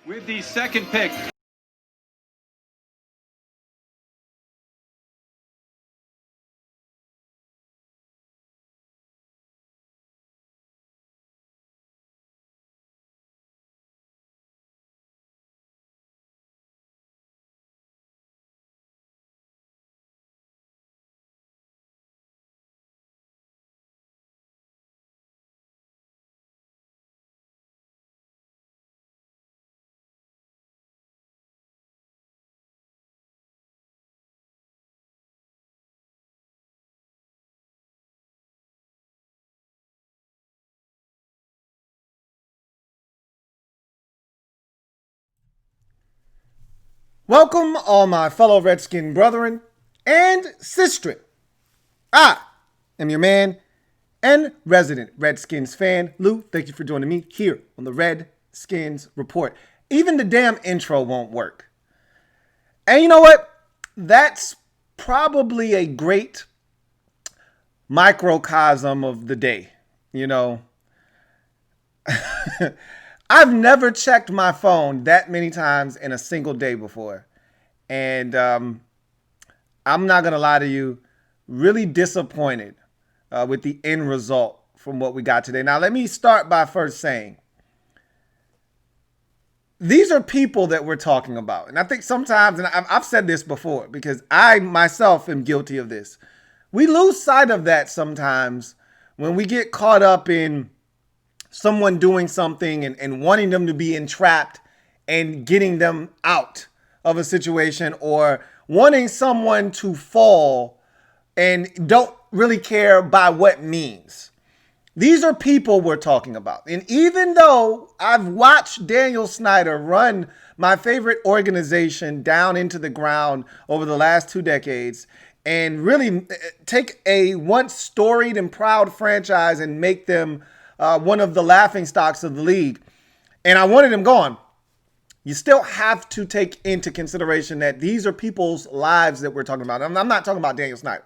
With the second pick. Welcome, all my fellow Redskin brethren and sistren. I am your man and resident Redskins fan, Lou. Thank you for joining me here on the Redskins Report. Even the damn intro won't work. And you know what? That's probably a great microcosm of the day. You know, I've never checked my phone that many times in a single day before. And I'm not going to lie to you, really disappointed with the end result from what we got today. Now, let me start by first saying, these are people that we're talking about. And I think sometimes, and I've said this before, because I myself am guilty of this, we lose sight of that sometimes when we get caught up in someone doing something and wanting them to be entrapped and getting them out of a situation, or wanting someone to fall and don't really care by what means. These are people we're talking about. And even though I've watched Daniel Snyder run my favorite organization down into the ground over the last 2 decades and really take a once storied and proud franchise and make them one of the laughingstocks of the league, and I wanted him gone, you still have to take into consideration that these are people's lives that we're talking about. I'm not talking about Daniel Snyder.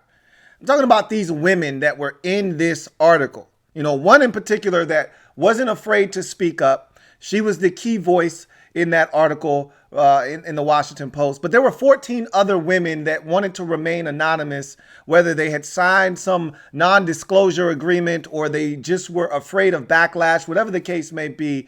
I'm talking about these women that were in this article. You know, one in particular that wasn't afraid to speak up. She was the key voice in that article in the Washington Post. But there were 14 other women that wanted to remain anonymous, whether they had signed some non-disclosure agreement or they just were afraid of backlash, whatever the case may be.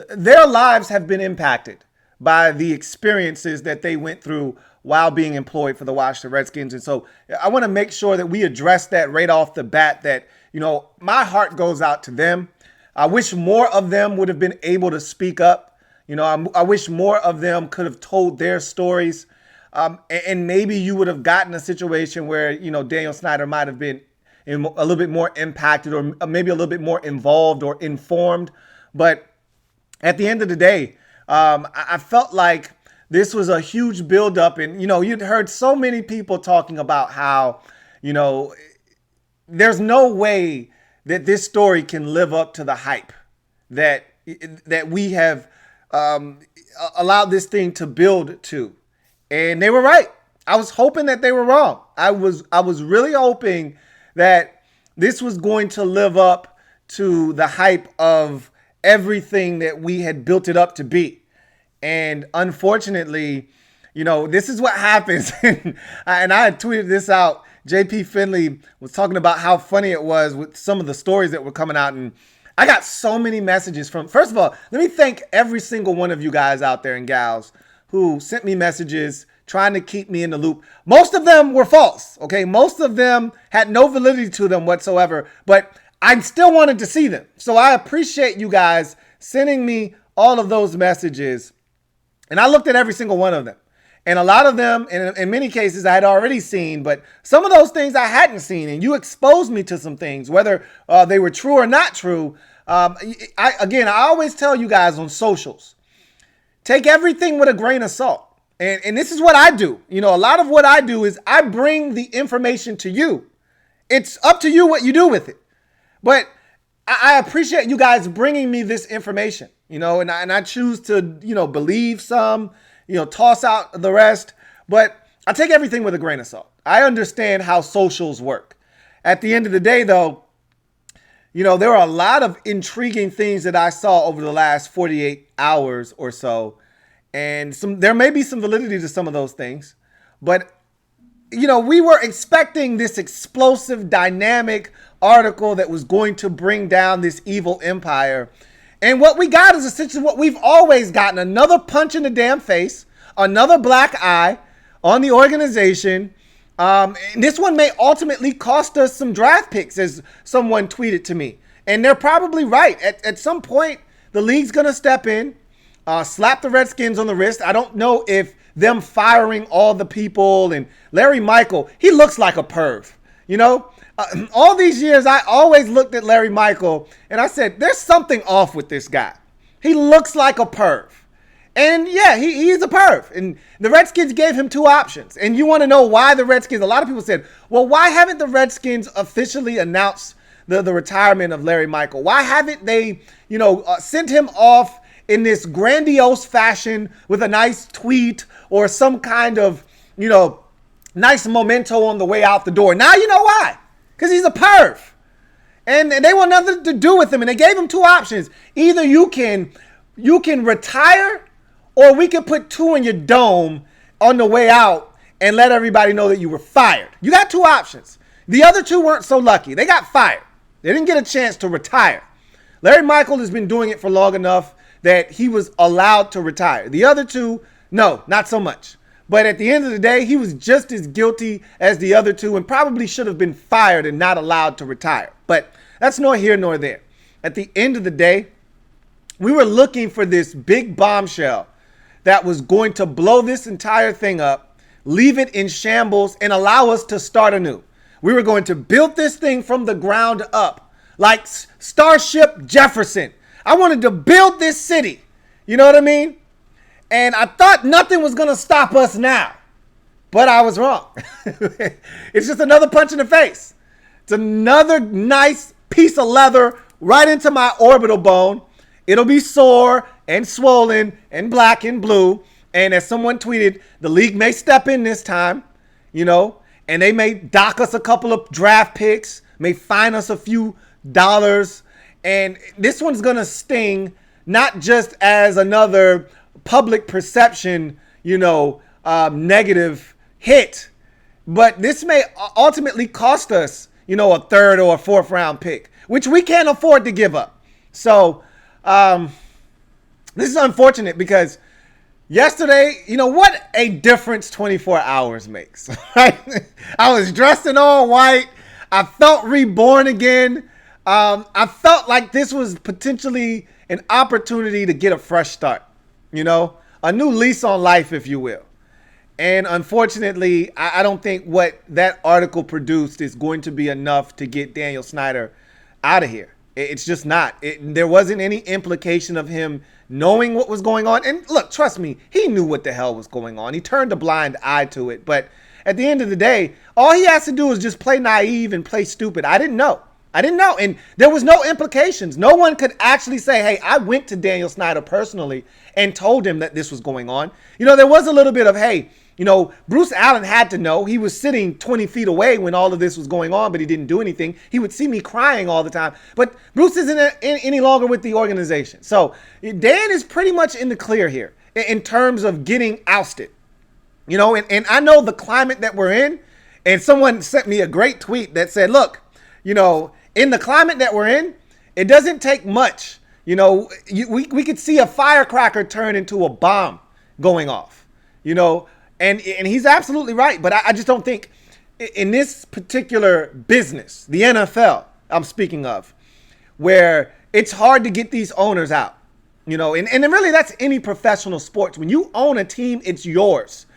Their lives have been impacted by the experiences that they went through while being employed for the Washington Redskins. And so I want to make sure that we address that right off the bat, that, you know, my heart goes out to them. I wish more of them would have been able to speak up. You know, I wish more of them could have told their stories. And maybe you would have gotten a situation where, you know, Daniel Snyder might have been a little bit more impacted, or maybe a little bit more involved or informed. But at the end of the day, I felt like this was a huge buildup. And, you know, you'd heard so many people talking about how, you know, there's no way that this story can live up to the hype that we have allowed this thing to build to. And they were right. I was hoping that they were wrong. I was really hoping that this was going to live up to the hype of everything that we had built it up to be. And unfortunately, you know, this is what happens. And I had tweeted this out. JP Finley was talking about how funny it was with some of the stories that were coming out. And I got so many messages from, first of all, let me thank every single one of you guys out there and gals who sent me messages trying to keep me in the loop. Most of them were false, okay? Most of them had no validity to them whatsoever, but I still wanted to see them. So I appreciate you guys sending me all of those messages. And I looked at every single one of them. And a lot of them, in many cases, I had already seen. But some of those things I hadn't seen. And you exposed me to some things, whether they were true or not true. I always tell you guys on socials, take everything with a grain of salt. And this is what I do. You know, a lot of what I do is I bring the information to you. It's up to you what you do with it. But I appreciate you guys bringing me this information, you know, and I choose to, you know, believe some, you know, toss out the rest. But I take everything with a grain of salt. I understand how socials work. At the end of the day, though, There are a lot of intriguing things that I saw over the last 48 hours or so. And there may be some validity to some of those things. But, we were expecting this explosive, dynamic article that was going to bring down this evil empire. And what we got is essentially what we've always gotten: another punch in the damn face, another black eye on the organization. And this one may ultimately cost us some draft picks, as someone tweeted to me. And they're probably right. At some point, the league's going to step in, slap the Redskins on the wrist. I don't know if them firing all the people and Larry Michael, he looks like a perv. All these years, I always looked at Larry Michael and I said, there's something off with this guy. He looks like a perv. And yeah, he's a perv. And the Redskins gave him two options. And you want to know why the Redskins? A lot of people said, well, why haven't the Redskins officially announced the retirement of Larry Michael? Why haven't they, sent him off in this grandiose fashion with a nice tweet or some kind of, nice memento on the way out the door? Now you know why. Because he's a perv. And they want nothing to do with him. And they gave him two options. Either you can retire, or we could put two in your dome on the way out and let everybody know that you were fired. You got two options. The other two weren't so lucky. They got fired. They didn't get a chance to retire. Larry Michael has been doing it for long enough that he was allowed to retire. The other two, no, not so much. But at the end of the day, he was just as guilty as the other two and probably should have been fired and not allowed to retire. But that's nor here nor there. At the end of the day, we were looking for this big bombshell that was going to blow this entire thing up, leave it in shambles, and allow us to start anew. We were going to build this thing from the ground up, like Starship Jefferson. I wanted to build this city. You know what I mean? And I thought nothing was going to stop us now. But I was wrong. It's just another punch in the face. It's another nice piece of leather right into my orbital bone. It'll be sore and swollen and black and blue. And as someone tweeted, the league may step in this time, and they may dock us a couple of draft picks, may fine us a few dollars. And this one's going to sting not just as another public perception, negative hit, but this may ultimately cost us, a third or a fourth round pick, which we can't afford to give up. So, this is unfortunate because yesterday, what a difference 24 hours makes, right? I was dressed in all white. I felt reborn again. I felt like this was potentially an opportunity to get a fresh start, a new lease on life, if you will. And unfortunately, I don't think what that article produced is going to be enough to get Daniel Snyder out of here. It's just not. There wasn't any implication of him knowing what was going on. And look, trust me, he knew what the hell was going on. He turned a blind eye to it. But at the end of the day, all he has to do is just play naive and play stupid. I didn't know. And there was no implications. No one could actually say, hey, I went to Daniel Snyder personally and told him that this was going on. There was a little bit of, hey, Bruce Allen had to know. He was sitting 20 feet away when all of this was going on, but he didn't do anything. He would see me crying all the time. But Bruce isn't any longer with the organization. So Dan is pretty much in the clear here in terms of getting ousted. And I know the climate that we're in. And someone sent me a great tweet that said, look, in the climate that we're in, it doesn't take much. We could see a firecracker turn into a bomb going off, And he's absolutely right. But I just don't think in this particular business, the NFL I'm speaking of, where it's hard to get these owners out, and really that's any professional sports. When you own a team, it's yours.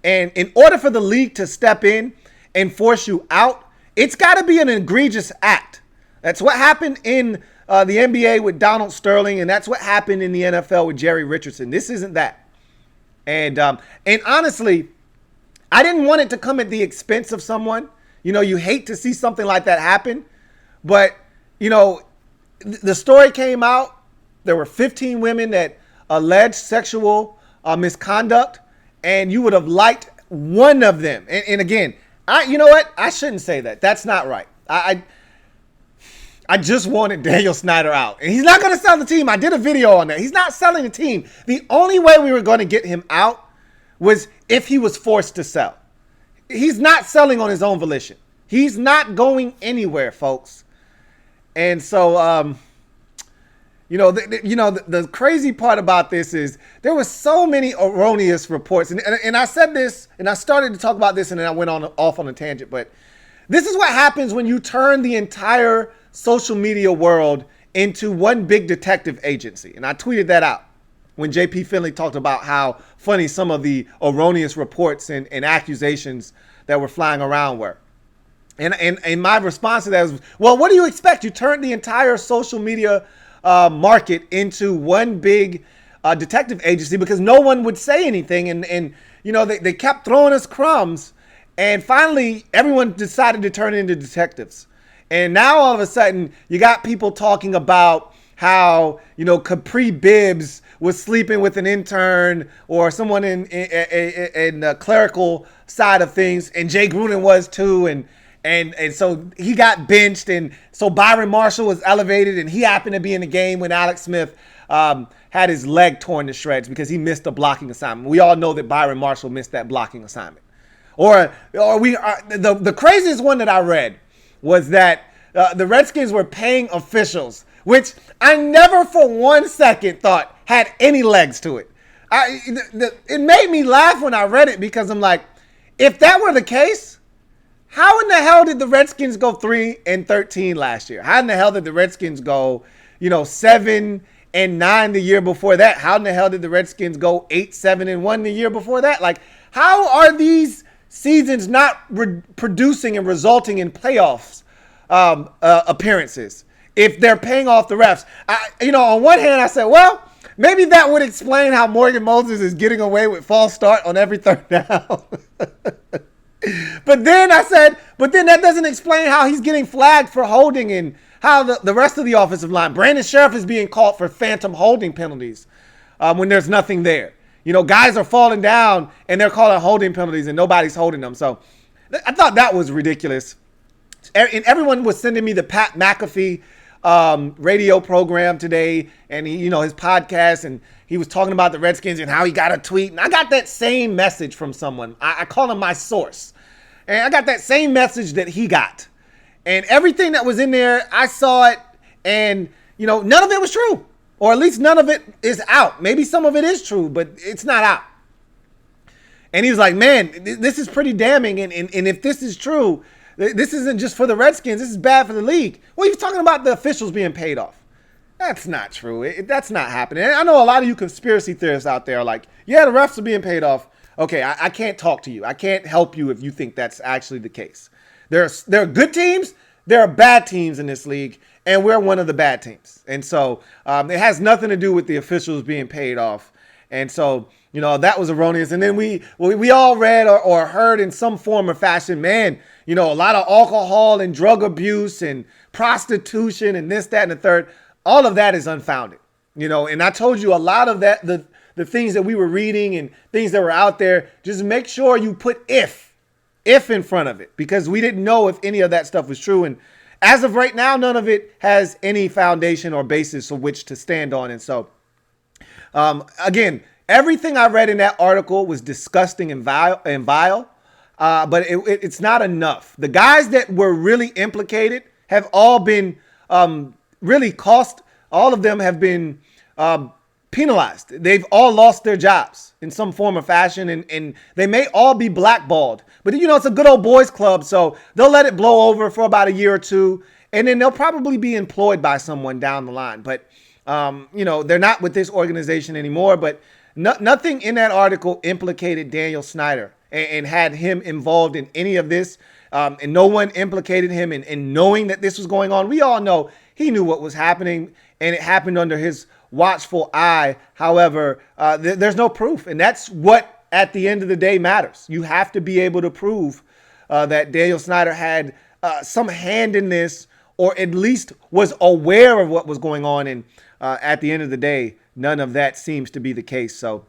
And in order for the league to step in and force you out, it's got to be an egregious act. That's what happened in the NBA with Donald Sterling, and that's what happened in the NFL with Jerry Richardson. This isn't that. And honestly, I didn't want it to come at the expense of someone. You hate to see something like that happen. But, the story came out. There were 15 women that alleged sexual misconduct, and you would have liked one of them. And again, you know what? I shouldn't say that. That's not right. I just wanted Daniel Snyder out. And he's not going to sell the team. I did a video on that. He's not selling the team. The only way we were going to get him out was if he was forced to sell. He's not selling on his own volition. He's not going anywhere, folks. And so, the crazy part about this is there were so many erroneous reports. And I said this, and I started to talk about this, and then I went off on a tangent. But this is what happens when you turn the entire social media world into one big detective agency. And I tweeted that out when JP Finley talked about how funny some of the erroneous reports and accusations that were flying around were. And my response to that was, well, what do you expect? You turned the entire social media market into one big detective agency because no one would say anything. And they kept throwing us crumbs. And finally, everyone decided to turn into detectives. And now all of a sudden, you got people talking about how, Capri Bibbs was sleeping with an intern or someone in the clerical side of things. And Jay Gruden was too. And so he got benched. And so Byron Marshall was elevated. And he happened to be in the game when Alex Smith had his leg torn to shreds because he missed a blocking assignment. We all know that Byron Marshall missed that blocking assignment. The craziest one that I read was that the Redskins were paying officials, which I never for 1 second thought had any legs to it. It made me laugh when I read it because I'm like, if that were the case, how in the hell did the Redskins go 3-13 last year? How in the hell did the Redskins go, 7-9 the year before that? How in the hell did the Redskins go 8-7-1 the year before that? Like, how are these seasons not producing and resulting in playoffs appearances if they're paying off the refs? On one hand, I said, well, maybe that would explain how Morgan Moses is getting away with false start on every third down. But then that doesn't explain how he's getting flagged for holding and how the rest of the offensive line. Brandon Sheriff is being called for phantom holding penalties when there's nothing there. Guys are falling down and they're calling holding penalties and nobody's holding them. So I thought that was ridiculous. And everyone was sending me the Pat McAfee radio program today and his podcast, and he was talking about the Redskins and how he got a tweet. And I got that same message from someone. I call him my source. And I got that same message that he got. And everything that was in there, I saw it, and none of it was true. Or at least none of it is out. Maybe some of it is true, but it's not out. And he was like, man, this is pretty damning. And if this is true, this isn't just for the Redskins. This is bad for the league. Well, he was talking about the officials being paid off. That's not true. That's not happening. And I know a lot of you conspiracy theorists out there are like, yeah, the refs are being paid off. Okay, I can't talk to you. I can't help you if you think that's actually the case. There are good teams. There are bad teams in this league. And we're one of the bad teams. And so it has nothing to do with the officials being paid off. And so, that was erroneous. And then we all read or heard in some form or fashion, man, a lot of alcohol and drug abuse and prostitution and this, that, and the third. All of that is unfounded. And I told you a lot of that, the things that we were reading and things that were out there, just make sure you put if in front of it, because we didn't know if any of that stuff was true. And as of right now, none of it has any foundation or basis for which to stand on. And so, again, everything I read in that article was disgusting and vile, but it's not enough. The guys that were really implicated have all been all of them have been penalized. They've all lost their jobs in some form or fashion, and they may all be blackballed. But, it's a good old boys club, so they'll let it blow over for about a year or two, and then they'll probably be employed by someone down the line. But, they're not with this organization anymore. But nothing in that article implicated Daniel Snyder and had him involved in any of this. And no one implicated him in knowing that this was going on. We all know he knew what was happening, and it happened under his watchful eye. However, there's no proof. And that's what, at the end of the day, matters. You have to be able to prove that Daniel Snyder had some hand in this, or at least was aware of what was going on. And at the end of the day, none of that seems to be the case. So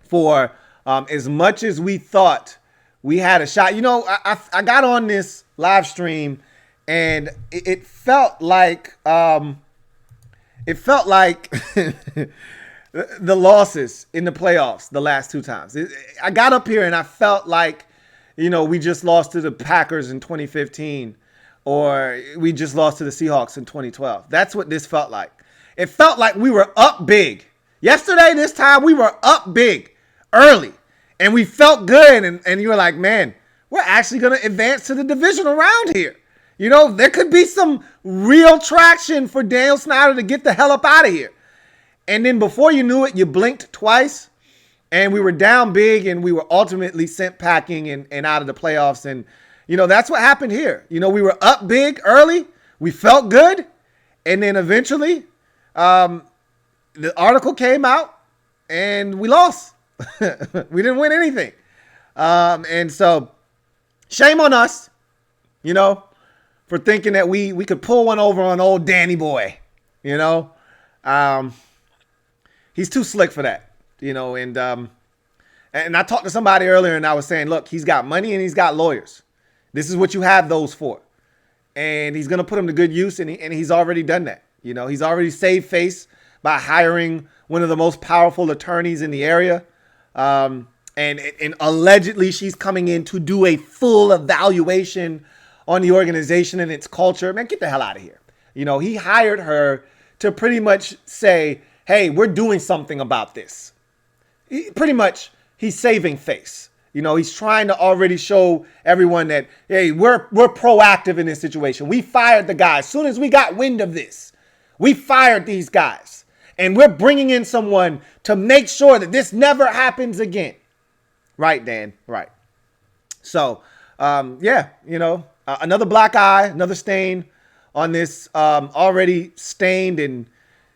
for as much as we thought we had a shot, I got on this live stream And it felt like the losses in the playoffs the last two times. I got up here and I felt like, we just lost to the Packers in 2015, or we just lost to the Seahawks in 2012. That's what this felt like. It felt like we were up big. Yesterday, this time, we were up big early, and we felt good, and you were like, man, we're actually going to advance to the divisional round here. There could be some real traction for Daniel Snyder to get the hell up out of here. And then before you knew it, you blinked twice, and we were down big, and we were ultimately sent packing and out of the playoffs. And, that's what happened here. We were up big early. We felt good. And then eventually, the article came out, and we lost. We didn't win anything. And so shame on us, for thinking that we could pull one over on old Danny boy, he's too slick for that, and I talked to somebody earlier and I was saying, look, he's got money and he's got lawyers. This is what you have those for. And he's going to put them to good use. And he's already done that. He's already saved face by hiring one of the most powerful attorneys in the area. And allegedly she's coming in to do a full evaluation on the organization and its culture. Man, get the hell out of here. He hired her to pretty much say, hey, we're doing something about this. He's saving face. He's trying to already show everyone that, hey, we're proactive in this situation. We fired the guys. As soon as we got wind of this, we fired these guys. And we're bringing in someone to make sure that this never happens again. Right, Dan? Right. So, another black eye, another stain on this already stained and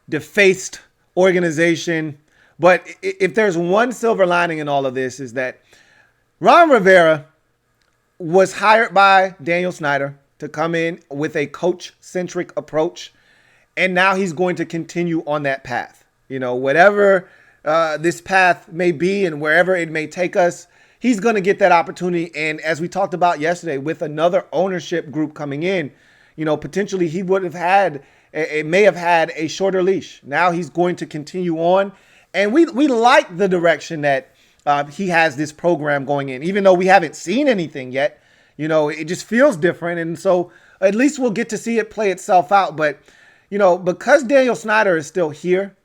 defaced organization. But if there's one silver lining in all of this, is that Ron Rivera was hired by Daniel Snyder to come in with a coach-centric approach, and now he's going to continue on that path. Whatever this path may be and wherever it may take us, he's going to get that opportunity. And as we talked about yesterday, with another ownership group coming in, potentially he may have had a shorter leash. Now he's going to continue on. And we like the direction that he has this program going in, even though we haven't seen anything yet. It just feels different. And so at least we'll get to see it play itself out. But, because Daniel Snyder is still here,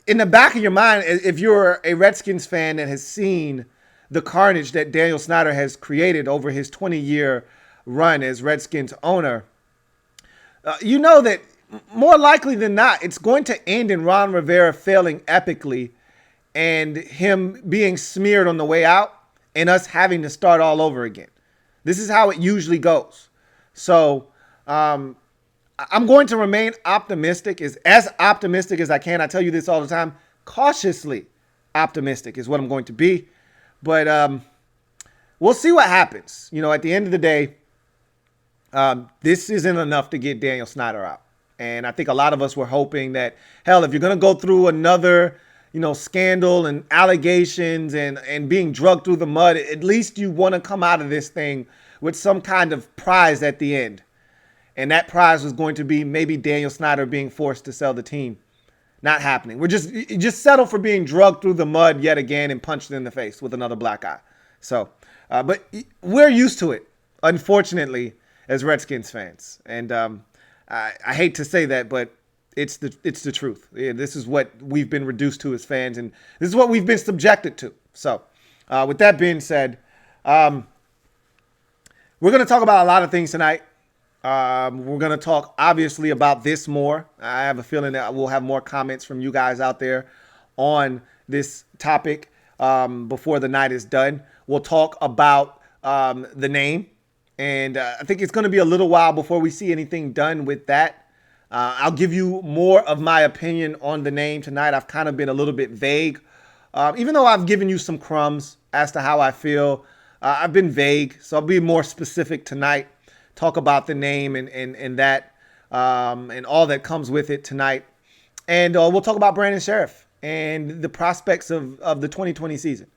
in the back of your mind, if you're a Redskins fan that has seen the carnage that Daniel Snyder has created over his 20-year run as Redskins owner, that more likely than not, it's going to end in Ron Rivera failing epically and him being smeared on the way out and us having to start all over again. This is how it usually goes. So I'm going to remain optimistic, as optimistic as I can. I tell you this all the time. Cautiously optimistic is what I'm going to be. But we'll see what happens. At the end of the day, this isn't enough to get Daniel Snyder out. And I think a lot of us were hoping that, hell, if you're going to go through another, scandal and allegations and being drugged through the mud, at least you want to come out of this thing with some kind of prize at the end. And that prize was going to be maybe Daniel Snyder being forced to sell the team. Not happening. We're just settle for being drugged through the mud yet again and punched in the face with another black eye. So, but we're used to it, unfortunately, as Redskins fans. And I hate to say that, but it's the truth. Yeah, this is what we've been reduced to as fans, and this is what we've been subjected to. So, with that being said, we're going to talk about a lot of things tonight. We're going to talk, obviously, about this more. I have a feeling that we'll have more comments from you guys out there on this topic before the night is done. We'll talk about the name. And I think it's going to be a little while before we see anything done with that. I'll give you more of my opinion on the name tonight. I've kind of been a little bit vague. Even though I've given you some crumbs as to how I feel, I've been vague. So I'll be more specific tonight. Talk about the name and that and all that comes with it tonight. And we'll talk about Brandon Sheriff and the prospects of the 2020 season.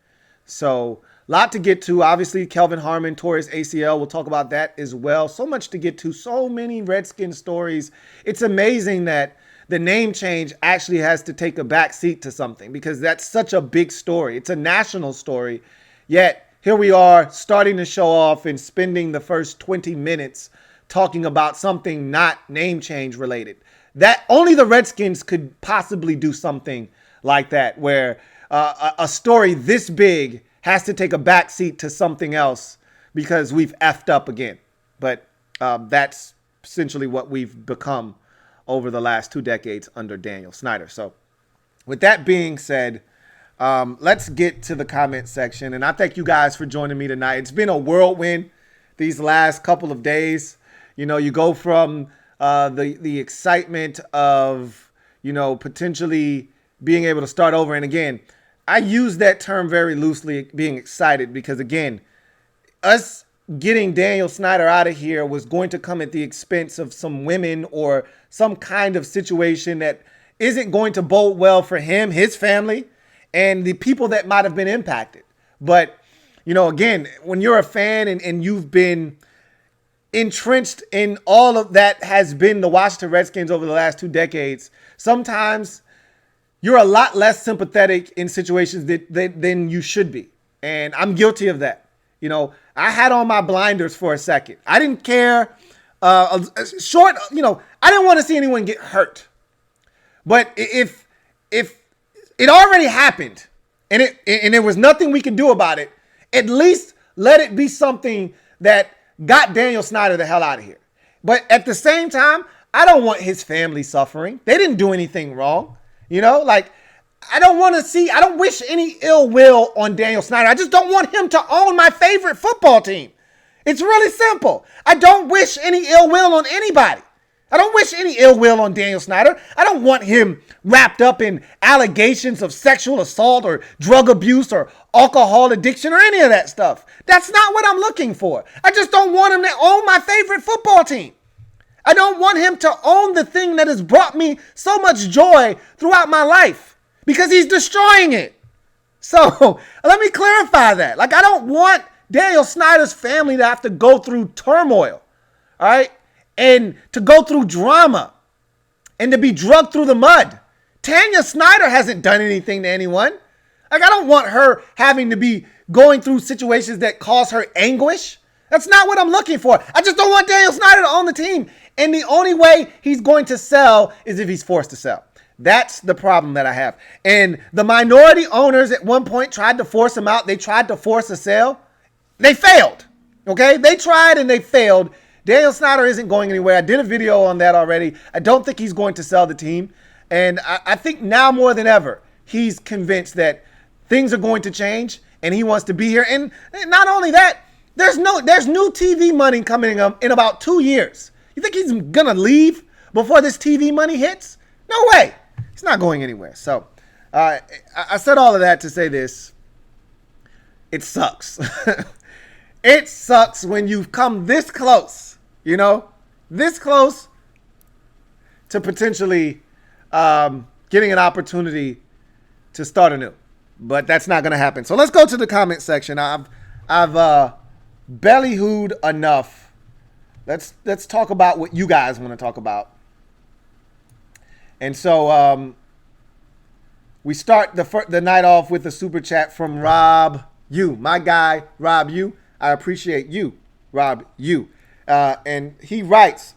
So Lot to get to. Obviously, Kelvin Harmon tore his ACL. We'll talk about that as well. So much to get to. So many Redskins stories. It's amazing that the name change actually has to take a back seat to something because that's such a big story. It's a national story. Yet, here we are starting to show off and spending the first 20 minutes talking about something not name change related. That only the Redskins could possibly do something like that, where a story this big has to take a backseat to something else because we've effed up again. But that's essentially what we've become over the last 2 decades under Daniel Snyder. So with that being said, let's get to the comment section. And I thank you guys for joining me tonight. It's been a whirlwind these last couple of days. You know, you go from the excitement of, you know, potentially being able to start over. And again, I use that term very loosely, being excited, because again, us getting Daniel Snyder out of here was going to come at the expense of some women or some kind of situation that isn't going to bode well for him, his family, and the people that might have been impacted. But, you know, again, when you're a fan and you've been entrenched in all of that has been the Washington Redskins over the last 2 decades, sometimes you're a lot less sympathetic in situations than you should be. And I'm guilty of that. You know, I had on my blinders for a second. I didn't care. I didn't want to see anyone get hurt. But if it already happened and there was nothing we could do about it, at least let it be something that got Daniel Snyder the hell out of here. But at the same time, I don't want his family suffering. They didn't do anything wrong. You know, like, I don't wish any ill will on Daniel Snyder. I just don't want him to own my favorite football team. It's really simple. I don't wish any ill will on anybody. I don't wish any ill will on Daniel Snyder. I don't want him wrapped up in allegations of sexual assault or drug abuse or alcohol addiction or any of that stuff. That's not what I'm looking for. I just don't want him to own my favorite football team. I don't want him to own the thing that has brought me so much joy throughout my life, because he's destroying it. So let me clarify that. Like, I don't want Daniel Snyder's family to have to go through turmoil, all right, and to go through drama and to be drugged through the mud. Tanya Snyder hasn't done anything to anyone. Like, I don't want her having to be going through situations that cause her anguish. That's not what I'm looking for. I just don't want Daniel Snyder to own the team. And the only way he's going to sell is if he's forced to sell. That's the problem that I have. And the minority owners at one point tried to force him out. They tried to force a sale. They failed. Okay? They tried and they failed. Daniel Snyder isn't going anywhere. I did a video on that already. I don't think he's going to sell the team. And I think now more than ever, he's convinced that things are going to change and he wants to be here. And not only that, there's new TV money coming up in about 2 years. You think he's going to leave before this TV money hits? No way. He's not going anywhere. So I said all of that to say this. It sucks. It sucks when you've come this close, you know, this close to potentially getting an opportunity to start anew. But that's not going to happen. So let's go to the comment section. I've belly-hooed enough. Let's talk about what you guys want to talk about. And so we start the night off with a super chat from Rob U. My guy, Rob U. I appreciate you, Rob U. And he writes,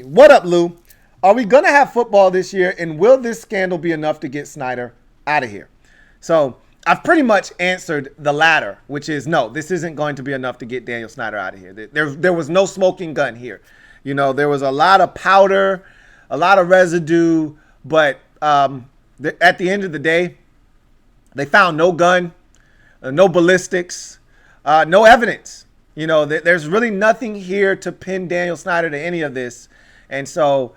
what up, Lou? Are we going to have football this year? And will this scandal be enough to get Snyder out of here? So I've pretty much answered the latter, which is no, this isn't going to be enough to get Daniel Snyder out of here. There was no smoking gun here. You know, there was a lot of powder, a lot of residue, but at the end of the day, they found no gun, no ballistics, no evidence. You know, there's really nothing here to pin Daniel Snyder to any of this. And so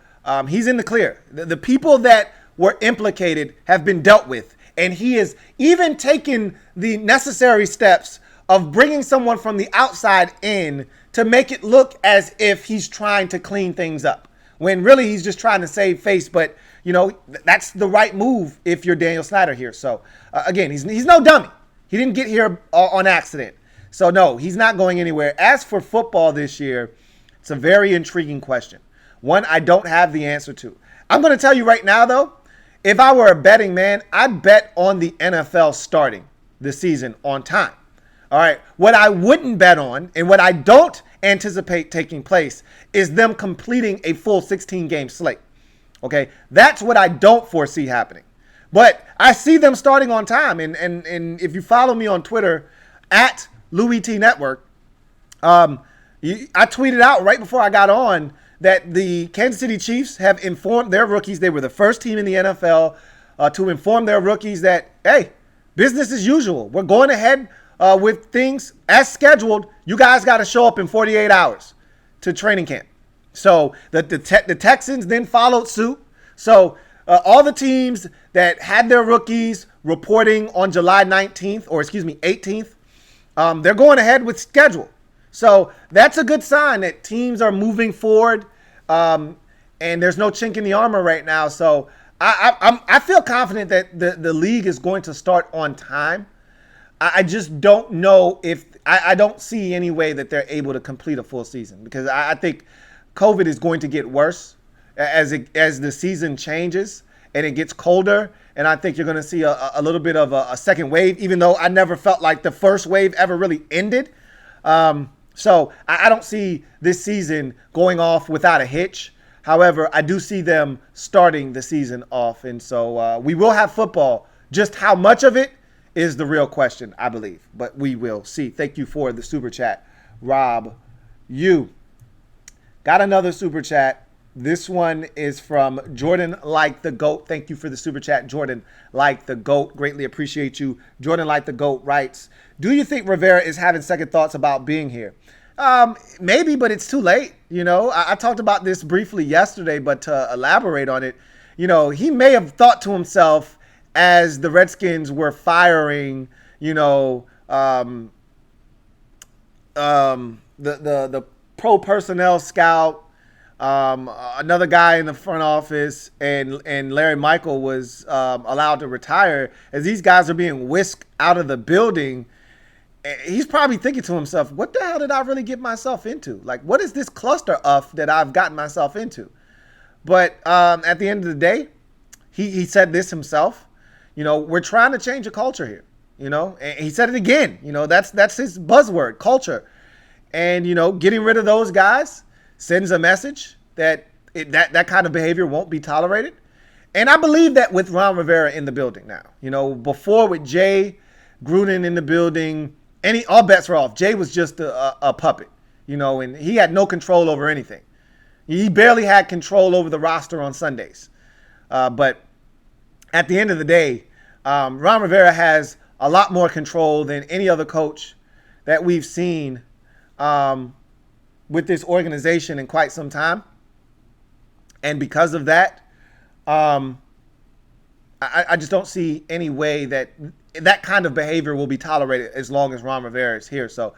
he's in the clear. The people that were implicated have been dealt with. And he has even taken the necessary steps of bringing someone from the outside in to make it look as if he's trying to clean things up, when really he's just trying to save face. But, you know, that's the right move if you're Daniel Snyder here. So, again, he's no dummy. He didn't get here on accident. So, no, he's not going anywhere. As for football this year, it's a very intriguing question. One I don't have the answer to. I'm going to tell you right now, though, if I were a betting man, I'd bet on the NFL starting the season on time. All right. What I wouldn't bet on and what I don't anticipate taking place is them completing a full 16-game slate. Okay. That's what I don't foresee happening. But I see them starting on time. And if you follow me on Twitter at Louis T Network, I tweeted out right before I got on that the Kansas City Chiefs have informed their rookies, they were the first team in the NFL to inform their rookies that, hey, business as usual. We're going ahead with things as scheduled. You guys got to show up in 48 hours to training camp. So the Texans then followed suit. So all the teams that had their rookies reporting on July 18th, they're going ahead with schedule. So that's a good sign that teams are moving forward, and there's no chink in the armor right now. So I feel confident that the league is going to start on time. I just don't know if I don't see any way that they're able to complete a full season, because I think COVID is going to get worse as the season changes and it gets colder. And I think you're going to see a little bit of a second wave, even though I never felt like the first wave ever really ended. So I don't see this season going off without a hitch. However, I do see them starting the season off. And so we will have football. Just how much of it is the real question, I believe. But we will see. Thank you for the super chat, Rob. You got another super chat. This one is from Jordan Like the GOAT. Thank you for the super chat, Jordan Like the GOAT. Greatly appreciate you. Jordan Like the GOAT writes, do you think Rivera is having second thoughts about being here? Maybe, but it's too late. You know, I talked about this briefly yesterday, but to elaborate on it, you know, he may have thought to himself as the Redskins were firing, you know, the pro personnel scout, another guy in the front office, and Larry Michael was allowed to retire. As these guys are being whisked out of the building, he's probably thinking to himself, what the hell did I really get myself into? Like, what is this cluster that I've gotten myself into? But at the end of the day, he said this himself. You know, we're trying to change a culture here. You know, and he said it again. You know, that's his buzzword, culture. And, you know, getting rid of those guys sends a message that that kind of behavior won't be tolerated. And I believe that with Ron Rivera in the building now. You know, before with Jay Gruden in the building, all bets were off. Jay was just a puppet, you know, and he had no control over anything. He barely had control over the roster on Sundays. But at the end of the day, Ron Rivera has a lot more control than any other coach that we've seen with this organization in quite some time. And because of that, I just don't see any way that kind of behavior will be tolerated as long as Ron Rivera is here. So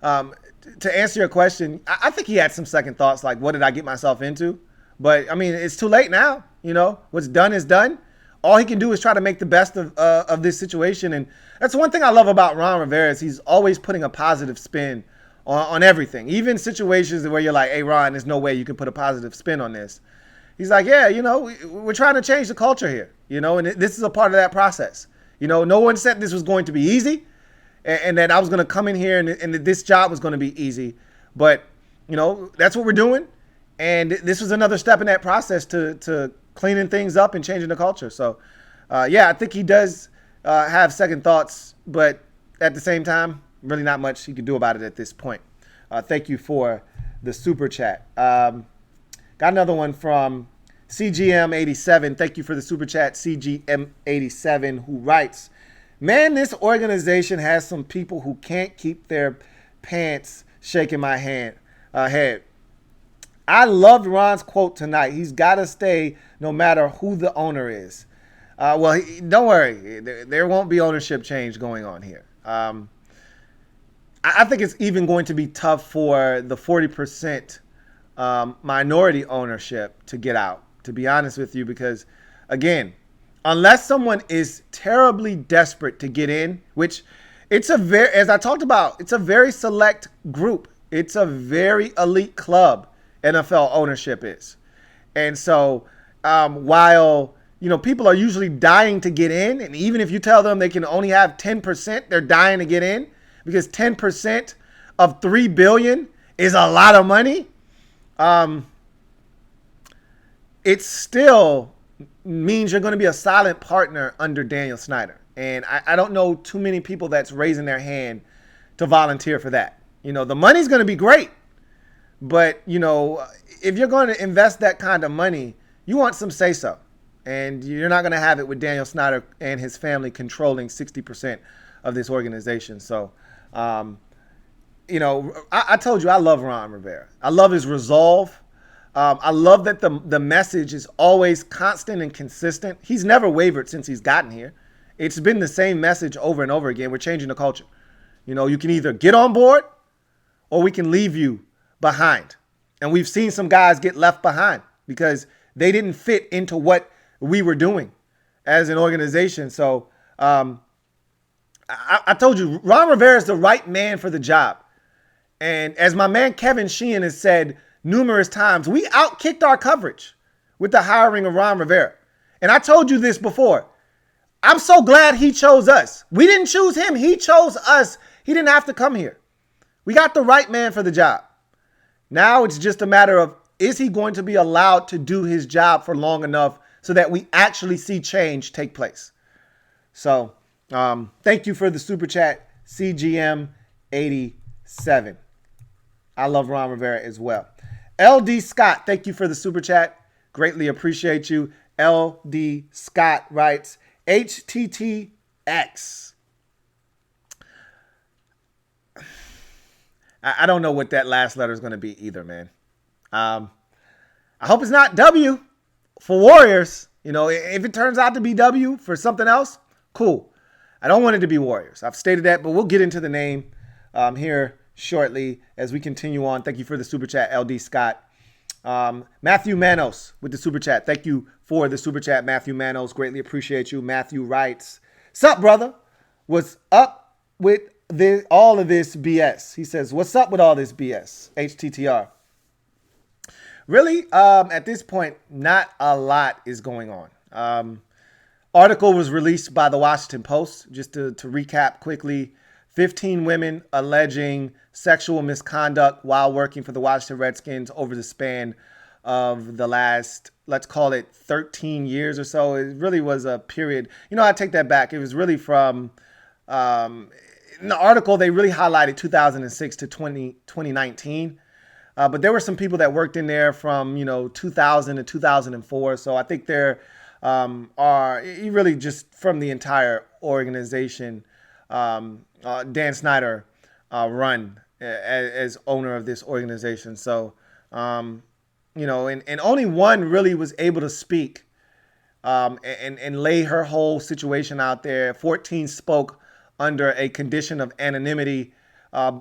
to answer your question, I think he had some second thoughts, like, what did I get myself into? But, I mean, it's too late now. You know, what's done is done. All he can do is try to make the best of this situation. And that's one thing I love about Ron Rivera is he's always putting a positive spin on everything. Even situations where you're like, hey, Ron, there's no way you can put a positive spin on this. He's like, yeah, you know, we're trying to change the culture here, you know, and this is a part of that process. You know, no one said this was going to be easy and that I was going to come in here and that this job was going to be easy. But, you know, that's what we're doing. And this was another step in that process to cleaning things up and changing the culture. So, yeah, I think he does have second thoughts, but at the same time, really not much he can do about it at this point. Thank you for the super chat. Got another one from CGM87. Thank you for the super chat, CGM87, who writes, man, this organization has some people who can't keep their pants shaking my head. I loved Ron's quote tonight. He's got to stay no matter who the owner is. Well, don't worry. There won't be ownership change going on here. I think it's even going to be tough for the 40% minority ownership to get out, to be honest with you, because, again, unless someone is terribly desperate to get in, which It's a very, as I talked about, it's a very select group. It's a very elite club. NFL ownership is, and so while people are usually dying to get in, and even if you tell them they can only have 10%, they're dying to get in because 10% of $3 billion is a lot of money. It still means you're going to be a silent partner under Daniel Snyder. And I don't know too many people that's raising their hand to volunteer for that. The money's going to be great. But, if you're going to invest that kind of money, you want some say-so. And you're not going to have it with Daniel Snyder and his family controlling 60% of this organization. So, I told you I love Ron Rivera. I love his resolve. I love that the message is always constant and consistent. He's never wavered since he's gotten here. It's been the same message over and over again. We're changing the culture. You can either get on board or we can leave you behind. And we've seen some guys get left behind because they didn't fit into what we were doing as an organization. So I told you, Ron Rivera is the right man for the job. And as my man Kevin Sheehan has said numerous times, we outkicked our coverage with the hiring of Ron Rivera. And I told you this before. I'm so glad he chose us. We didn't choose him. He chose us. He didn't have to come here. We got the right man for the job. Now it's just a matter of, is he going to be allowed to do his job for long enough so that we actually see change take place? So thank you for the super chat, CGM87. I love Ron Rivera as well. LD Scott, thank you for the super chat. Greatly appreciate you. LD Scott writes, HTTX. I don't know what that last letter is going to be either, man. I hope it's not W for Warriors. If it turns out to be W for something else, cool. I don't want it to be Warriors. I've stated that, but we'll get into the name here shortly as we continue on. Thank you for the super chat, LD Scott. Matthew Manos with the super chat. Thank you for the super chat, Matthew Manos. Greatly appreciate you. Matthew writes, "Sup, brother? What's up with all of this BS?" He says, "What's up with all this BS? HTTR." Really, at this point, not a lot is going on. Article was released by the Washington Post. Just to recap quickly, 15 women alleging sexual misconduct while working for the Washington Redskins over the span of the last, let's call it 13 years or so. It really was a period. I take that back. It was really from, in the article, they really highlighted 2006 to 2019. But there were some people that worked in there from, 2000 to 2004. So I think there are really just from the entire organization, Dan Snyder run as owner of this organization. So, and only one really was able to speak and lay her whole situation out there. 14 spoke under a condition of anonymity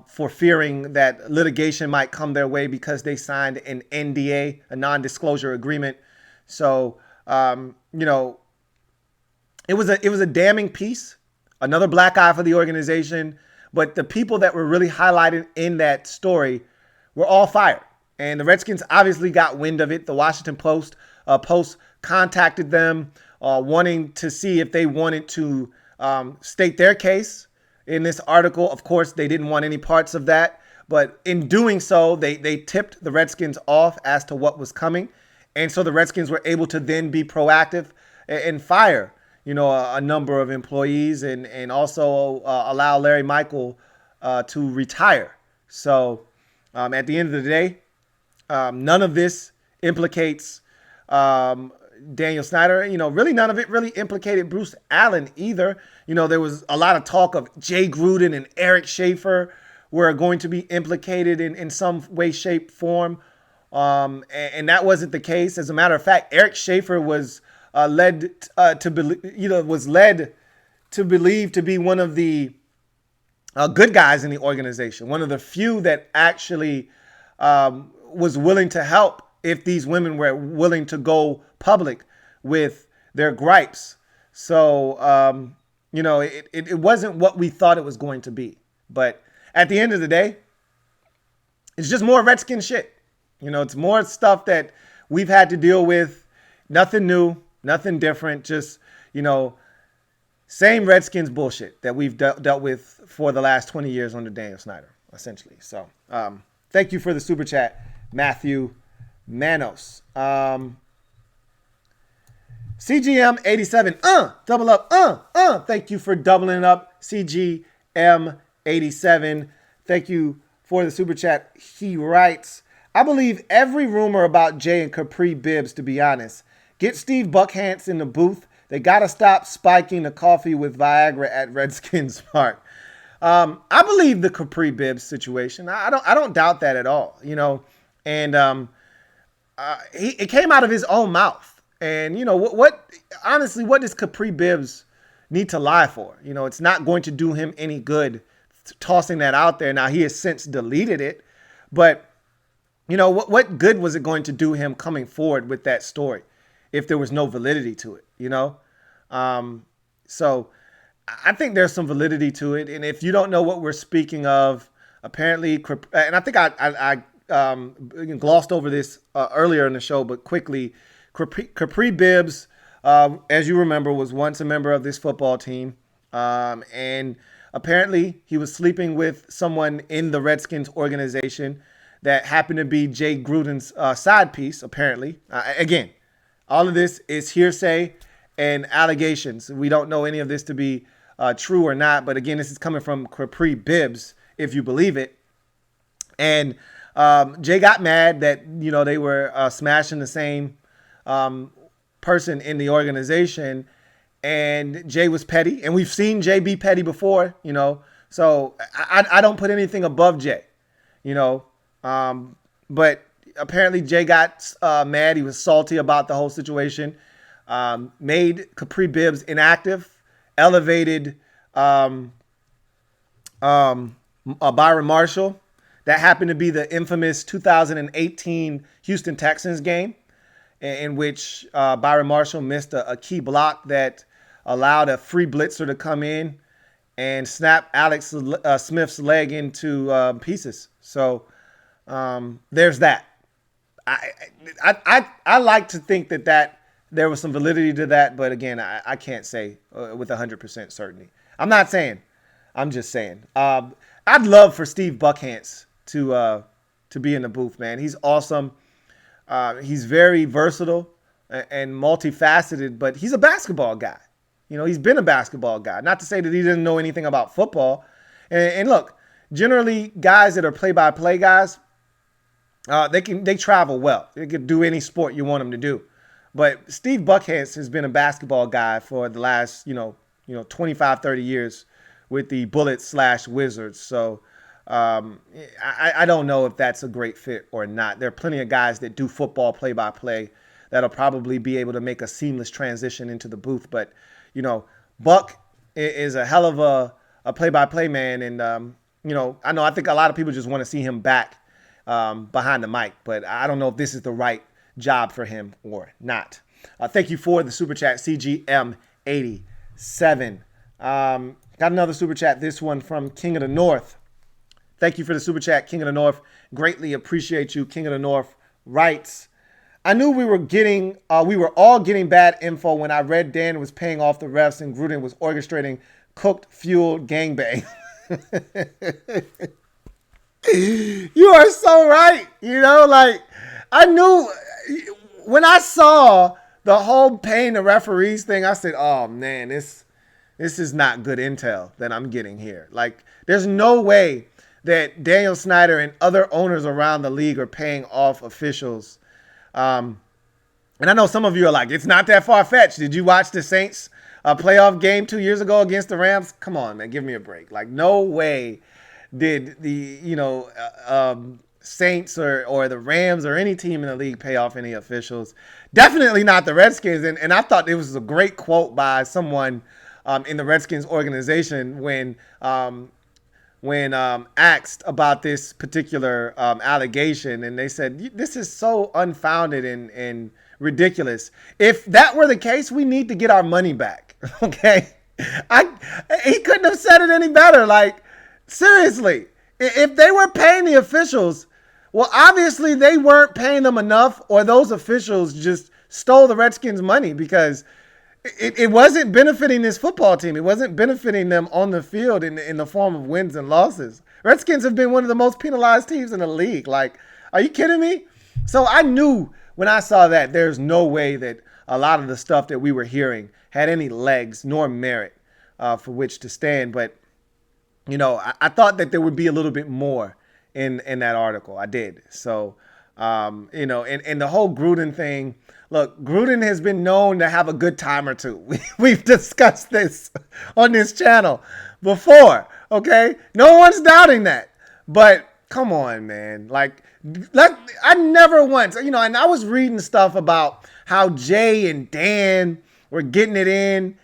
for fearing that litigation might come their way because they signed an NDA, a non-disclosure agreement. So, it was a damning piece. Another black eye for the organization. But the people that were really highlighted in that story were all fired. And the Redskins obviously got wind of it. The Washington Post contacted them wanting to see if they wanted to state their case in this article. Of course, they didn't want any parts of that. But in doing so, they tipped the Redskins off as to what was coming. And so the Redskins were able to then be proactive and fire a number of employees and also allow Larry Michael to retire. So at the end of the day, none of this implicates Daniel Snyder. Really none of it really implicated Bruce Allen either. There was a lot of talk of Jay Gruden and Eric Schaffer were going to be implicated in some way, shape, form. And that wasn't the case. As a matter of fact, Eric Schaffer was led to believe to be one of the good guys in the organization, one of the few that actually was willing to help if these women were willing to go public with their gripes. So, It wasn't what we thought it was going to be. But at the end of the day, it's just more Redskin shit. It's more stuff that we've had to deal with. Nothing new, nothing different. Just, same Redskins bullshit that we've dealt with for the last 20 years under Daniel Snyder, essentially. So, thank you for the super chat, Matthew Manos. CGM 87, double up, thank you for doubling up, CGM 87. Thank you for the super chat. He writes, I believe every rumor about Jay and Capri Bibbs, to be honest. Get Steve Buckhantz in the booth. They got to stop spiking the coffee with Viagra at Redskins Park. I believe the Capri Bibbs situation. I don't doubt that at all, and it came out of his own mouth. And, honestly, what does Capri Bibbs need to lie for? It's not going to do him any good tossing that out there. Now, he has since deleted it. But, what good was it going to do him coming forward with that story if there was no validity to it, So I think there's some validity to it. And if you don't know what we're speaking of, apparently, and I think I glossed over this earlier in the show, but quickly, Capri Bibbs, as you remember, was once a member of this football team. And apparently he was sleeping with someone in the Redskins organization that happened to be Jay Gruden's side piece, apparently. Again, all of this is hearsay and allegations. We don't know any of this to be true or not. But again, this is coming from Capri Bibbs, if you believe it. And Jay got mad that, they were smashing the same person in the organization, and Jay was petty, and we've seen Jay be petty before, so I don't put anything above Jay, but apparently Jay got mad. He was salty about the whole situation, made Capri Bibbs inactive, elevated Byron Marshall. That happened to be the infamous 2018 Houston Texans game, in which Byron Marshall missed a key block that allowed a free blitzer to come in and snap Alex Smith's leg into pieces. So there's that. I like to think that there was some validity to that, but again, I can't say with 100% certainty. I'm not saying. I'm just saying. I'd love for Steve Buckhantz to be in the booth, man. He's awesome. He's very versatile and multifaceted, but he's a basketball guy. He's been a basketball guy. Not to say that he didn't know anything about football. And look, generally, guys that are play-by-play guys, they travel well. They can do any sport you want them to do. But Steve Buckhantz has been a basketball guy for the last, 25, 30 years with the Bullets/Wizards. So I don't know if that's a great fit or not. There are plenty of guys that do football play-by-play that'll probably be able to make a seamless transition into the booth. But, Buck is a hell of a play-by-play man. And, I think a lot of people just want to see him back behind the mic. But I don't know if this is the right job for him or not. Thank you for the super chat, CGM87. Got another super chat, this one from King of the North. Thank you for the super chat, King of the North. Greatly appreciate you. King of the North writes, I knew we were all getting bad info when I read Dan was paying off the refs and Gruden was orchestrating cooked fuel gangbang. You are so right. I knew when I saw the whole paying the referees thing, I said, oh man, this is not good intel that I'm getting here. There's no way that Daniel Snyder and other owners around the league are paying off officials. And I know some of you are like, it's not that far-fetched. Did you watch the Saints playoff game 2 years ago against the Rams? Come on, man, give me a break. No way did the, Saints or the Rams or any team in the league pay off any officials. Definitely not the Redskins. And I thought it was a great quote by someone in the Redskins organization when asked about this particular allegation, and they said, this is so unfounded and ridiculous. If that were the case, we need to get our money back, okay? I he couldn't have said it any better. Like, seriously, if they were paying the officials, well, obviously they weren't paying them enough, or those officials just stole the Redskins' money because it wasn't benefiting this football team. It wasn't benefiting them on the field in the form of wins and losses. Redskins have been one of the most penalized teams in the league. Like, are you kidding me? So I knew when I saw that there's no way that a lot of the stuff that we were hearing had any legs nor merit for which to stand. But, I thought that there would be a little bit more in that article. I did. So, and the whole Gruden thing. Look, Gruden has been known to have a good time or two. We've discussed this on this channel before, okay? No one's doubting that. But come on, man. Like, I never once, and I was reading stuff about how Jay and Dan were getting it in,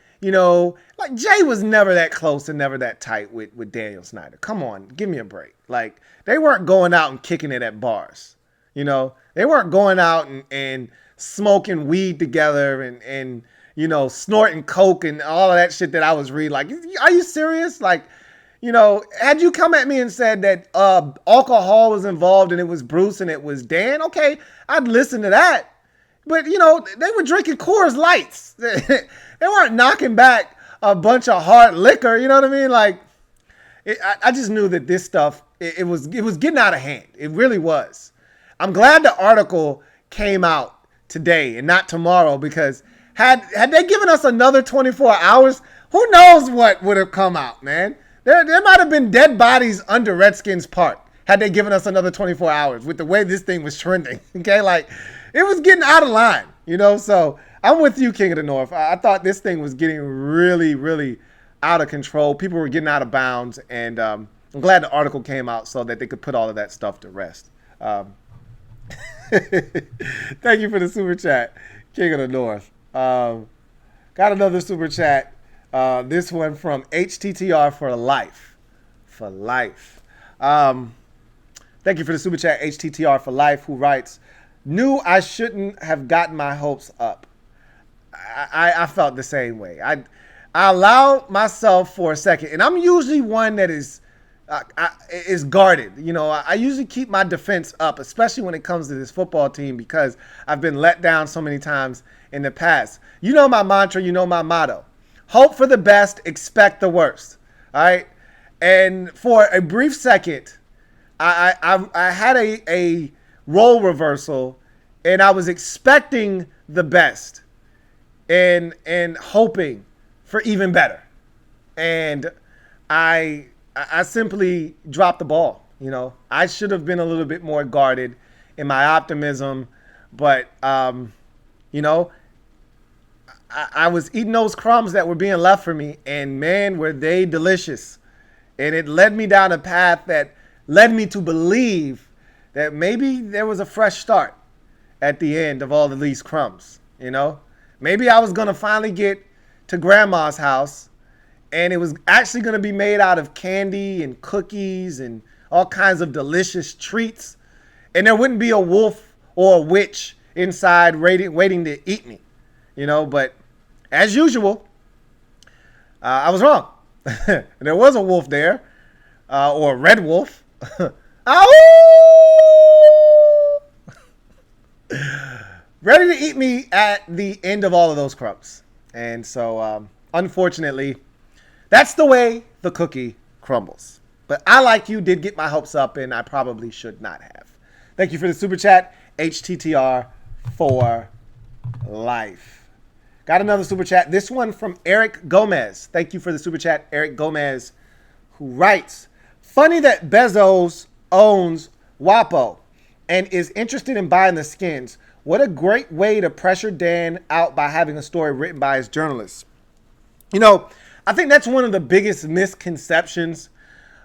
like Jay was never that close and never that tight with Daniel Snyder. Come on, give me a break. Like, they weren't going out and kicking it at bars. They weren't going out and smoking weed together and snorting coke and all of that shit that I was reading. Like, are you serious? Like, had you come at me and said that alcohol was involved and it was Bruce and it was Dan, okay, I'd listen to that. But, they were drinking Coors Lights. They weren't knocking back a bunch of hard liquor. You know what I mean? Like, I just knew that this stuff, it was getting out of hand. It really was. I'm glad the article came out today and not tomorrow, because had they given us another 24 hours, who knows what would have come out, man. There might have been dead bodies under Redskins Park had they given us another 24 hours with the way this thing was trending. Okay, like, it was getting out of line, So I'm with you, King of the North. I thought this thing was getting really, really out of control. People were getting out of bounds, and I'm glad the article came out so that they could put all of that stuff to rest. Thank you for the super chat, King of the North. Got another super chat. This one from HTTR for life. For life. Thank you for the super chat, HTTR for life, who writes, "Knew I shouldn't have gotten my hopes up." I felt the same way. I allowed myself for a second, and I'm usually one that is guarded. I usually keep my defense up, especially when it comes to this football team, because I've been let down so many times in the past. My mantra, my motto. Hope for the best, expect the worst. All right? And for a brief second, I had a role reversal, and I was expecting the best and hoping for even better. And I simply dropped the ball. I should have been a little bit more guarded in my optimism, but I was eating those crumbs that were being left for me, and man, were they delicious. And it led me down a path that led me to believe that maybe there was a fresh start at the end of all of these crumbs. Maybe I was going to finally get to grandma's house, and it was actually going to be made out of candy and cookies and all kinds of delicious treats. And there wouldn't be a wolf or a witch inside waiting to eat me. But as usual, I was wrong. There was a wolf there, or a red wolf. Ready to eat me at the end of all of those crumbs. And so, unfortunately, that's the way the cookie crumbles. But I, like you, did get my hopes up, and I probably should not have. Thank you for the super chat, HTTR for life. Got another super chat. This one from Eric Gomez. Thank you for the super chat, Eric Gomez, who writes, "Funny that Bezos owns WAPO and is interested in buying the skins. What a great way to pressure Dan out by having a story written by his journalists." I think that's one of the biggest misconceptions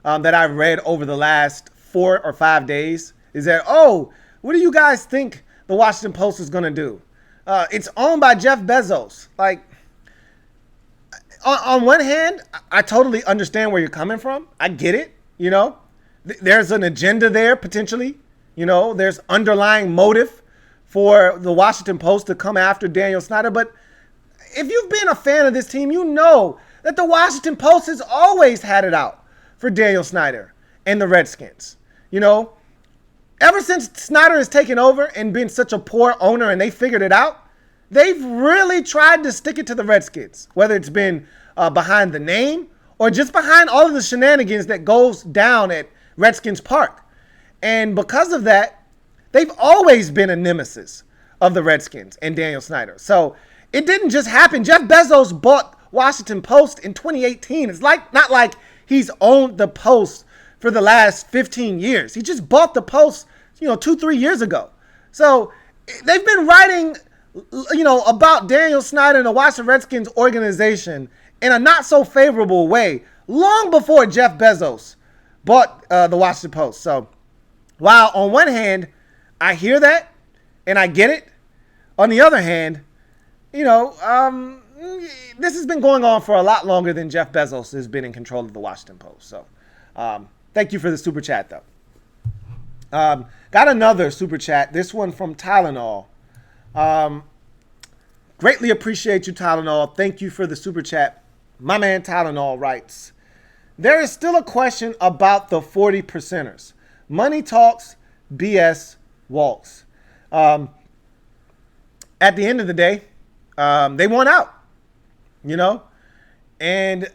that I've read over the last 4 or 5 days is that, what do you guys think the Washington Post is going to do? It's owned by Jeff Bezos. Like, on one hand, I totally understand where you're coming from. I get it. There's an agenda there potentially. There's underlying motive for the Washington Post to come after Daniel Snyder. But if you've been a fan of this team, that the Washington Post has always had it out for Daniel Snyder and the Redskins. You know, ever since Snyder has taken over and been such a poor owner and they figured it out, they've really tried to stick it to the Redskins, whether it's been behind the name or just behind all of the shenanigans that goes down at Redskins Park. And because of that, they've always been a nemesis of the Redskins and Daniel Snyder. So it didn't just happen. Jeff Bezos bought Washington Post in 2018. It's not like he's owned the Post for the last 15 years. He just bought the Post, 2-3 years ago. So they've been writing, about Daniel Snyder and the Washington Redskins organization in a not so favorable way long before Jeff Bezos bought the Washington Post. So while on one hand, I hear that and I get it, on the other hand, this has been going on for a lot longer than Jeff Bezos has been in control of the Washington Post. So thank you for the super chat, though. Got another super chat, this one from Tylenol. Greatly appreciate you, Tylenol. Thank you for the super chat. My man Tylenol writes, there is still a question about the 40 percenters. Money talks, BS walks. At the end of the day, they won out, and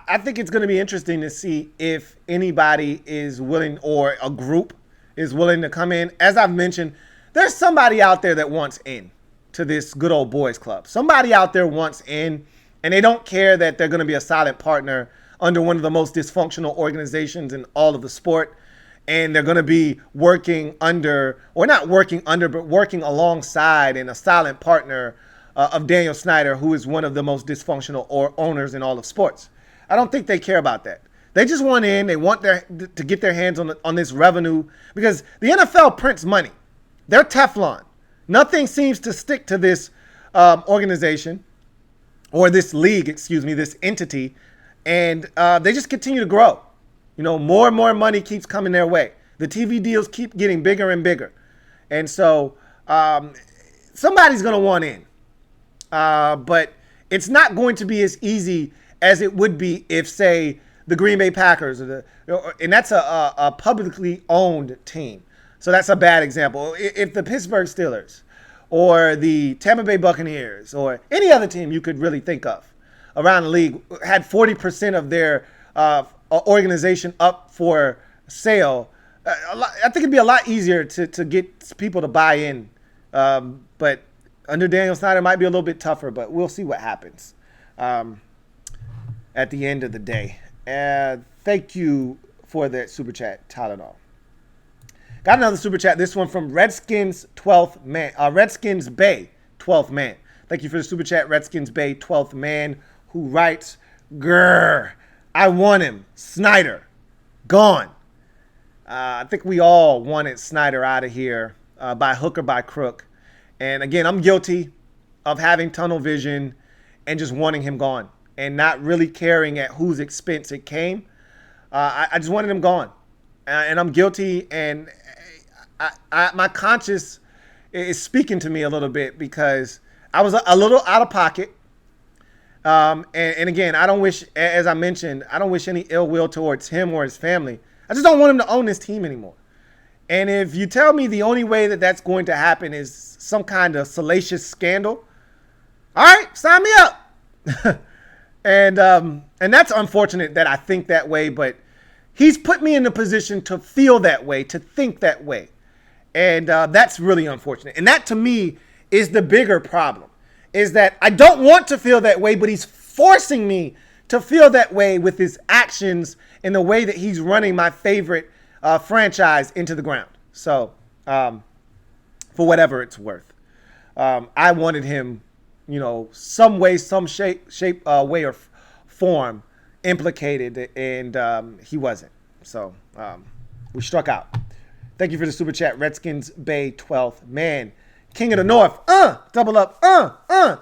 I think it's going to be interesting to see if anybody is willing, or a group is willing to come in. As I've mentioned, there's somebody out there that wants in to this good old boys club. Somebody out there wants in, and they don't care that they're going to be a silent partner under one of the most dysfunctional organizations in all of the sport. And they're going to be working under, or not working under, but working alongside and a silent partner of Daniel Snyder, who is one of the most dysfunctional owners in all of sports. I don't think they care about that. They just want in. They want to get their hands on this revenue, because the NFL prints money. They're Teflon. Nothing seems to stick to this organization, or this league, this entity, and they just continue to grow. More and more money keeps coming their way. The TV deals keep getting bigger and bigger. And so somebody's going to want in. But it's not going to be as easy as it would be if, say, the Green Bay Packers, and that's a publicly owned team. So that's a bad example. If the Pittsburgh Steelers or the Tampa Bay Buccaneers or any other team you could really think of around the league had 40% of their organization up for sale, I think it'd be a lot easier to get people to buy in. But under Daniel Snyder, it might be a little bit tougher, but we'll see what happens at the end of the day. Thank you for that super chat, Tylenol. Got another super chat. This one from Redskins 12th man, Redskins Bay 12th man. Thank you for the super chat, Redskins Bay 12th man, who writes, grrr, I want him. Snyder, gone. I think we all wanted Snyder out of here by hook or by crook. And again, I'm guilty of having tunnel vision and just wanting him gone and not really caring at whose expense it came. I just wanted him gone. And I'm guilty, and my conscience is speaking to me a little bit, because I was a little out of pocket. And again, I don't wish, as I mentioned, I don't wish any ill will towards him or his family. I just don't want him to own this team anymore. And if you tell me the only way that that's going to happen is some kind of salacious scandal, all right, sign me up. And that's unfortunate that I think that way, but he's put me in a position to feel that way, to think that way. And that's really unfortunate. And that, to me, is the bigger problem, is that I don't want to feel that way, but he's forcing me to feel that way with his actions and the way that he's running my favorite franchise into the ground. So for whatever it's worth, I wanted him, some way, some shape, way or form implicated, and he wasn't. So we struck out. Thank you for the super chat, Redskins Bay 12th man. King of the North, double up,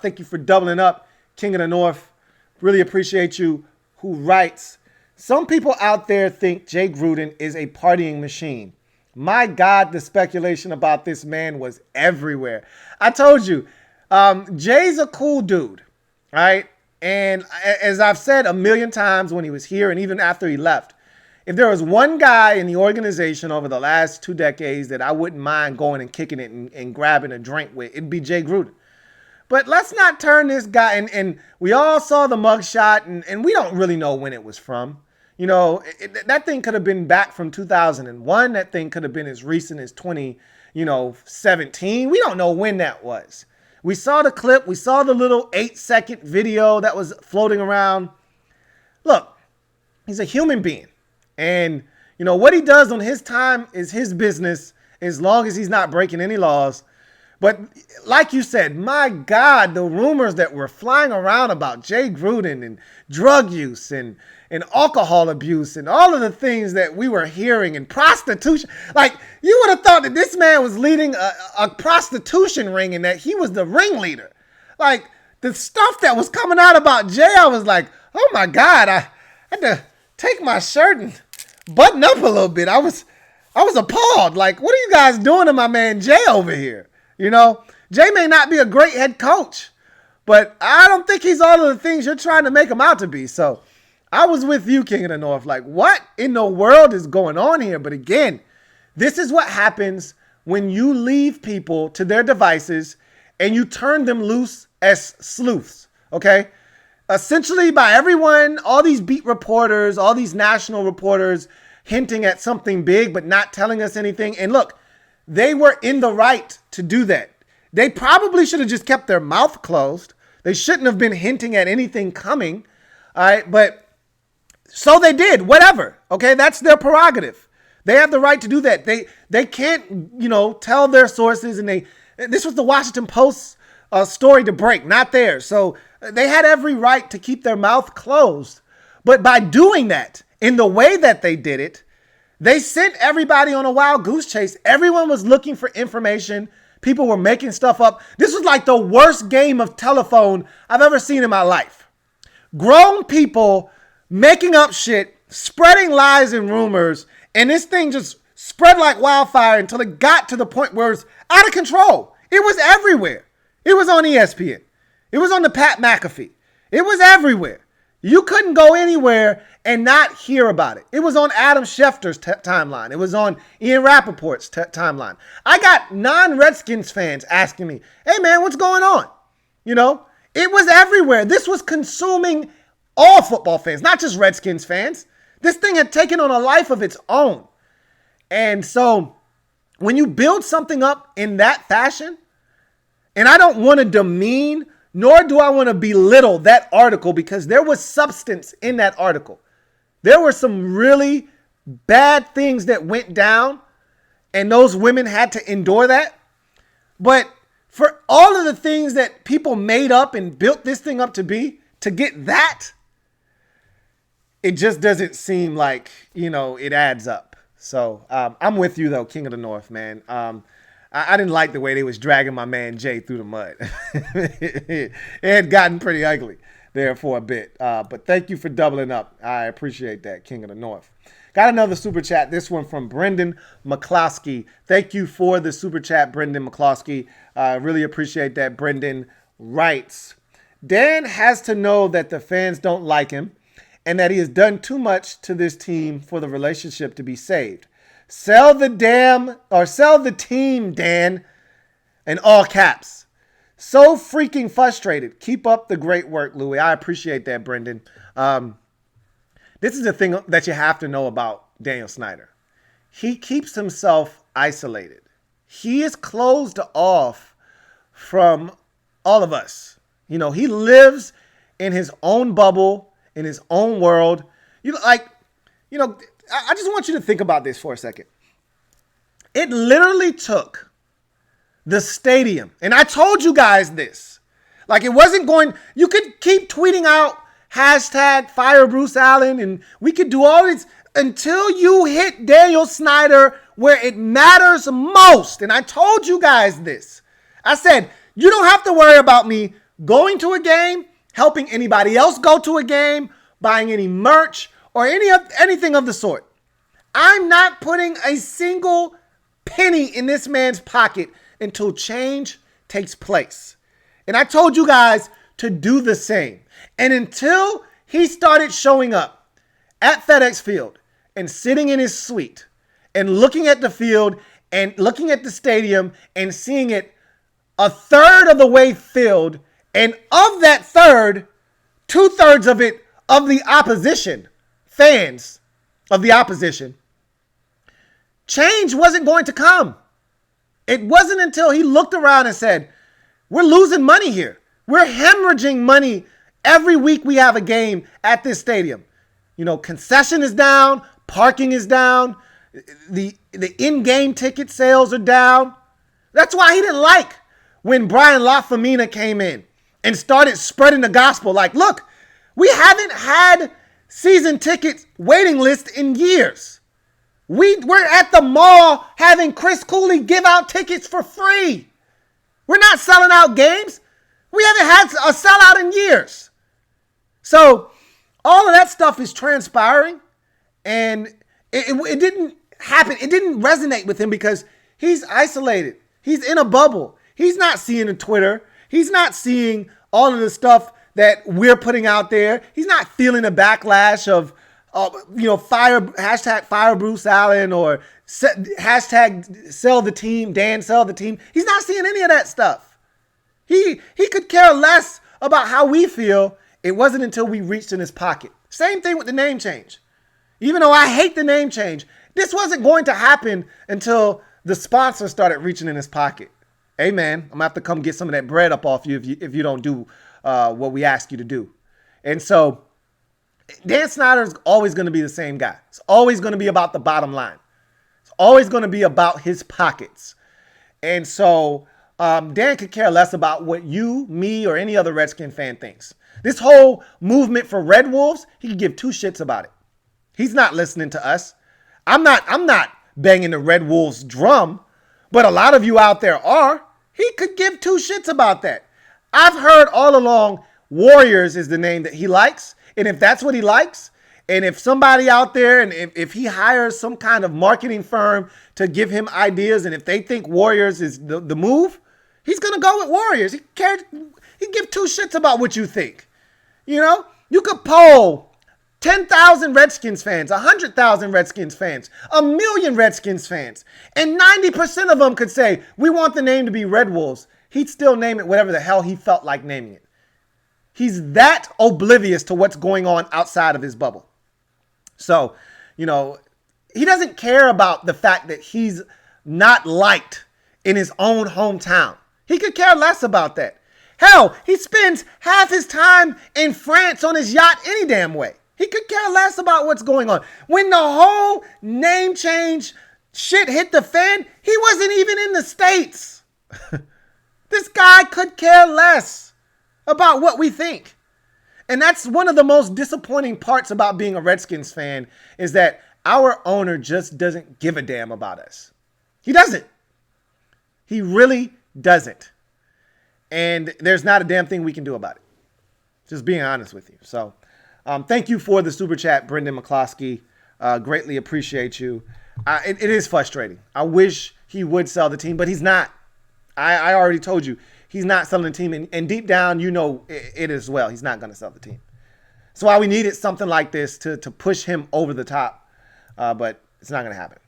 Thank you for doubling up, King of the North. Really appreciate you. Who writes, some people out there think Jay Gruden is a partying machine. My God, the speculation about this man was everywhere. I told you, Jay's a cool dude, right? And as I've said a million times when he was here and even after he left, if there was one guy in the organization over the last 2 decades that I wouldn't mind going and kicking it and grabbing a drink with, it'd be Jay Gruden. But let's not turn this guy, and we all saw the mugshot, and we don't really know when it was from. You know, that thing could have been back from 2001. That thing could have been as recent as 2017. We don't know when that was. We saw the clip. We saw the little 8-second video that was floating around. Look, he's a human being. And, what he does on his time is his business as long as he's not breaking any laws. But like you said, my God, the rumors that were flying around about Jay Gruden and drug use and alcohol abuse and all of the things that we were hearing and prostitution. Like, you would have thought that this man was leading a prostitution ring and that he was the ringleader. Like, the stuff that was coming out about Jay, I was like, oh my God, I had to take my shirt and button up a little bit. I was appalled. Like, what are you guys doing to my man Jay over here? Jay may not be a great head coach, but I don't think he's all of the things you're trying to make him out to be. So I was with you, King of the North. Like, what in the world is going on here? But again, this is what happens when you leave people to their devices and you turn them loose as sleuths, okay? Essentially, by everyone, all these beat reporters, all these national reporters hinting at something big but not telling us anything. And look, they were in the right to do that. They probably should have just kept their mouth closed. They shouldn't have been hinting at anything coming. All right, but so they did, whatever. Okay, that's their prerogative. They have the right to do that. They can't, tell their sources, and this was the Washington Post story to break, not theirs. So they had every right to keep their mouth closed. But by doing that in the way that they did it, they sent everybody on a wild goose chase. Everyone was looking for information. People were making stuff up. This was like the worst game of telephone I've ever seen in my life. Grown people making up shit, spreading lies and rumors, and this thing just spread like wildfire until it got to the point where it's out of control. It was everywhere. It was on ESPN. It was on the Pat McAfee. It was everywhere. You couldn't go anywhere and not hear about it. It was on Adam Schefter's timeline. It was on Ian Rappaport's timeline. I got non-Redskins fans asking me, hey man, what's going on? It was everywhere. This was consuming all football fans, not just Redskins fans. This thing had taken on a life of its own. And so when you build something up in that fashion, and I don't want to demean, nor do I want to belittle that article, because there was substance in that article. There were some really bad things that went down, and those women had to endure that. But for all of the things that people made up and built this thing up to be, to get that, it just doesn't seem like, it adds up. So I'm with you, though, King of the North, man. I didn't like the way they was dragging my man Jay through the mud. It had gotten pretty ugly there for a bit. But thank you for doubling up. I appreciate that, King of the North. Got another super chat. This one from Brendan McCloskey. Thank you for the super chat, Brendan McCloskey. I really appreciate that. Brendan writes, Dan has to know that the fans don't like him and that he has done too much to this team for the relationship to be saved. Sell the team, Dan, in all caps. So freaking frustrated. Keep up the great work, Louie. I appreciate that, Brendan. This is the thing that you have to know about Daniel Snyder. He keeps himself isolated. He is closed off from all of us. He lives in his own bubble, in his own world. I just want you to think about this for a second. It literally took the stadium, and I told you guys this. Like, it wasn't going, you could keep tweeting out hashtag fire Bruce Allen, and we could do all this until you hit Daniel Snyder where it matters most. And I told you guys this. I said, you don't have to worry about me going to a game, helping anybody else go to a game, buying any merch, or anything of the sort. I'm not putting a single penny in this man's pocket until change takes place. And I told you guys to do the same. And until he started showing up at FedEx Field and sitting in his suite and looking at the field and looking at the stadium and seeing it a third of the way filled, and of that third, 2/3 of it of the opposition, fans of the opposition, change wasn't going to come. It wasn't until he looked around and said, we're losing money here. We're hemorrhaging money every week we have a game at this stadium. You know, concession is down, parking is down, the in-game ticket sales are down. That's why he didn't like when Brian LaFemina came in and started spreading the gospel. Like, look, we haven't had season tickets waiting list in years. We're at the mall having Chris Cooley give out tickets for free. We're not selling out games. We haven't had a sellout in years. So all of that stuff is transpiring, and it didn't happen. It didn't resonate with him because he's isolated. He's in a bubble. He's not seeing the Twitter. He's not seeing all of the stuff that we're putting out there. He's not feeling the backlash of, hashtag fire Bruce Allen or hashtag sell the team, Dan sell the team. He's not seeing any of that stuff. He could care less about how we feel. It wasn't until we reached in his pocket. Same thing with the name change. Even though I hate the name change, this wasn't going to happen until the sponsor started reaching in his pocket. Hey, man, I'm going to have to come get some of that bread up off you if you don't do what we ask you to do. And so Dan Snyder is always going to be the same guy. It's always going to be about the bottom line. It's always going to be about his pockets. And so Dan could care less about what you, me, or any other Redskin fan thinks. This whole movement for Red Wolves, he could give two shits about it. He's not listening to us. I'm not banging the Red Wolves drum, but a lot of you out there are. He could give two shits about that. I've heard all along Warriors is the name that he likes. And if that's what he likes, and if somebody out there, and if he hires some kind of marketing firm to give him ideas, and if they think Warriors is the move, he's going to go with Warriors. He give two shits about what you think. You know, you could poll 10,000 Redskins fans, 100,000 Redskins fans, 1,000,000 Redskins fans, and 90% of them could say, we want the name to be Red Wolves. He'd still name it whatever the hell he felt like naming it. He's that oblivious to what's going on outside of his bubble. So, you know, he doesn't care about the fact that he's not liked in his own hometown. He could care less about that. Hell, he spends half his time in France on his yacht any damn way. He could care less about what's going on. When the whole name change shit hit the fan, he wasn't even in the States. This guy could care less about what we think. And that's one of the most disappointing parts about being a Redskins fan, is that our owner just doesn't give a damn about us. He doesn't. He really doesn't. And there's not a damn thing we can do about it. Just being honest with you. So thank you for the super chat, Brendan McCloskey. Greatly appreciate you. It is frustrating. I wish he would sell the team, but he's not. I already told you. He's not selling the team. And deep down, you know it as well. He's not going to sell the team. That's why we needed something like this to push him over the top. But it's not going to happen.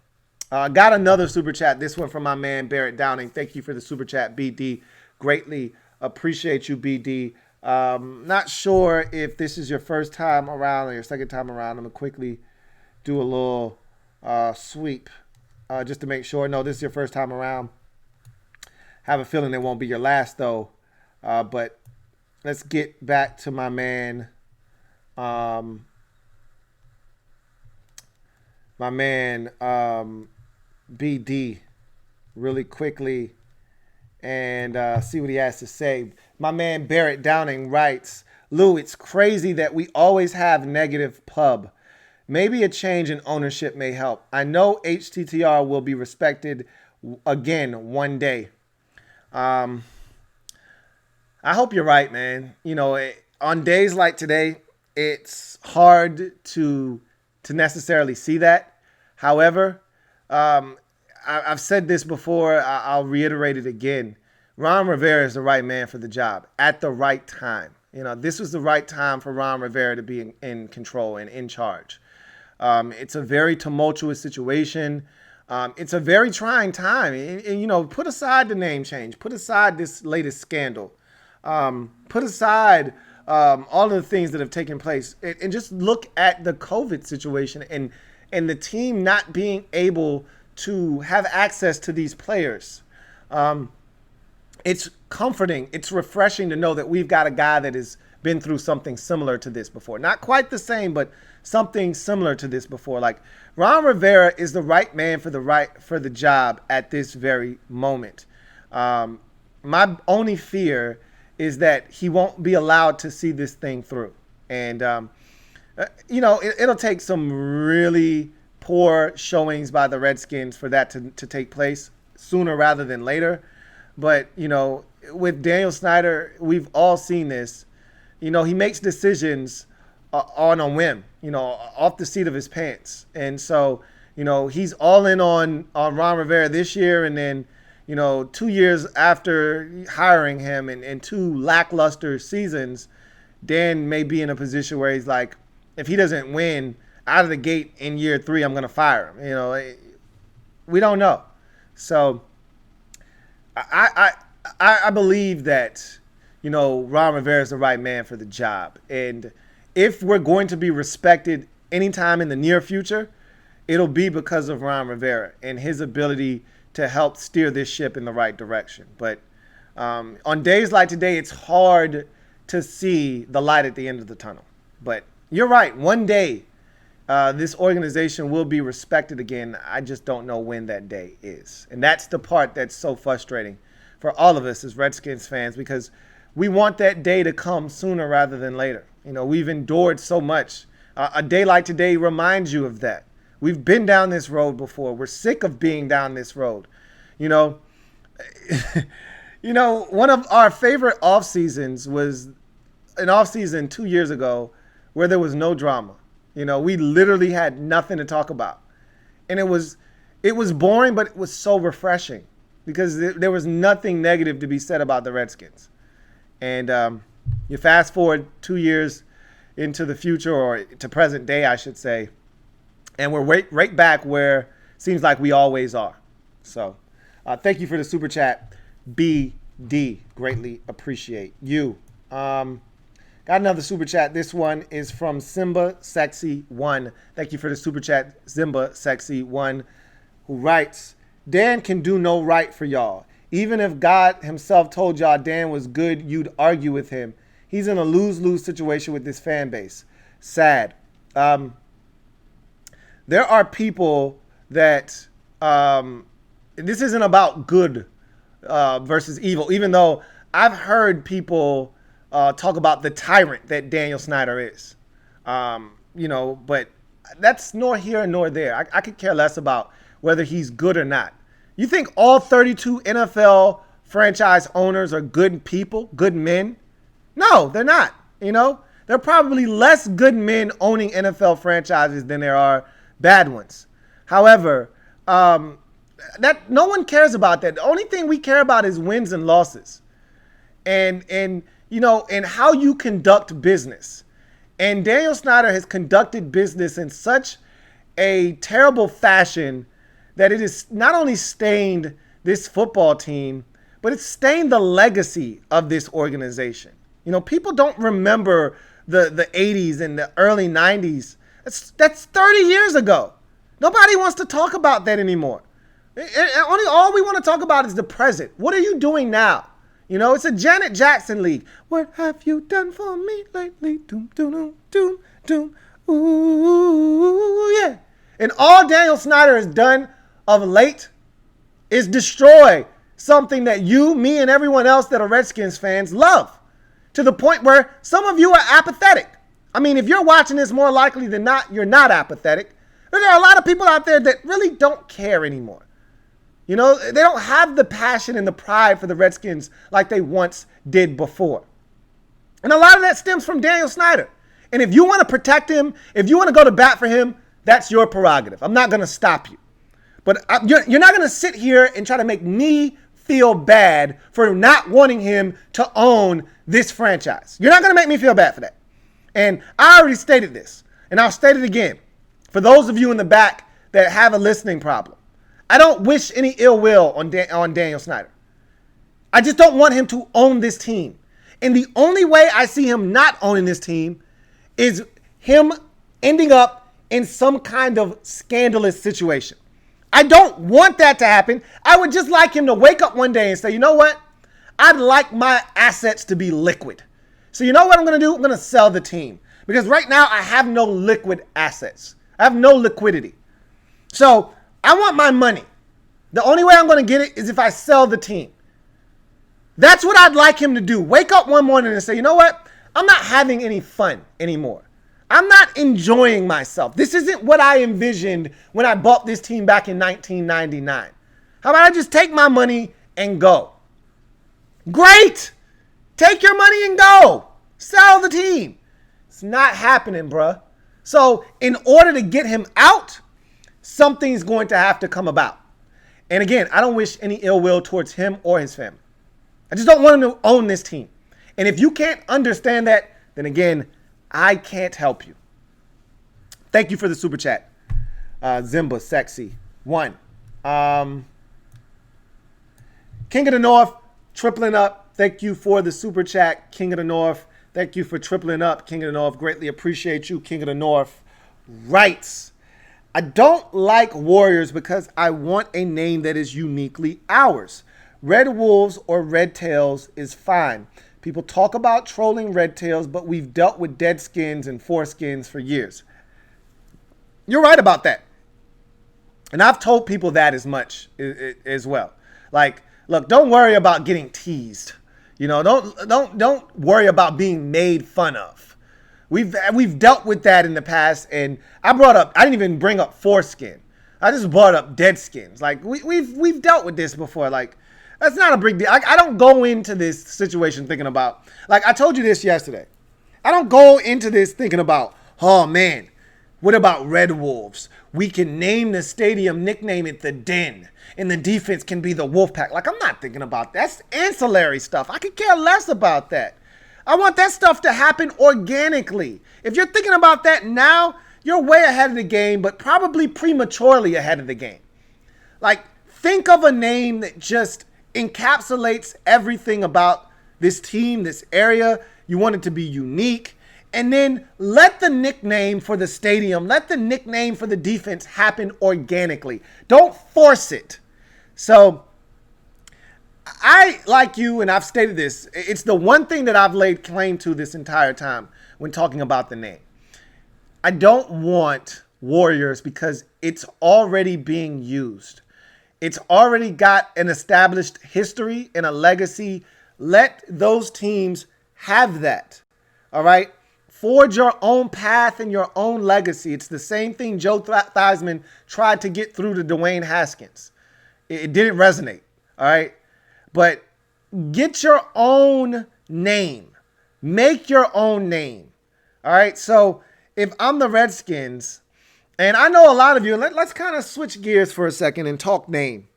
Got another super chat. This one from my man, Barrett Downing. Thank you for the super chat, BD. Greatly appreciate you, BD. Not sure if this is your first time around or your second time around. I'm going to quickly do a little sweep just to make sure. No, this is your first time around. Have a feeling it won't be your last, though. But let's get back to my man. BD really quickly and see what he has to say. My man Barrett Downing writes, Lou, it's crazy that we always have negative pub. Maybe a change in ownership may help. I know HTTR will be respected again one day. I hope you're right, man. You know, on days like today, it's hard to necessarily see that. However, I've said this before. I'll reiterate it again. Ron Rivera is the right man for the job at the right time. This was the right time for Ron Rivera to be in control and in charge. It's a very tumultuous situation. It's a very trying time. And, put aside the name change. Put aside this latest scandal. Put aside all of the things that have taken place. And just look at the COVID situation and the team not being able to have access to these players. It's comforting. It's refreshing to know that we've got a guy that has been through something similar to this before. Not quite the same, but something similar to this before. Like, Ron Rivera is the right man for the job at this very moment. My only fear is that he won't be allowed to see this thing through. And, it'll take some really poor showings by the Redskins for that to take place sooner rather than later. But, with Daniel Snyder, we've all seen this. He makes decisions on a whim, off the seat of his pants. And so, he's all in on Ron Rivera this year. And then, 2 years after hiring him and 2 lackluster seasons, Dan may be in a position where he's like, if he doesn't win out of the gate in year 3, I'm going to fire him. We don't know. So I believe that, Ron Rivera is the right man for the job. And if we're going to be respected anytime in the near future, it'll be because of Ron Rivera and his ability to help steer this ship in the right direction. But on days like today, it's hard to see the light at the end of the tunnel. But you're right. One day, this organization will be respected again. I just don't know when that day is. And that's the part that's so frustrating for all of us as Redskins fans, because we want that day to come sooner rather than later. We've endured so much. A day like today reminds you of that. We've been down this road before. We're sick of being down this road. One of our favorite off seasons was an off season 2 years ago where there was no drama. We literally had nothing to talk about. And it was boring, but it was so refreshing because there was nothing negative to be said about the Redskins. And you fast forward 2 years into the future, or to present day, I should say, and we're right back where it seems like we always are. So thank you for the super chat, BD. Greatly appreciate you. Got another super chat. This one is from Simba Sexy 1. Thank you for the super chat, Simba Sexy 1, who writes, Dan can do no right for y'all. Even if God himself told y'all Dan was good, you'd argue with him. He's in a lose-lose situation with this fan base. Sad. There are people that this isn't about good versus evil, even though I've heard people talk about the tyrant that Daniel Snyder is. But that's nor here nor there. I could care less about whether he's good or not. You think all 32 NFL franchise owners are good people, good men? No, they're not. There are probably less good men owning NFL franchises than there are bad ones. However, that no one cares about that. The only thing we care about is wins and losses, and how you conduct business. And Daniel Snyder has conducted business in such a terrible fashion that it has not only stained this football team, but it's stained the legacy of this organization. People don't remember the 80s and the early 90s. That's 30 years ago. Nobody wants to talk about that anymore. All we want to talk about is the present. What are you doing now? It's a Janet Jackson league. What have you done for me lately? Doom, doom, doom, doom, doom. Ooh, yeah. And all Daniel Snyder has done of late is destroy something that you, me, and everyone else that are Redskins fans love, to the point where some of you are apathetic. I mean, if you're watching this, more likely than not, you're not apathetic. But there are a lot of people out there that really don't care anymore. They don't have the passion and the pride for the Redskins like they once did before. And a lot of that stems from Daniel Snyder. And if you want to protect him, if you want to go to bat for him, that's your prerogative. I'm not going to stop you. But you're not going to sit here and try to make me feel bad for not wanting him to own this franchise. You're not going to make me feel bad for that. And I already stated this, and I'll state it again. For those of you in the back that have a listening problem, I don't wish any ill will on Daniel Snyder. I just don't want him to own this team. And the only way I see him not owning this team is him ending up in some kind of scandalous situation. I don't want that to happen. I would just like him to wake up one day and say, you know what? I'd like my assets to be liquid. So you know what I'm going to do? I'm going to sell the team. Because right now I have no liquid assets. I have no liquidity. So I want my money. The only way I'm going to get it is if I sell the team. That's what I'd like him to do. Wake up one morning and say, you know what? I'm not having any fun anymore. I'm not enjoying myself. This isn't what I envisioned when I bought this team back in 1999. How about I just take my money and go? Great! Take your money and go. Sell the team. It's not happening, bruh. So in order to get him out, something's going to have to come about. And again, I don't wish any ill will towards him or his family. I just don't want him to own this team. And if you can't understand that, then again, I can't help you. Thank you for the super chat. Zimba Sexy 1. King of the North, tripling up. Thank you for the super chat, King of the North. Thank you for tripling up, King of the North. Greatly appreciate you, King of the North. Writes, I don't like Warriors because I want a name that is uniquely ours. Red Wolves or Red Tails is fine. People talk about trolling Red Tails, but we've dealt with dead skins and foreskins for years. You're right about that. And I've told people that as much as well. Like, look, don't worry about getting teased. You know, don't worry about being made fun of. We've dealt with that in the past, and I didn't even bring up foreskin. I just brought up dead skins. Like we've dealt with this before. Like, that's not a big deal. I don't go into this situation thinking about, like I told you this yesterday. I don't go into this thinking about, oh man, what about Red Wolves? We can name the stadium, nickname it the Den, and the defense can be the Wolfpack. Like, I'm not thinking about that. That's ancillary stuff. I could care less about that. I want that stuff to happen organically. If you're thinking about that now, you're way ahead of the game, but probably prematurely ahead of the game. Like, think of a name that just encapsulates everything about this team, this area. You want it to be unique. And then let the nickname for the stadium, let the nickname for the defense happen organically. Don't force it. So I, like you, and I've stated this, it's the one thing that I've laid claim to this entire time when talking about the name. I don't want Warriors because it's already being used. It's already got an established history and a legacy. Let those teams have that. All right? Forge your own path and your own legacy. It's the same thing Joe Theismann tried to get through to Dwayne Haskins. It didn't resonate. All right? But get your own name. Make your own name. All right? So if I'm the Redskins, and I know a lot of you, let's kind of switch gears for a second and talk name,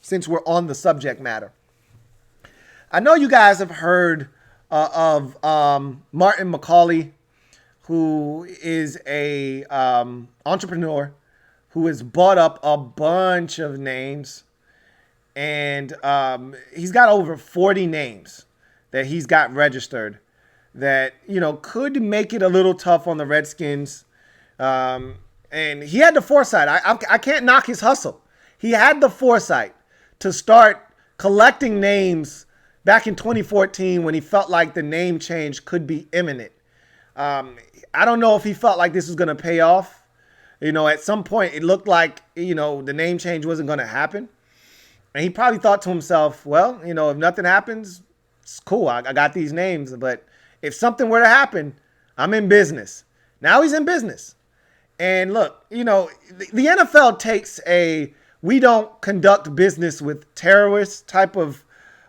since we're on the subject matter. I know you guys have heard of Martin McCauley, who is a entrepreneur who has bought up a bunch of names. And he's got over 40 names that he's got registered that, you know, could make it a little tough on the Redskins. And he had the foresight. I can't knock his hustle. He had the foresight to start collecting names back in 2014 when he felt like the name change could be imminent. I don't know if he felt like this was going to pay off. You know, at some point it looked like, you know, the name change wasn't going to happen. And he probably thought to himself, well, you know, if nothing happens, it's cool. I got these names. But if something were to happen, I'm in business. Now he's in business. And look, you know, the NFL takes a we don't conduct business with terrorists type of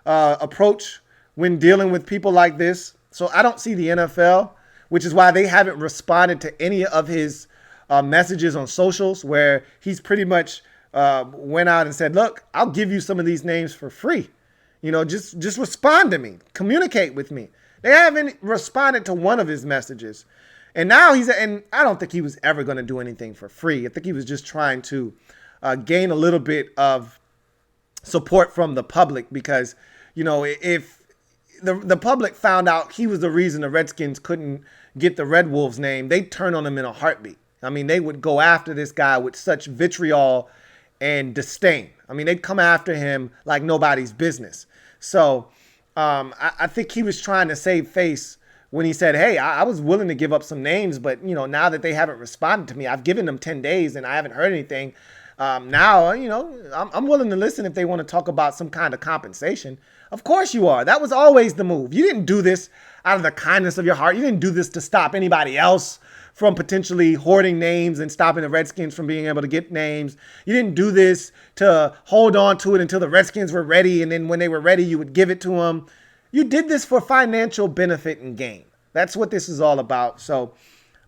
approach when dealing with people like this. So I don't see the NFL, which is why they haven't responded to any of his messages on socials where he's pretty much went out and said, look, I'll give you some of these names for free. Just respond to me, communicate with me. They haven't responded to one of his messages. And now and I don't think he was ever going to do anything for free. I think he was just trying to gain a little bit of support from the public because, if the public found out he was the reason the Redskins couldn't get the Red Wolves name, they'd turn on him in a heartbeat. I mean, they would go after this guy with such vitriol and disdain. I mean, they'd come after him like nobody's business. So I think he was trying to save face when he said, hey, I was willing to give up some names, but, now that they haven't responded to me, I've given them 10 days and I haven't heard anything. Now, I'm willing to listen if they want to talk about some kind of compensation. Of course you are. That was always the move. You didn't do this out of the kindness of your heart. You didn't do this to stop anybody else from potentially hoarding names and stopping the Redskins from being able to get names. You didn't do this to hold on to it until the Redskins were ready, and then when they were ready, you would give it to them. You did this for financial benefit and gain. That's what this is all about. So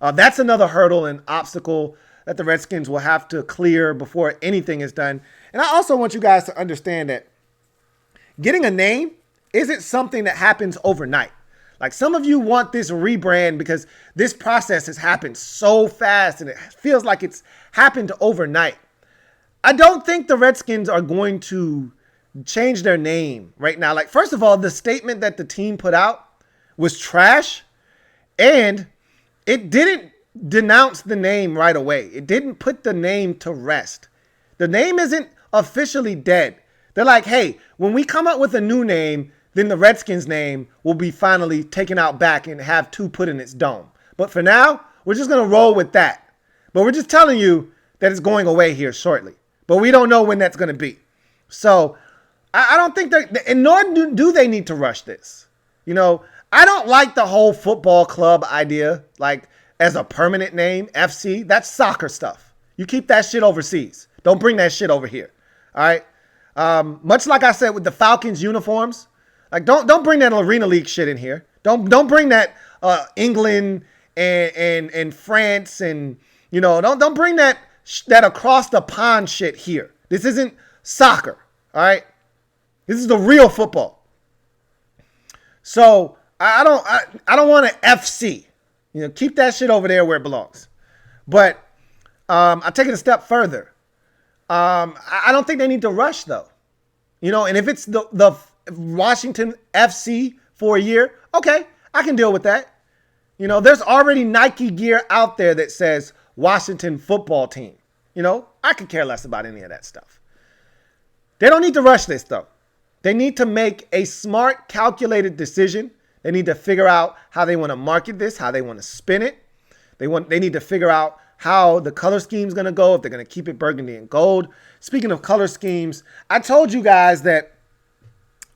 that's another hurdle and obstacle that the Redskins will have to clear before anything is done. And I also want you guys to understand that getting a name isn't something that happens overnight. Like some of you want this rebrand because this process has happened so fast and it feels like it's happened overnight. I don't think the Redskins are going to change their name right now. Like, first of all, the statement that the team put out was trash and it didn't denounce the name right away. It didn't put the name to rest. The name isn't officially dead. They're like, hey, when we come up with a new name, then the Redskins name will be finally taken out back and have 2 put in its dome. But for now, we're just going to roll with that. But we're just telling you that it's going away here shortly. But we don't know when that's going to be. So I don't think and nor do they need to rush this. I don't like the whole football club idea, like as a permanent name, FC. That's soccer stuff. You keep that shit overseas. Don't bring that shit over here. All right. Much like I said with the Falcons uniforms, like don't bring that Arena League shit in here. Don't bring that England and France and don't bring that across the pond shit here. This isn't soccer. All right. This is the real football. So I don't want an FC. Keep that shit over there where it belongs. But I'll take it a step further. I don't think they need to rush though. And if it's the Washington FC for a year, okay, I can deal with that. There's already Nike gear out there that says Washington football team. I could care less about any of that stuff. They don't need to rush this though. They need to make a smart, calculated decision. They need to figure out how they want to market this, how they want to spin it. They need to figure out how the color scheme is going to go, if they're going to keep it burgundy and gold. Speaking of color schemes, I told you guys that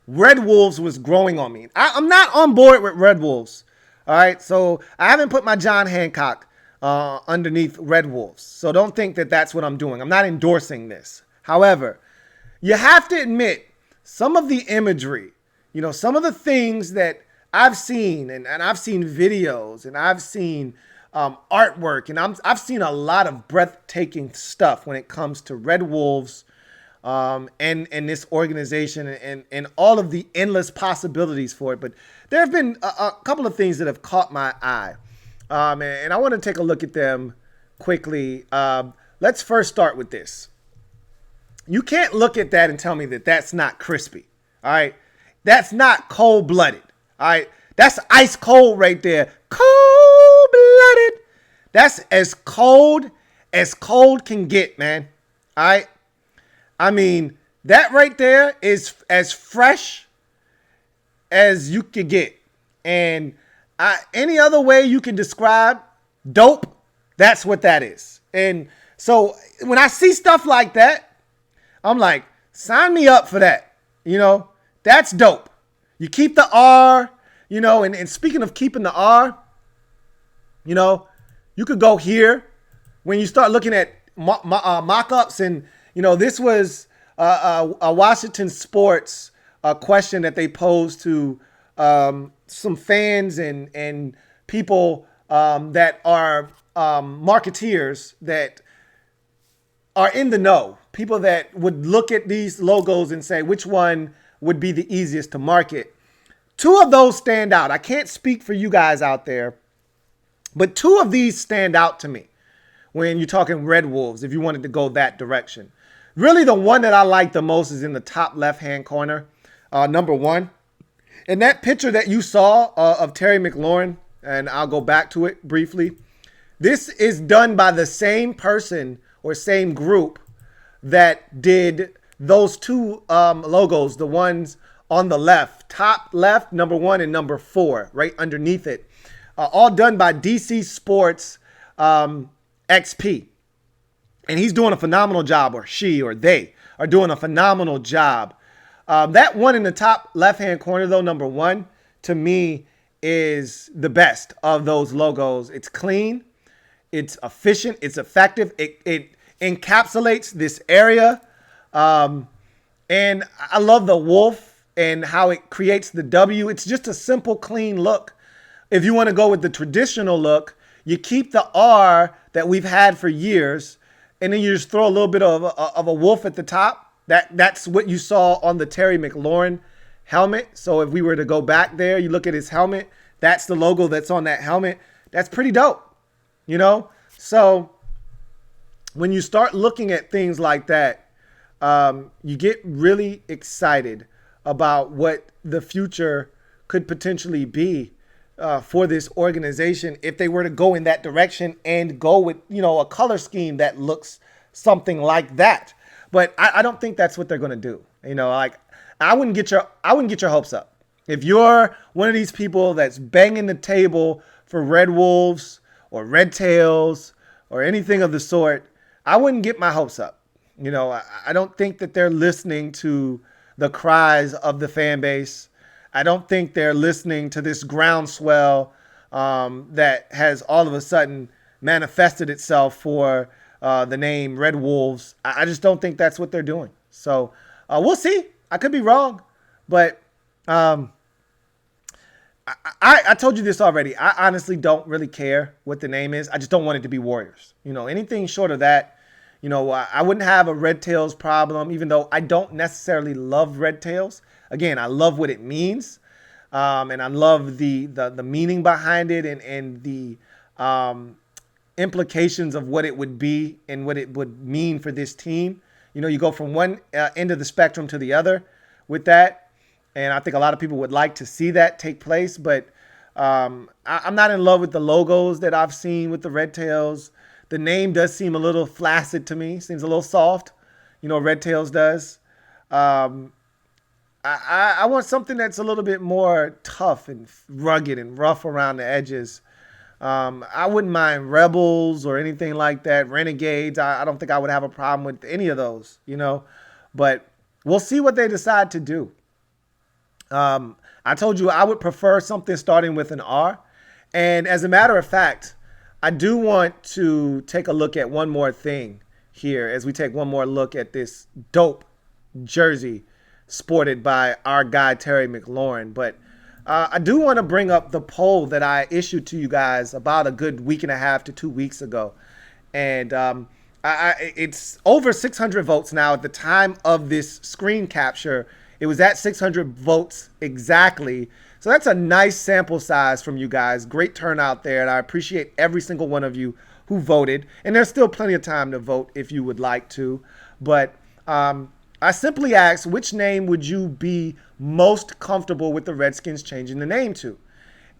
Red Wolves was growing on me. I'm not on board with Red Wolves. All right. So I haven't put my John Hancock underneath Red Wolves. So don't think that that's what I'm doing. I'm not endorsing this. However, you have to admit some of the imagery, some of the things that I've seen and I've seen videos and I've seen artwork and I've seen a lot of breathtaking stuff when it comes to Red Wolves and this organization and all of the endless possibilities for it. But there have been a couple of things that have caught my eye. And I want to take a look at them quickly. Let's first start with this. You can't look at that and tell me that that's not crispy. All right. That's not cold-blooded. All right. That's ice cold right there. Cold-blooded. That's as cold can get, man. All right. I mean, that right there is as fresh as you could get. And any other way you can describe dope, that's what that is. And so when I see stuff like that, I'm like, sign me up for that. That's dope. You keep the R, and speaking of keeping the R, you could go here when you start looking at mock-ups. And, this was a Washington Sports question that they posed to some fans and people that are marketeers that are in the know, people that would look at these logos and say which one would be the easiest to market. Two of those stand out. I can't speak for you guys out there, but two of these stand out to me when you're talking Red Wolves, if you wanted to go that direction. Really, the one that I like the most is in the top left-hand corner, number one. And that picture that you saw of Terry McLaurin, and I'll go back to it briefly, this is done by the same person or same group that did those two logos, the ones on the left, top left, number one and number four, right underneath it. All done by DC Sports XP. And he's doing a phenomenal job, or she or they are doing a phenomenal job. That one in the top left-hand corner, though, number one, to me is the best of those logos. It's clean, it's efficient, it's effective. It encapsulates this area. And I love the wolf and how it creates the W. It's just a simple, clean look. If you want to go with the traditional look, you keep the R that we've had for years, and then you just throw a little bit of a wolf at the top. That's what you saw on the Terry McLaurin helmet. So if we were to go back there, you look at his helmet, that's the logo that's on that helmet. That's pretty dope, you know? So when you start looking at things like that, you get really excited about what the future could potentially be for this organization if they were to go in that direction and go with, you know, a color scheme that looks something like that. But I don't think that's what they're going to do. You know, like I wouldn't get your hopes up. If you're one of these people that's banging the table for Red Wolves or Red Tails or anything of the sort, I wouldn't get my hopes up. You know, I don't think that they're listening to the cries of the fan base. I don't think they're listening to this groundswell that has all of a sudden manifested itself for the name Red Wolves. I just don't think that's what they're doing. So we'll see. I could be wrong, but I told you this already. I honestly don't really care what the name is. I just don't want it to be Warriors. You know, anything short of that, you know, I wouldn't have a Red Tails problem, even though I don't necessarily love Red Tails. Again, I love what it means, and I love the meaning behind it and the implications of what it would be and what it would mean for this team. You know, you go from one end of the spectrum to the other with that, and I think a lot of people would like to see that take place, but I'm not in love with the logos that I've seen with the Red Tails. The name does seem a little flaccid to me, seems a little soft, you know, Red Tails does. I want something that's a little bit more tough and rugged and rough around the edges. I wouldn't mind Rebels or anything like that. Renegades, I don't think I would have a problem with any of those, you know. But we'll see what they decide to do. I told you I would prefer something starting with an R. And as a matter of fact, I do want to take a look at one more thing here as we take one more look at this dope jersey sported by our guy Terry McLaurin. But I do want to bring up the poll that I issued to you guys about a good week and a half to 2 weeks ago. And it's over 600 votes now. At the time of this screen capture, it was at 600 votes exactly. So that's a nice sample size from you guys. Great turnout there. And I appreciate every single one of you who voted. And there's still plenty of time to vote if you would like to. But I simply asked, which name would you be most comfortable with the Redskins changing the name to?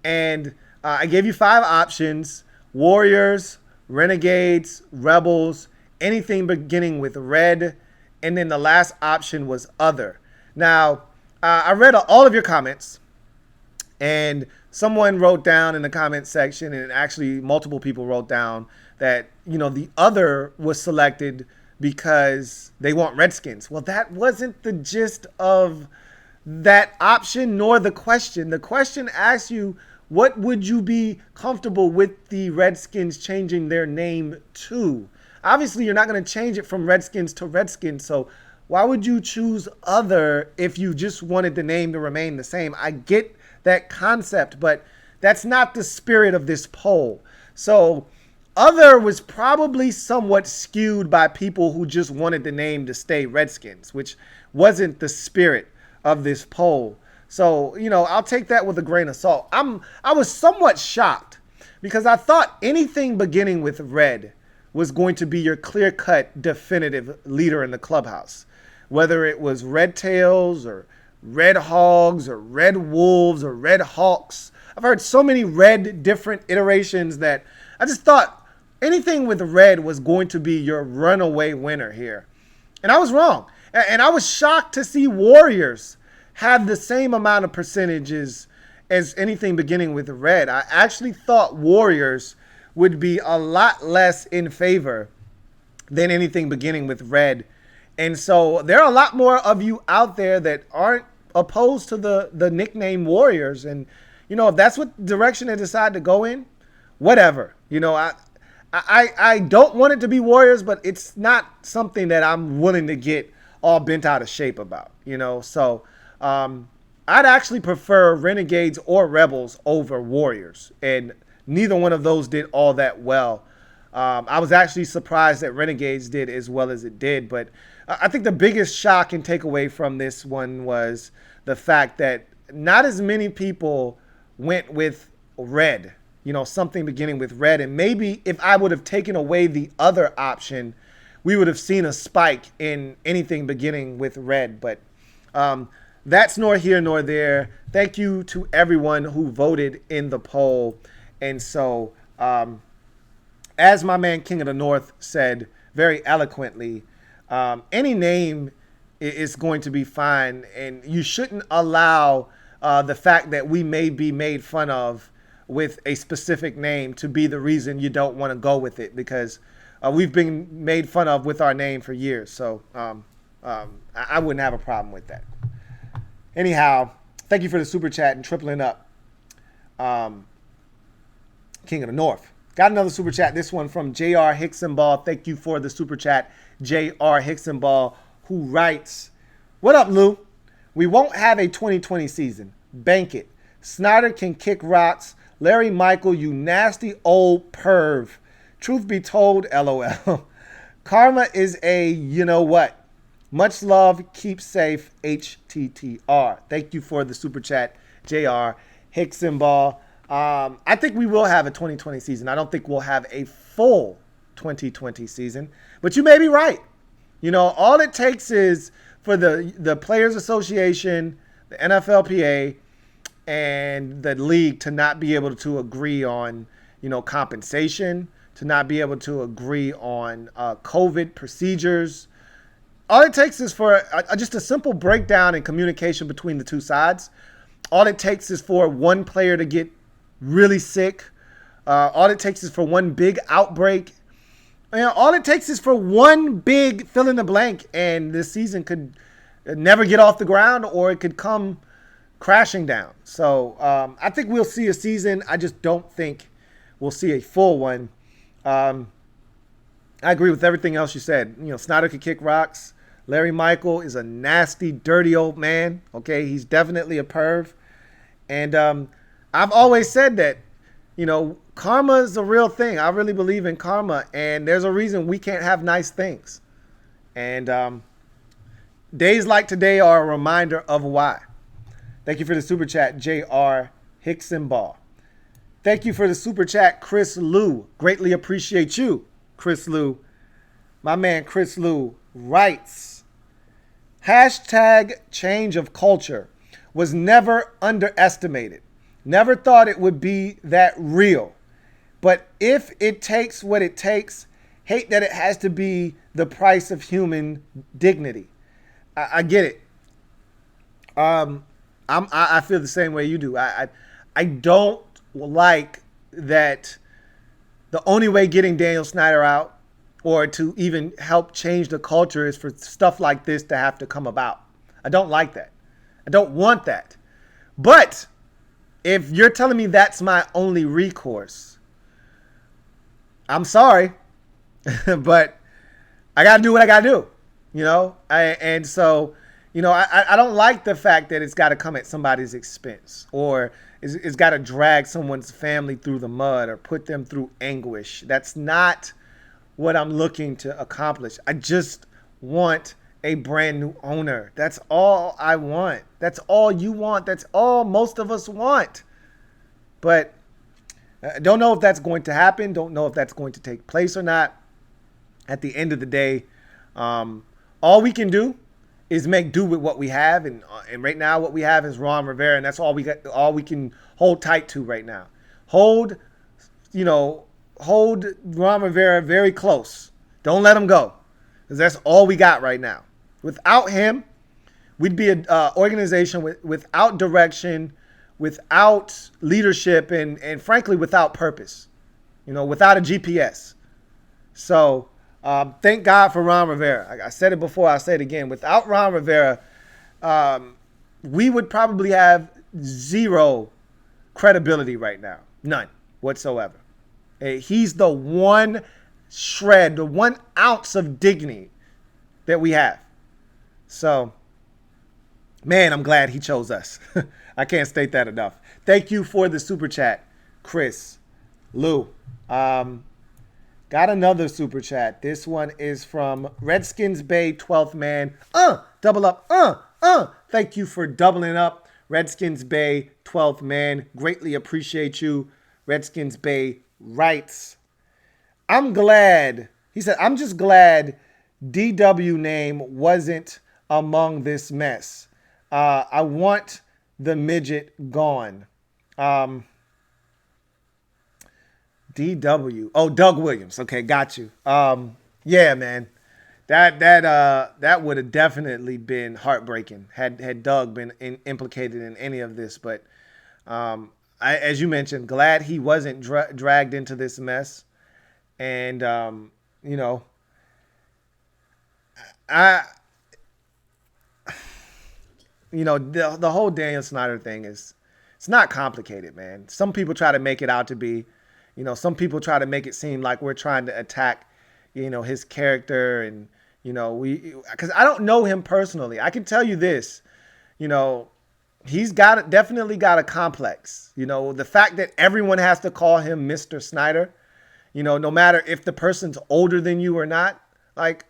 And I gave you 5 options: Warriors, Renegades, Rebels, anything beginning with Red, and then the last option was Other. Now, I read all of your comments, and someone wrote down in the comment section, and actually multiple people wrote down that, you know, the Other was selected because they want Redskins. Well, that wasn't the gist of that option nor the question. The question asks you, what would you be comfortable with the Redskins changing their name to? Obviously, you're not going to change it from Redskins to Redskins, so why would you choose Other if you just wanted the name to remain the same? I get that concept, but that's not the spirit of this poll. So Other was probably somewhat skewed by people who just wanted the name to stay Redskins, which wasn't the spirit of this poll. So, I'll take that with a grain of salt. I was somewhat shocked because I thought anything beginning with red was going to be your clear-cut, definitive leader in the clubhouse. Whether it was Red Tails or Red Hogs or Red Wolves or Red Hawks. I've heard so many red different iterations that I just thought anything with red was going to be your runaway winner here. And I was wrong. And I was shocked to see Warriors have the same amount of percentages as anything beginning with red. I actually thought Warriors would be a lot less in favor than anything beginning with red. And so there are a lot more of you out there that aren't opposed to the nickname Warriors. And, if that's what direction they decide to go in, whatever. I don't want it to be Warriors, but it's not something that I'm willing to get all bent out of shape about, So I'd actually prefer Renegades or Rebels over Warriors. And neither one of those did all that well. I was actually surprised that Renegades did as well as it did. But I think the biggest shock and takeaway from this one was the fact that not as many people went with red, something beginning with red. And maybe if I would have taken away the other option, we would have seen a spike in anything beginning with red. But that's nor here nor there. Thank you to everyone who voted in the poll. And so, as my man King of the North said very eloquently, any name is going to be fine. And you shouldn't allow the fact that we may be made fun of with a specific name to be the reason you don't want to go with it, because we've been made fun of with our name for years. So I wouldn't have a problem with that. Anyhow, thank you for the super chat and tripling up. King of the North. Got another super chat. This one from J.R. Hicksonball. Thank you for the super chat, J.R. Hicksonball, who writes, "What up, Lou? We won't have a 2020 season. Bank it. Snyder can kick rocks. Larry Michael, you nasty old perv. Truth be told, LOL. Karma is a you-know-what. Much love. Keep safe. HTTR." Thank you for the super chat, J.R. Hicksonball. I think we will have a 2020 season. I don't think we'll have a full 2020 season, but you may be right. All it takes is for the Players Association, the NFLPA, and the league to not be able to agree on, compensation, to not be able to agree on COVID procedures. All it takes is for just a simple breakdown in communication between the two sides. All it takes is for one player to get really sick. All it takes is for one big outbreak. All it takes is for one big fill in the blank, and this season could never get off the ground, or it could come crashing down. So I think we'll see a season. I just don't think we'll see a full one. I agree with everything else you said. Snyder could kick rocks. Larry Michael is a nasty, dirty old man. Okay, he's definitely a perv. And I've always said that, karma is a real thing. I really believe in karma, and there's a reason we can't have nice things. And days like today are a reminder of why. Thank you for the super chat, J.R. Hicksonball. Thank you for the super chat, Chris Lou. Greatly appreciate you, Chris Lou. My man Chris Lou writes, #change of culture was never underestimated. Never thought it would be that real. But if it takes what it takes, hate that it has to be the price of human dignity. I get it. I feel the same way you do. I don't like that the only way getting Daniel Snyder out or to even help change the culture is for stuff like this to have to come about. I don't like that. I don't want that. But if you're telling me that's my only recourse, I'm sorry, but I got to do what I got to do, And so, I don't like the fact that it's got to come at somebody's expense, or it's got to drag someone's family through the mud or put them through anguish. That's not what I'm looking to accomplish. I just want a brand new owner. That's all I want. That's all you want. That's all most of us want. But I don't know if that's going to happen. Don't know if that's going to take place or not. At the end of the day, all we can do is make do with what we have, and right now what we have is Ron Rivera, and that's all we got. All we can hold tight to right now. Hold Ron Rivera very close. Don't let him go, because that's all we got right now. Without him, we'd be an organization without direction, without leadership, and frankly, without purpose. Without a GPS. So thank God for Ron Rivera. I said it before, I'll say it again. Without Ron Rivera, we would probably have zero credibility right now. None whatsoever. He's the one shred, the 1 ounce of dignity that we have. So, man, I'm glad he chose us. I can't state that enough. Thank you for the super chat, Chris. Lou. Got another super chat. This one is from Redskins Bay 12th man. Double up. Thank you for doubling up. Redskins Bay 12th man. Greatly appreciate you. Redskins Bay writes, I'm glad. He said, I'm just glad DW name wasn't among this mess. I want the midget gone. DW. Oh, Doug Williams. Okay, got you. Yeah, man. That would have definitely been heartbreaking had Doug been implicated in any of this. But as you mentioned, glad he wasn't dragged into this mess. And the whole Daniel Snyder thing it's not complicated, man. Some people try to make it out to be. Some people try to make it seem like we're trying to attack, his character, and, because I don't know him personally. I can tell you this, he's definitely got a complex. The fact that everyone has to call him Mr. Snyder, no matter if the person's older than you or not, like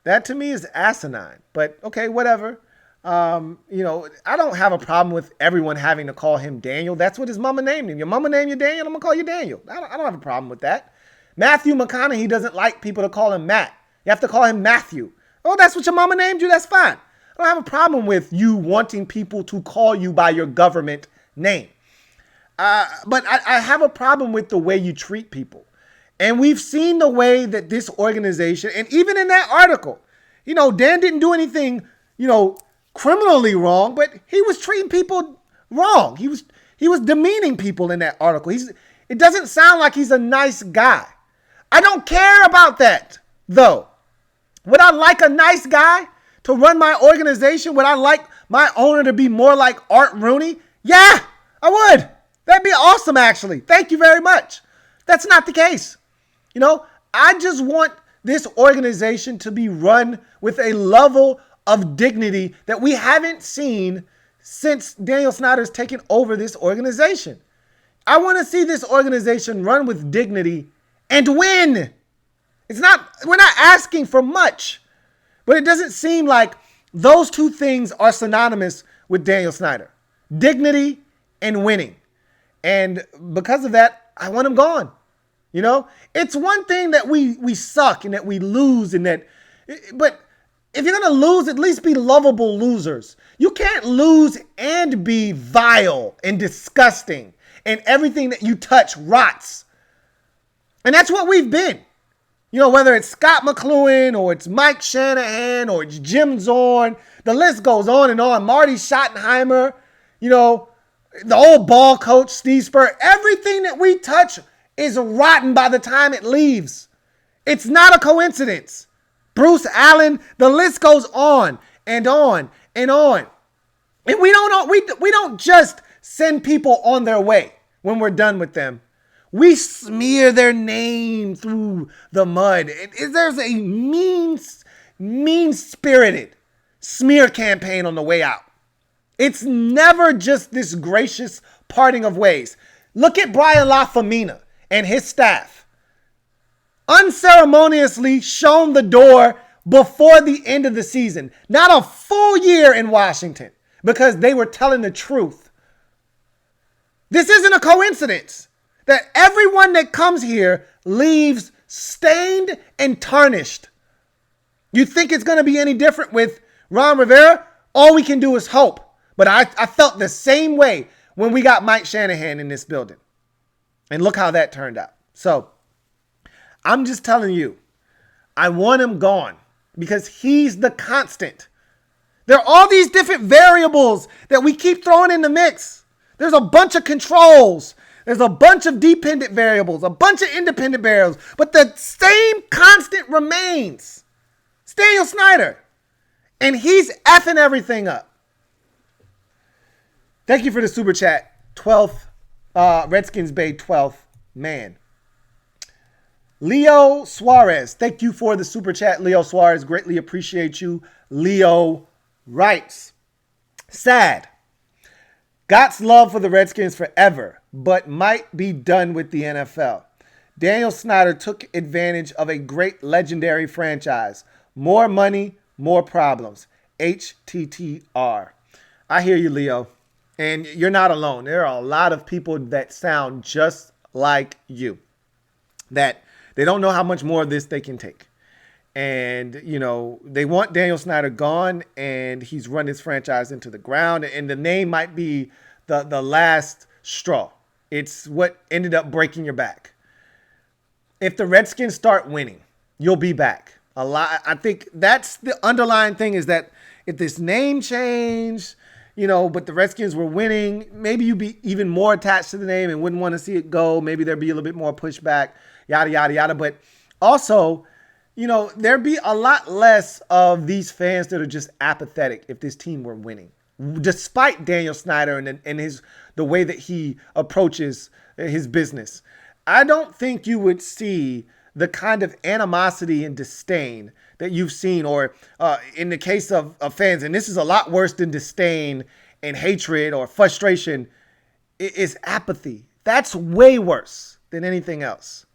that to me is asinine. But okay, whatever. I don't have a problem with everyone having to call him Daniel. That's what his mama named him. Your mama named you Daniel, I'm going to call you Daniel. I don't have a problem with that. Matthew McConaughey doesn't like people to call him Matt. You have to call him Matthew. Oh, that's what your mama named you? That's fine. I don't have a problem with you wanting people to call you by your government name. But I have a problem with the way you treat people. And we've seen the way that this organization, and even in that article, Dan didn't do anything, criminally wrong, but he was treating people wrong. He was demeaning people in that article. It doesn't sound like he's a nice guy. I don't care about that, though. Would I like a nice guy to run my organization? Would I like my owner to be more like Art Rooney? Yeah, I would. That'd be awesome, actually. Thank you very much. That's not the case. I just want this organization to be run with a level of dignity that we haven't seen since Daniel Snyder's taken over this organization. I want to see this organization run with dignity and win. We're not asking for much, but it doesn't seem like those two things are synonymous with Daniel Snyder. Dignity and winning. And because of that, I want him gone. It's one thing that we suck and that we lose but if you're going to lose, at least be lovable losers. You can't lose and be vile and disgusting and everything that you touch rots. And that's what we've been. Whether it's Scott McLuhan or it's Mike Shanahan or it's Jim Zorn, the list goes on and on. Marty Schottenheimer, the old ball coach, Steve Spurrier, everything that we touch is rotten by the time it leaves. It's not a coincidence. Bruce Allen, the list goes on and on and on. And we don't just send people on their way when we're done with them. We smear their name through the mud. There's a mean-spirited, smear campaign on the way out. It's never just this gracious parting of ways. Look at Brian LaFemina and his staff. Unceremoniously shown the door before the end of the season. Not a full year in Washington because they were telling the truth. This isn't a coincidence that everyone that comes here leaves stained and tarnished. You think it's going to be any different with Ron Rivera? All we can do is hope. But I felt the same way when we got Mike Shanahan in this building. And look how that turned out. So I'm just telling you, I want him gone because he's the constant. There are all these different variables that we keep throwing in the mix. There's a bunch of controls. There's a bunch of dependent variables, a bunch of independent variables. But the same constant remains. It's Daniel Snyder. And he's effing everything up. Thank you for the super chat. 12th, Redskins Bay 12th man. Leo Suarez, thank you for the super chat. Leo Suarez, greatly appreciate you. Leo writes, sad. God's love for the Redskins forever, but might be done with the NFL. Daniel Snyder took advantage of a great legendary franchise. More money, more problems. HTTR. I hear you, Leo. And you're not alone. There are a lot of people that sound just like you. That they don't know how much more of this they can take. And, you know, they want Daniel Snyder gone, and he's run his franchise into the ground. And the name might be the last straw. It's what ended up breaking your back. If the Redskins start winning, you'll be back. I think that's the underlying thing, is that if this name change, you know, but the Redskins were winning, maybe you'd be even more attached to the name and wouldn't want to see it go. Maybe there'd be a little bit more pushback, yada, yada, yada. But also, you know, there'd be a lot less of these fans that are just apathetic if this team were winning. Despite Daniel Snyder and the way that he approaches his business, I don't think you would see the kind of animosity and disdain that you've seen, or in the case of fans, and this is a lot worse than disdain and hatred or frustration, is apathy. That's way worse than anything else.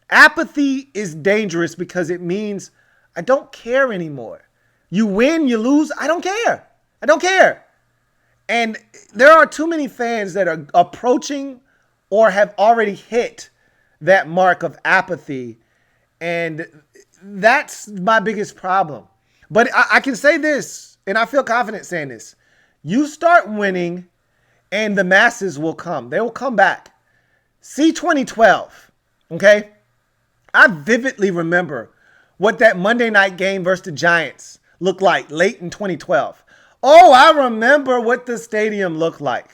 Apathy is dangerous because it means I don't care anymore. You win, you lose, I don't care. I don't care. And there are too many fans that are approaching or have already hit that mark of apathy. And that's my biggest problem. But I can say this, and I feel confident saying this. You start winning and the masses will come. They will come back. See 2012, okay? I vividly remember what that Monday night game versus the Giants looked like late in 2012. Oh, I remember what the stadium looked like.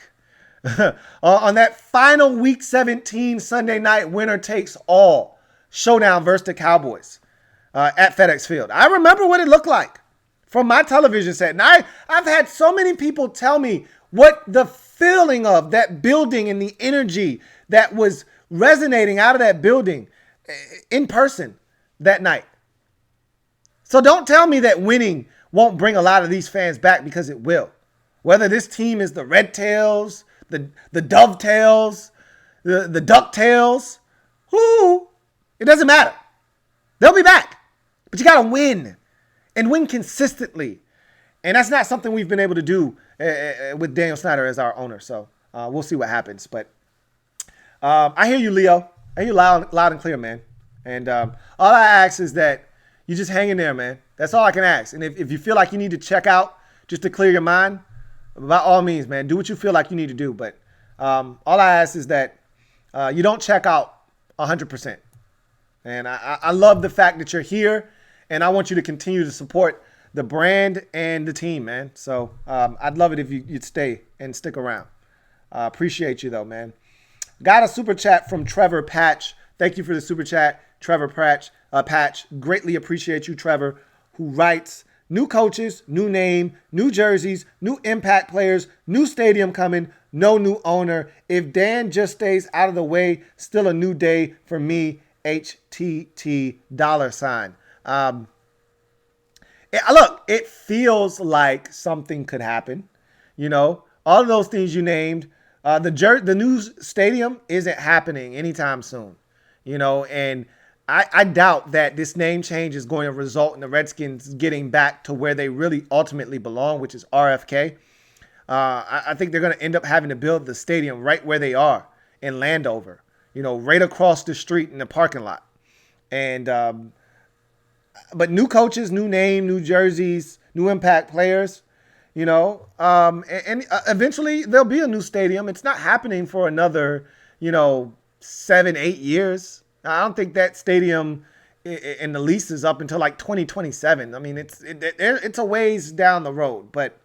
On that final Week 17 Sunday night winner takes all showdown versus the Cowboys at FedEx Field. I remember what it looked like from my television set. And I've had so many people tell me what the feeling of that building and the energy that was resonating out of that building in person that night. So don't tell me that winning won't bring a lot of these fans back, because it will. Whether this team is the Red Tails, the Dovetails, the Ducktails, it doesn't matter. They'll be back. But you got to win, and win consistently. And that's not something we've been able to do with Daniel Snyder as our owner. So we'll see what happens. But I hear you, Leo. I hear you loud and clear, man. And all I ask is that you just hang in there, man. That's all I can ask. And if you feel like you need to check out just to clear your mind, by all means, man, do what you feel like you need to do. But all I ask is that you don't check out 100%. And I love the fact that you're here, and I want you to continue to support the brand and the team, man. So I'd love it if you'd stay and stick around. Appreciate you, though, man. Got a super chat from Trevor Patch. Thank you for the super chat, Trevor Patch. Greatly appreciate you, Trevor, who writes, new coaches, new name, new jerseys, new impact players, new stadium coming, no new owner. If Dan just stays out of the way, still a new day for me, HTT $. Look, it feels like something could happen. All of those things you named. The new stadium isn't happening anytime soon. And I doubt that this name change is going to result in the Redskins getting back to where they really ultimately belong, which is RFK. I think they're going to end up having to build the stadium right where they are in Landover, right across the street in the parking lot. And but new coaches, new name, new jerseys, new impact players, and eventually there'll be a new stadium. It's not happening for another, 7-8 years. I don't think that stadium in the lease is up until like 2027. I mean, it's a ways down the road, but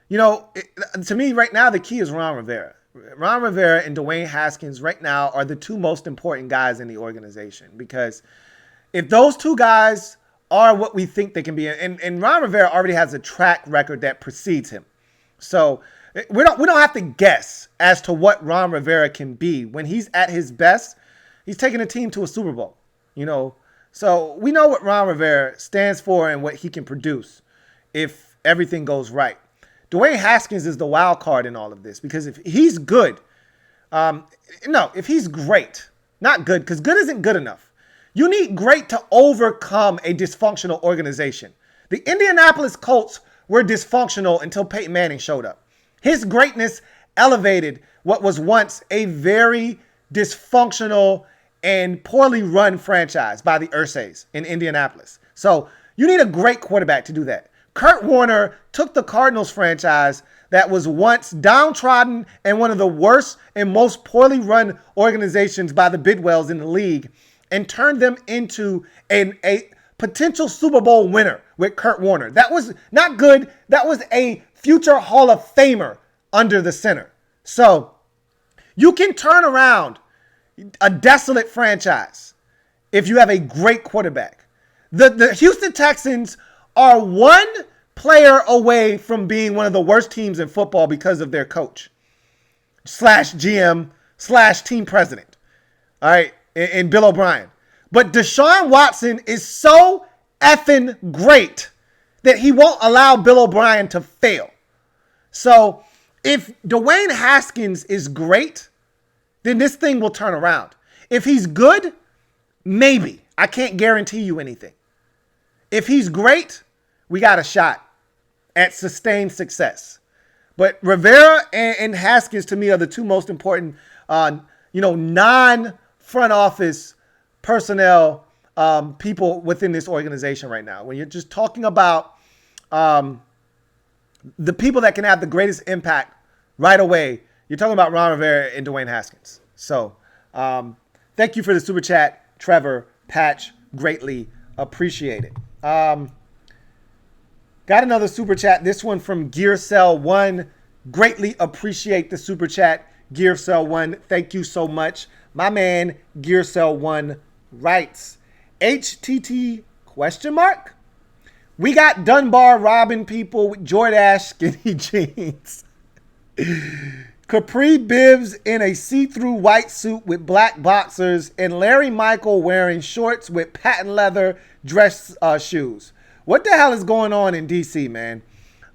to me right now, the key is Ron Rivera. Ron Rivera and Dwayne Haskins right now are the two most important guys in the organization, because if those two guys are what we think they can be, and Ron Rivera already has a track record that precedes him. So we don't have to guess as to what Ron Rivera can be. When he's at his best, he's taking a team to a Super Bowl, So we know what Ron Rivera stands for and what he can produce if everything goes right. Dwayne Haskins is the wild card in all of this, because if he's good, if he's great, not good, because good isn't good enough. You need great to overcome a dysfunctional organization. The Indianapolis Colts were dysfunctional until Peyton Manning showed up. His greatness elevated what was once a very dysfunctional and poorly run franchise by the Ursays in Indianapolis. So you need a great quarterback to do that. Kurt Warner took the Cardinals franchise that was once downtrodden and one of the worst and most poorly run organizations by the Bidwells in the league, and turned them into a potential Super Bowl winner with Kurt Warner. That was not good. That was a future Hall of Famer under the center. So you can turn around a desolate franchise if you have a great quarterback. The Houston Texans are one player away from being one of the worst teams in football because of their coach / GM / team president. All right. And Bill O'Brien. But Deshaun Watson is so effing great that he won't allow Bill O'Brien to fail. So if Dwayne Haskins is great, then this thing will turn around. If he's good, maybe. I can't guarantee you anything. If he's great, we got a shot at sustained success. But Rivera and Haskins, to me, are the two most important, non-front office personnel people within this organization right now. When you're just talking about the people that can have the greatest impact right away, you're talking about Ron Rivera and Dwayne Haskins. So thank you for the super chat, Trevor Patch. Greatly appreciate it. Got another super chat. This one from GearCell1. Greatly appreciate the super chat, GearCell1. Thank you so much. My man, GearCell1 writes, HTT ? We got Dunbar robbing people with Jordache skinny jeans. Capri Bibs in a see-through white suit with black boxers, and Larry Michael wearing shorts with patent leather dress shoes. What the hell is going on in DC, man?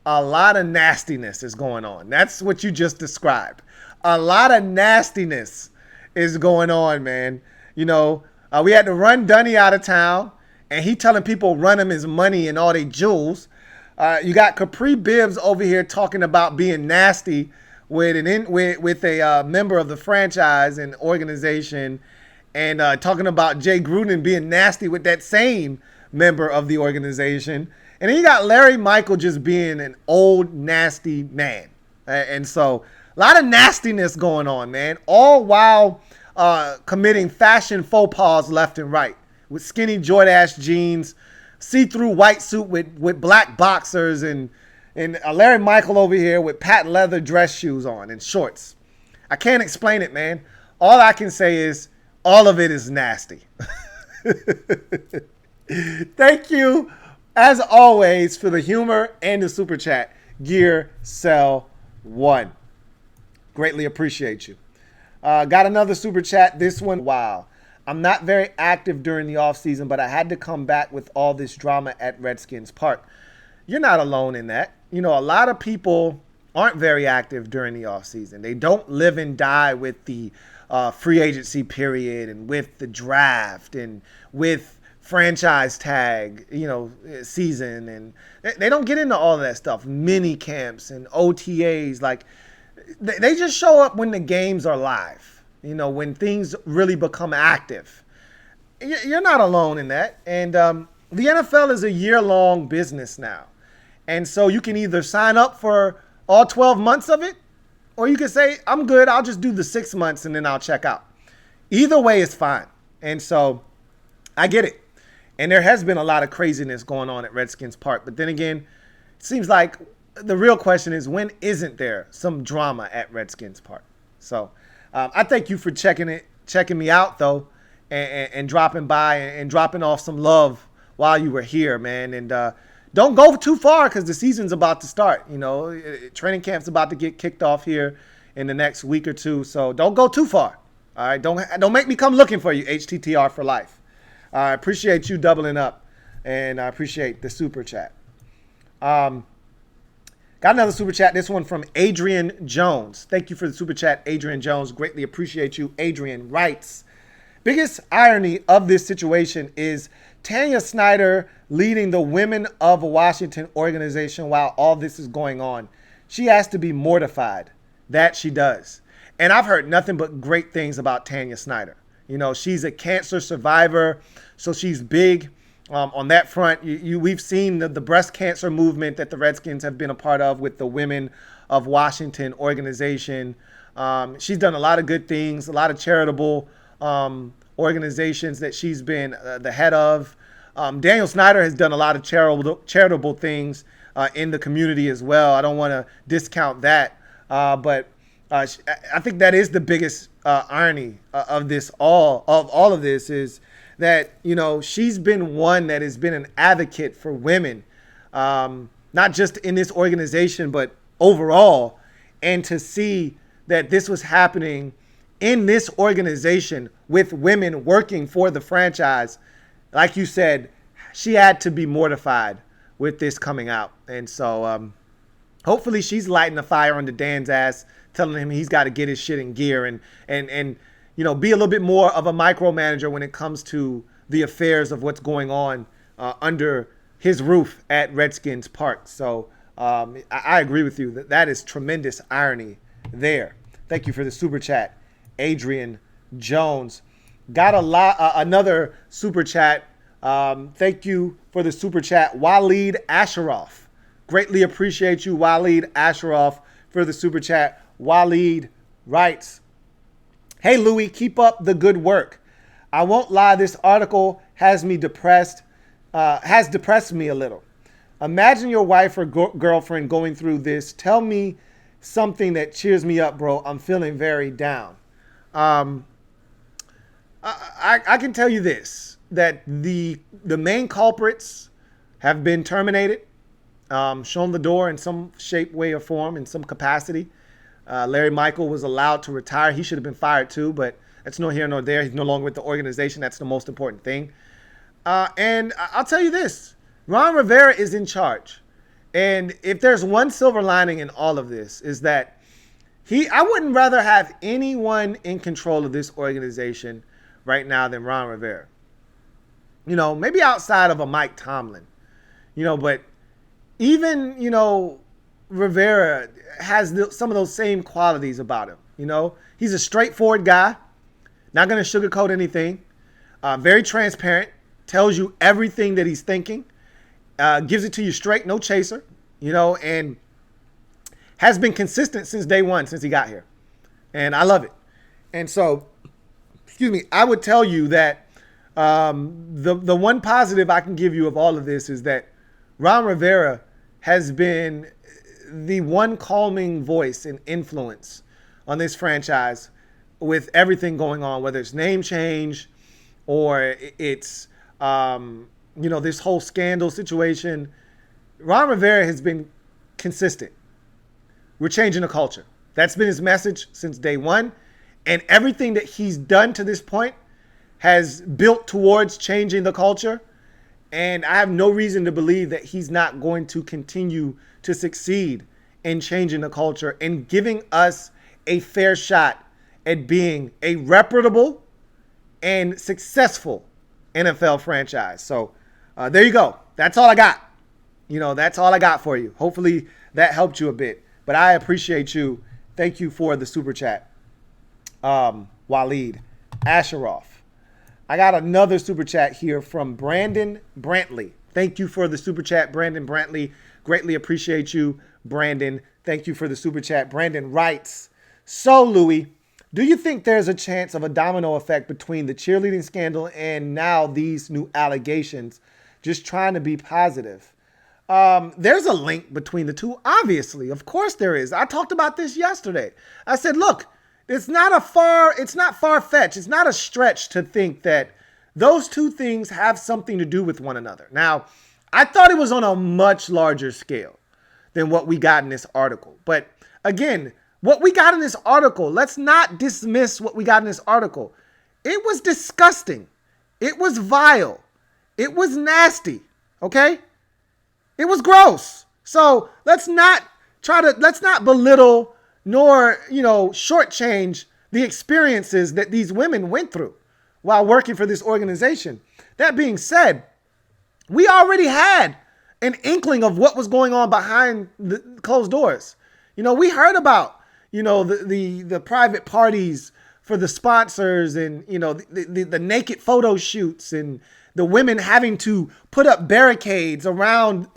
A lot of nastiness is going on. That's what you just described. A lot of nastiness is going on, man. We had to run Dunny out of town, and he telling people run him his money and all they jewels. You got Capri Bibbs over here talking about being nasty with a member of the franchise and organization, and talking about Jay Gruden being nasty with that same member of the organization. And then you got Larry Michael just being an old, nasty man. And so a lot of nastiness going on, man, all while committing fashion faux pas left and right with skinny Jordache jeans, see-through white suit with black boxers, and Larry Michael over here with patent leather dress shoes on and shorts. I can't explain it, man. All I can say is all of it is nasty. Thank you, as always, for the humor and the super chat, GearCell1. Greatly appreciate you. Got another super chat. This one, wow. I'm not very active during the offseason, but I had to come back with all this drama at Redskins Park. You're not alone in that. A lot of people aren't very active during the offseason. They don't live and die with the free agency period and with the draft and with franchise tag, season. And they don't get into all of that stuff. Mini camps and OTAs. Like, they just show up when the games are live, when things really become active. You're not alone in that. And the NFL is a year-long business now. And so you can either sign up for all 12 months of it, or you can say, I'm good, I'll just do the 6 months and then I'll check out. Either way is fine. And so I get it. And there has been a lot of craziness going on at Redskins Park. But then again, it seems like the real question is, when isn't there some drama at Redskins Park? So I thank you for checking me out, though, and dropping by and dropping off some love while you were here, man. And don't go too far because the season's about to start. Training camp's about to get kicked off here in the next week or two. So don't go too far. All right, don't make me come looking for you, HTTR for life. I appreciate you doubling up, and I appreciate the super chat. Got another super chat. This one from Adrian Jones. Thank you for the super chat, Adrian Jones. Greatly appreciate you. Adrian writes, biggest irony of this situation is Tanya Snyder leading the Women of Washington organization while all this is going on. She has to be mortified. That she does. And I've heard nothing but great things about Tanya Snyder. She's a cancer survivor, so she's big on that front. We've seen the breast cancer movement that the Redskins have been a part of with the Women of Washington organization. She's done a lot of good things, a lot of charitable organizations that she's been the head of. Daniel Snyder has done a lot of charitable things in the community as well. I don't want to discount that, but I think that is the biggest irony of all of this is that she's been one that has been an advocate for women, not just in this organization but overall, and to see that this was happening in this organization with women working for the franchise, like you said, she had to be mortified with this coming out. And so hopefully she's lighting the fire under Dan's ass, telling him he's got to get his shit in gear and be a little bit more of a micromanager when it comes to the affairs of what's going on under his roof at Redskins Park. So I agree with you that is tremendous irony there. Thank you for the super chat, Adrian Jones. Got another super chat. Thank you for the super chat, Waleed Asheroff. Greatly appreciate you, Waleed Asheroff, for the super chat. Waleed writes, hey, Louie, keep up the good work. I won't lie, this article has depressed me a little. Imagine your wife or girlfriend going through this. Tell me something that cheers me up, bro. I'm feeling very down. I can tell you this, that the main culprits have been terminated, shown the door in some shape, way, or form, in some capacity. Larry Michael was allowed to retire. He should have been fired too, but that's no here nor there. He's no longer with the organization. That's the most important thing. And I'll tell you this, Ron Rivera is in charge. And if there's one silver lining in all of this, is that I wouldn't rather have anyone in control of this organization right now than Ron Rivera. Maybe outside of a Mike Tomlin, but even, Rivera has some of those same qualities about him. He's a straightforward guy, not going to sugarcoat anything, very transparent, tells you everything that he's thinking, gives it to you straight, no chaser, and has been consistent since day one, since he got here. And I love it. And so, I would tell you that the one positive I can give you of all of this is that Ron Rivera has been the one calming voice and influence on this franchise with everything going on, whether it's name change or it's, this whole scandal situation. Ron Rivera has been consistent. We're changing the culture. That's been his message since day one. And everything that he's done to this point has built towards changing the culture. And I have no reason to believe that he's not going to continue to succeed in changing the culture and giving us a fair shot at being a reputable and successful NFL franchise. So there you go. That's all I got. That's all I got for you. Hopefully that helped you a bit. But I appreciate you. Thank you for the super chat. Waleed Asheroff. I got another super chat here from Brandon Brantley. Thank you for the super chat, Brandon Brantley. Greatly appreciate you, Brandon. Thank you for the super chat. Brandon writes, so Louis, do you think there's a chance of a domino effect between the cheerleading scandal and now these new allegations? Just trying to be positive. There's a link between the two, obviously. Of course there is. I talked about this yesterday. I said, look, it's not far-fetched. It's not a stretch to think that those two things have something to do with one another. Now, I thought it was on a much larger scale than what we got in this article. But again, what we got in this article, let's not dismiss what we got in this article. It was disgusting. It was vile. It was nasty. Okay? It was gross. So let's not belittle nor, shortchange the experiences that these women went through while working for this organization. That being said, we already had an inkling of what was going on behind the closed doors. We heard about, the private parties for the sponsors and, the naked photo shoots and the women having to put up barricades around,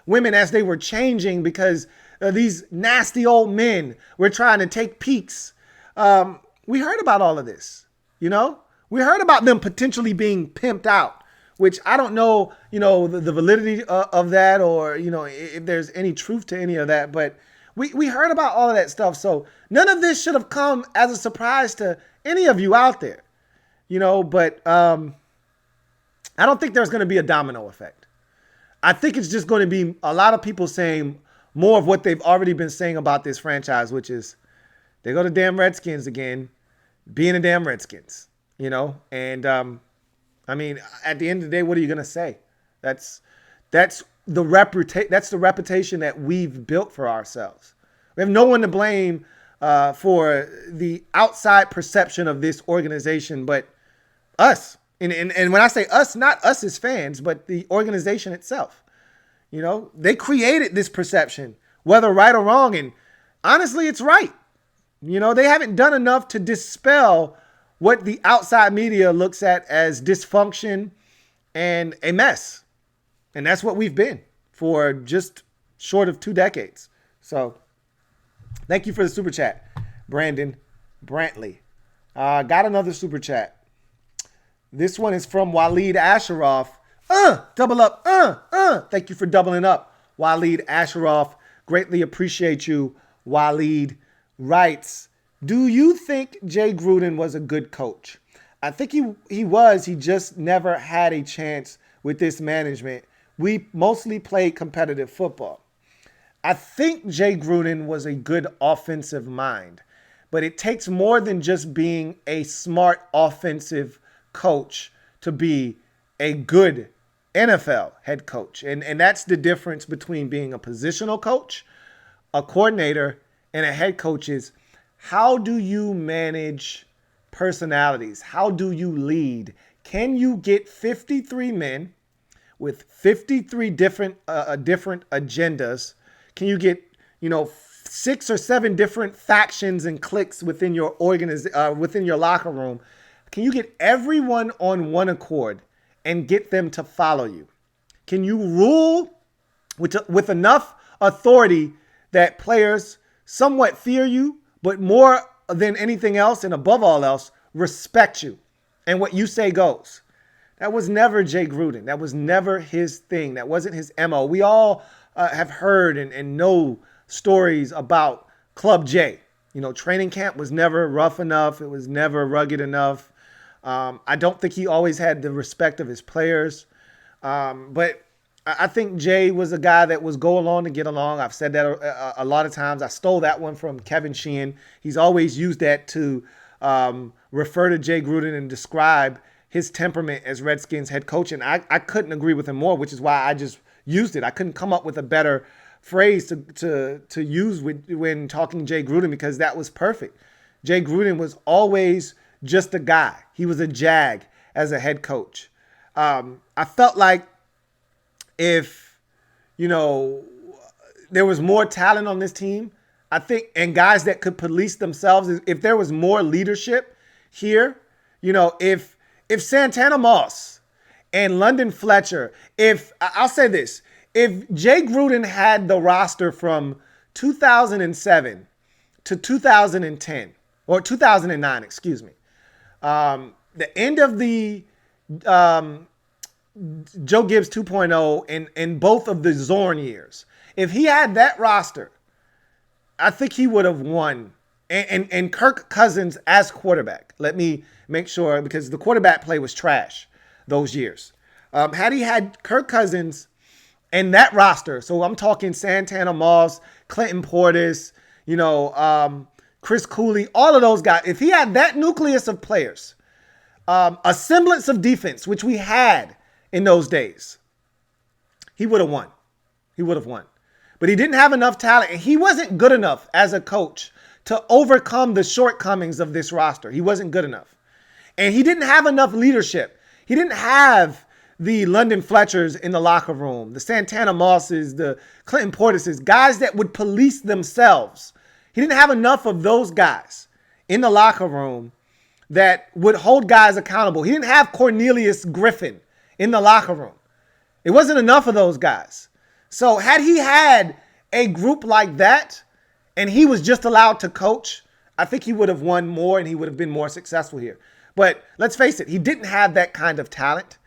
women as they were changing because these nasty old men were trying to take peeks. We heard about all of this, We heard about them potentially being pimped out, which I don't know, the validity of that or, if there's any truth to any of that. But we heard about all of that stuff. So none of this should have come as a surprise to any of you out there, But I don't think there's going to be a domino effect. I think it's just going to be a lot of people saying more of what they've already been saying about this franchise, which is they go to damn Redskins again, being a damn Redskins, And I mean, at the end of the day, what are you going to say? That's the reputation that we've built for ourselves. We have no one to blame for the outside perception of this organization, but us. And when I say us, not us as fans, but the organization itself. They created this perception, whether right or wrong. And honestly, it's right. They haven't done enough to dispel what the outside media looks at as dysfunction and a mess. And that's what we've been for just short of 2 decades. So thank you for the super chat, Brandon Brantley. Got another super chat. This one is from Waleed Asheroff. Double up. Thank you for doubling up, Waleed Asheroff. Greatly appreciate you. Waleed writes, do you think Jay Gruden was a good coach? I think he was. He just never had a chance with this management. We mostly played competitive football. I think Jay Gruden was a good offensive mind, but it takes more than just being a smart offensive coach to be a good NFL head coach. And that's the difference between being a positional coach, a coordinator, and a head coach is how do you manage personalities? How do you lead? Can you get 53 men with 53 different agendas? Can you get, 6 or 7 different factions and cliques within your within your locker room? Can you get everyone on one accord and get them to follow you? Can you rule with enough authority that players somewhat fear you, but more than anything else and above all else, respect you and what you say goes? That was never Jay Gruden. That was never his thing. That wasn't his MO. We all have heard and know stories about Club J. Training camp was never rough enough. It was never rugged enough. I don't think he always had the respect of his players. But I think Jay was a guy that was go along to get along. I've said that a lot of times. I stole that one from Kevin Sheehan. He's always used that to refer to Jay Gruden and describe his temperament as Redskins head coach. And I couldn't agree with him more, which is why I just used it. I couldn't come up with a better phrase to use when talking Jay Gruden, because that was perfect. Jay Gruden was always just a guy. He was a jag as a head coach. I felt like if, there was more talent on this team, I think, and guys that could police themselves, if there was more leadership here, if Santana Moss and London Fletcher, I'll say this, if Jay Gruden had the roster from 2007 to 2010, or 2009, excuse me, the end of the Joe Gibbs 2.0 and both of the Zorn years, if he had that roster, I think he would have won. And Kirk Cousins as quarterback. Let me make sure, because the quarterback play was trash those years. Had he had Kirk Cousins and that roster, so I'm talking Santana Moss, Clinton Portis, Chris Cooley, all of those guys. If he had that nucleus of players, a semblance of defense, which we had in those days, he would have won. He would have won. But he didn't have enough talent, and he wasn't good enough as a coach to overcome the shortcomings of this roster. He wasn't good enough. And he didn't have enough leadership. He didn't have the London Fletchers in the locker room, the Santana Mosses, the Clinton Portises, guys that would police themselves. He didn't have enough of those guys in the locker room that would hold guys accountable. He didn't have Cornelius Griffin in the locker room. It wasn't enough of those guys. So had he had a group like that and he was just allowed to coach, I think he would have won more and he would have been more successful here. But let's face it, he didn't have that kind of talent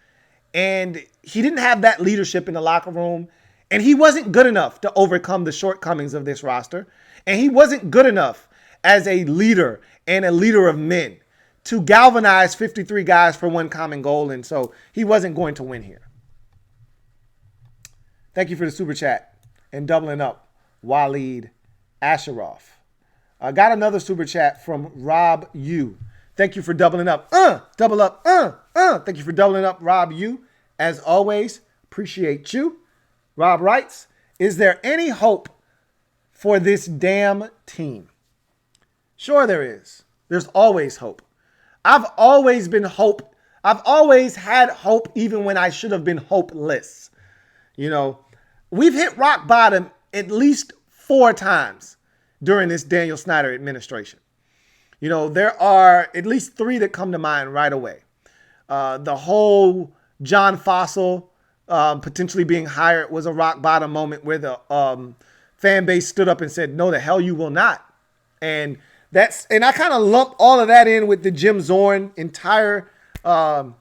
and he didn't have that leadership in the locker room, and he wasn't good enough to overcome the shortcomings of this roster, and he wasn't good enough as a leader and a leader of men to galvanize 53 guys for one common goal, and so he wasn't going to win here. Thank you for the super chat and doubling up, Waleed Asheroff. I got another super chat from Rob U. Thank you for doubling up. Double up. Thank you for doubling up, Rob U. As always, appreciate you. Rob writes, is there any hope for this damn team? Sure there is. There's always hope. I've always had hope even when I should have been hopeless. We've hit rock bottom at least 4 times during this Daniel Snyder administration. There are at least 3 that come to mind right away. The whole John Fossil potentially being hired was a rock bottom moment where the fan base stood up and said, no, the hell you will not. And I kind of lumped all of that in with the Jim Zorn entire run.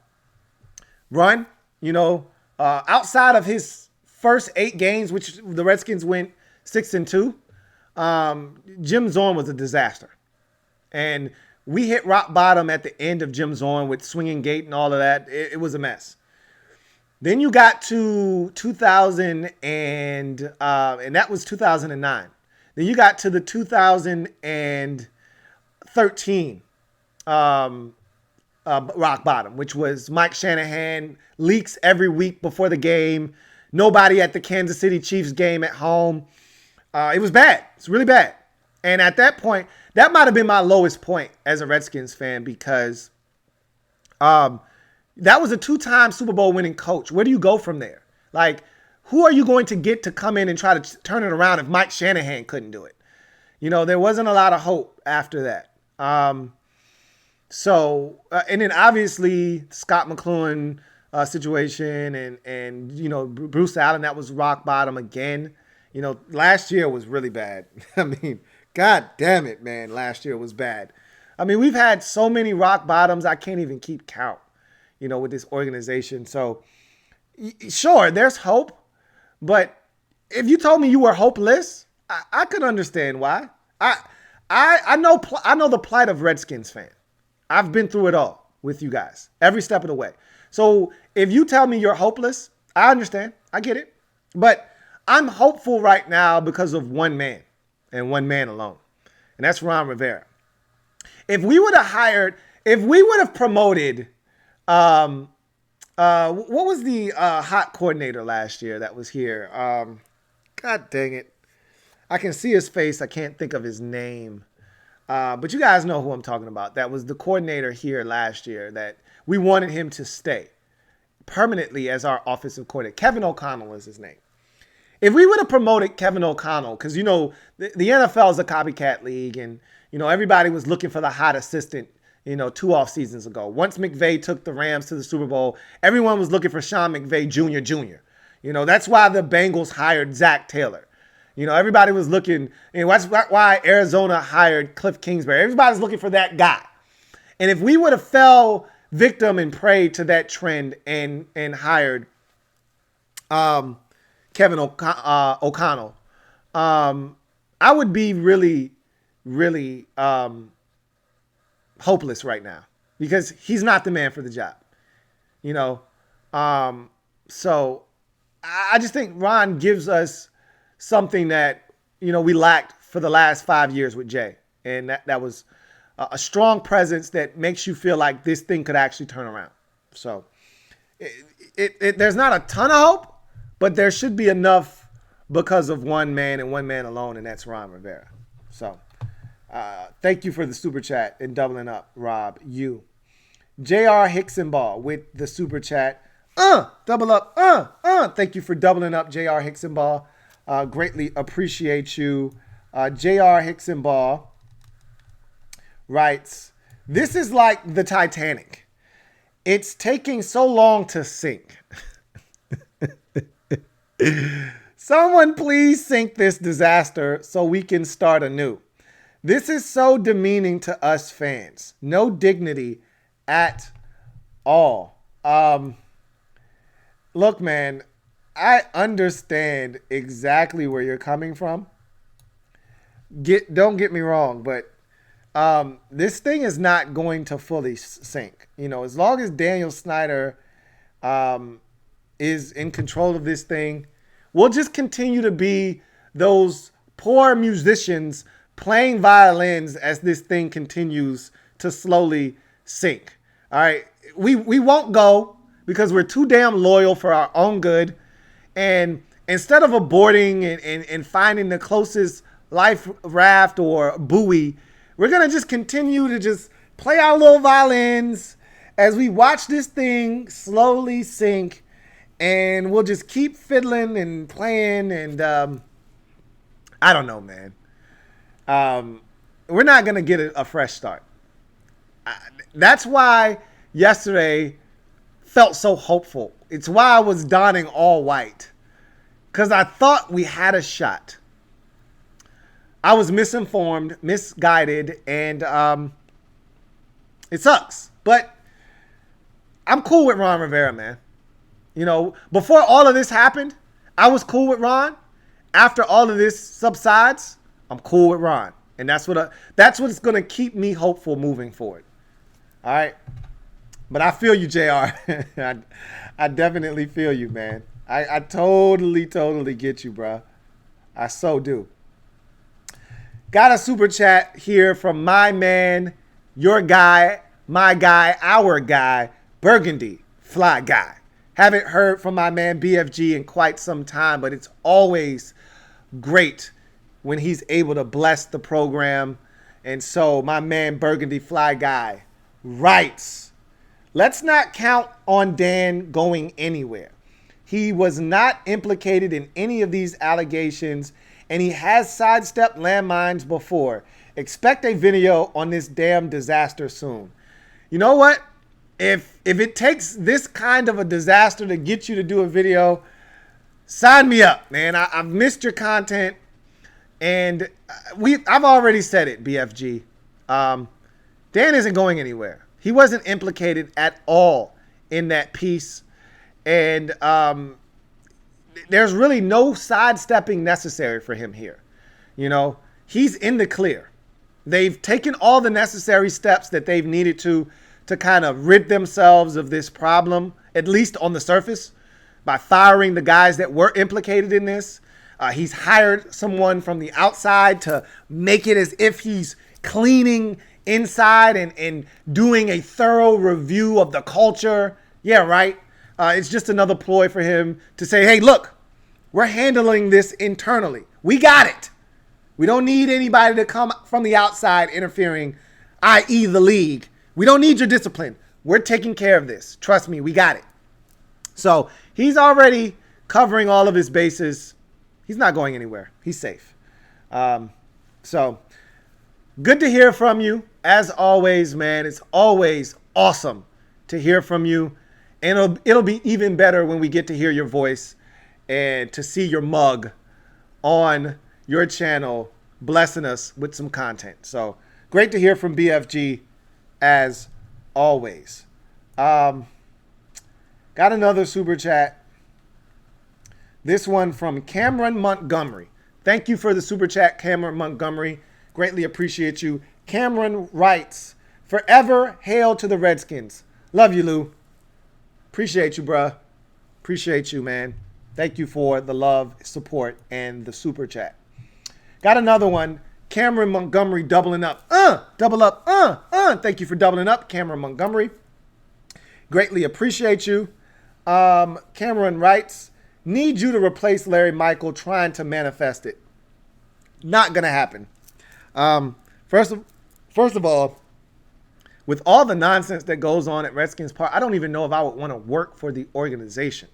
Outside of his first 8 games, which the Redskins went 6-2, Jim Zorn was a disaster. And we hit rock bottom at the end of Jim Zorn with swinging gate and all of that. It was a mess. Then you got to 2000 and that was 2009. Then you got to the 2013 rock bottom, which was Mike Shanahan leaks every week before the game. Nobody at the Kansas City Chiefs game at home. It was bad. It's really bad. And at that point, that might have been my lowest point as a Redskins fan, because that was a 2-time Super Bowl winning coach. Where do you go from there? Like, who are you going to get to come in and try to turn it around if Mike Shanahan couldn't do it? There wasn't a lot of hope after that. And then obviously Scott McCloughan situation and Bruce Allen, that was rock bottom again. Last year was really bad. I mean, God damn it, man. Last year was bad. I mean, we've had so many rock bottoms, I can't even keep count, with this organization. So, sure, there's hope. But if you told me you were hopeless, I could understand why. I know the plight of Redskins fan. I've been through it all with you guys, every step of the way. So if you tell me you're hopeless, I understand. I get it. But I'm hopeful right now because of one man and one man alone. And that's Ron Rivera. if we would have promoted, what was the hot coordinator last year that was here? God dang it. I can see his face. I can't think of his name. But you guys know who I'm talking about. That was the coordinator here last year that we wanted him to stay permanently as our offensive coordinator. Kevin O'Connell is his name. If we would have promoted Kevin O'Connell, because, you know, the NFL is a copycat league, and, you know, everybody was looking for the hot assistant, you know, 2 off seasons ago. Once McVay took the Rams to the Super Bowl, everyone was looking for Sean McVay Jr. You know, that's why the Bengals hired Zach Taylor. You know, everybody was looking, and that's why Arizona hired Cliff Kingsbury. Everybody's looking for that guy. And if we would have fell victim and prey to that trend and hired Kevin O'Connell, I would be really, really hopeless right now because he's not the man for the job. You know, so I just think Ron gives us something that, you know, we lacked for the last 5 years with Jay. And that was a strong presence that makes you feel like this thing could actually turn around. So there's not a ton of hope, but there should be enough because of one man and one man alone, and that's Ron Rivera. So thank you for the super chat and doubling up, Rob. You. J.R. Hicksonball with the super chat. Double up. Thank you for doubling up, J.R. Hicksonball. Greatly appreciate you. J.R. Hicksonball writes, this is like the Titanic. It's taking so long to sink. Someone please sink this disaster so we can start anew. This is so demeaning to us fans. No dignity at all. Look, man, I understand exactly where you're coming from. Don't get me wrong, but this thing is not going to fully sink. You know, as long as Daniel Snyder is in control of this thing, we'll just continue to be those poor musicians playing violins as this thing continues to slowly sink. All right, we won't go because we're too damn loyal for our own good. And instead of aborting and finding the closest life raft or buoy, we're going to just continue to just play our little violins as we watch this thing slowly sink. And we'll just keep fiddling and playing. And I don't know, man. We're not going to get a fresh start. That's why yesterday felt so hopeful. It's why I was donning all white. Because I thought we had a shot. I was misinformed, misguided, and it sucks. But I'm cool with Ron Rivera, man. You know, before all of this happened, I was cool with Ron. After all of this subsides, I'm cool with Ron. And that's what's going to keep me hopeful moving forward. All right. But I feel you, JR. I definitely feel you, man. I totally get you, bro. I so do. Got a super chat here from my man, your guy, my guy, our guy, Burgundy, Fly Guy. Haven't heard from my man BFG in quite some time, but it's always great when he's able to bless the program. And so my man Burgundy Fly Guy writes, let's not count on Dan going anywhere. He was not implicated in any of these allegations, and he has sidestepped landmines before. Expect a video on this damn disaster soon. You know what? If it takes this kind of a disaster to get you to do a video, sign me up, man. I've missed your content, and I've already said it, BFG. Dan isn't going anywhere. He wasn't implicated at all in that piece, and there's really no sidestepping necessary for him here. You know, he's in the clear. They've taken all the necessary steps that they've needed to kind of rid themselves of this problem, at least on the surface, by firing the guys that were implicated in this. He's hired someone from the outside to make it as if he's cleaning inside and doing a thorough review of the culture. Yeah, right. It's just another ploy for him to say, hey, look, we're handling this internally. We got it. We don't need anybody to come from the outside interfering, i.e. the league. We don't need your discipline. We're taking care of this. Trust me, we got it. So he's already covering all of his bases. He's not going anywhere. He's safe. So good to hear from you. As always, man, it's always awesome to hear from you. And it'll be even better when we get to hear your voice and to see your mug on your channel blessing us with some content. So great to hear from BFG as always. Got another super chat. This one from Cameron Montgomery. Thank you for the super chat, Cameron Montgomery. Greatly appreciate you. Cameron writes, forever hail to the Redskins. Love you, Lou. Appreciate you, bruh. Appreciate you, man. Thank you for the love, support, and the super chat. Got another one. Cameron Montgomery doubling up. Double up. Thank you for doubling up, Cameron Montgomery. Greatly appreciate you. Cameron writes, need you to replace Larry Michael, trying to manifest it. Not going to happen. First of all, with all the nonsense that goes on at Redskins Park, I don't even know if I would want to work for the organization.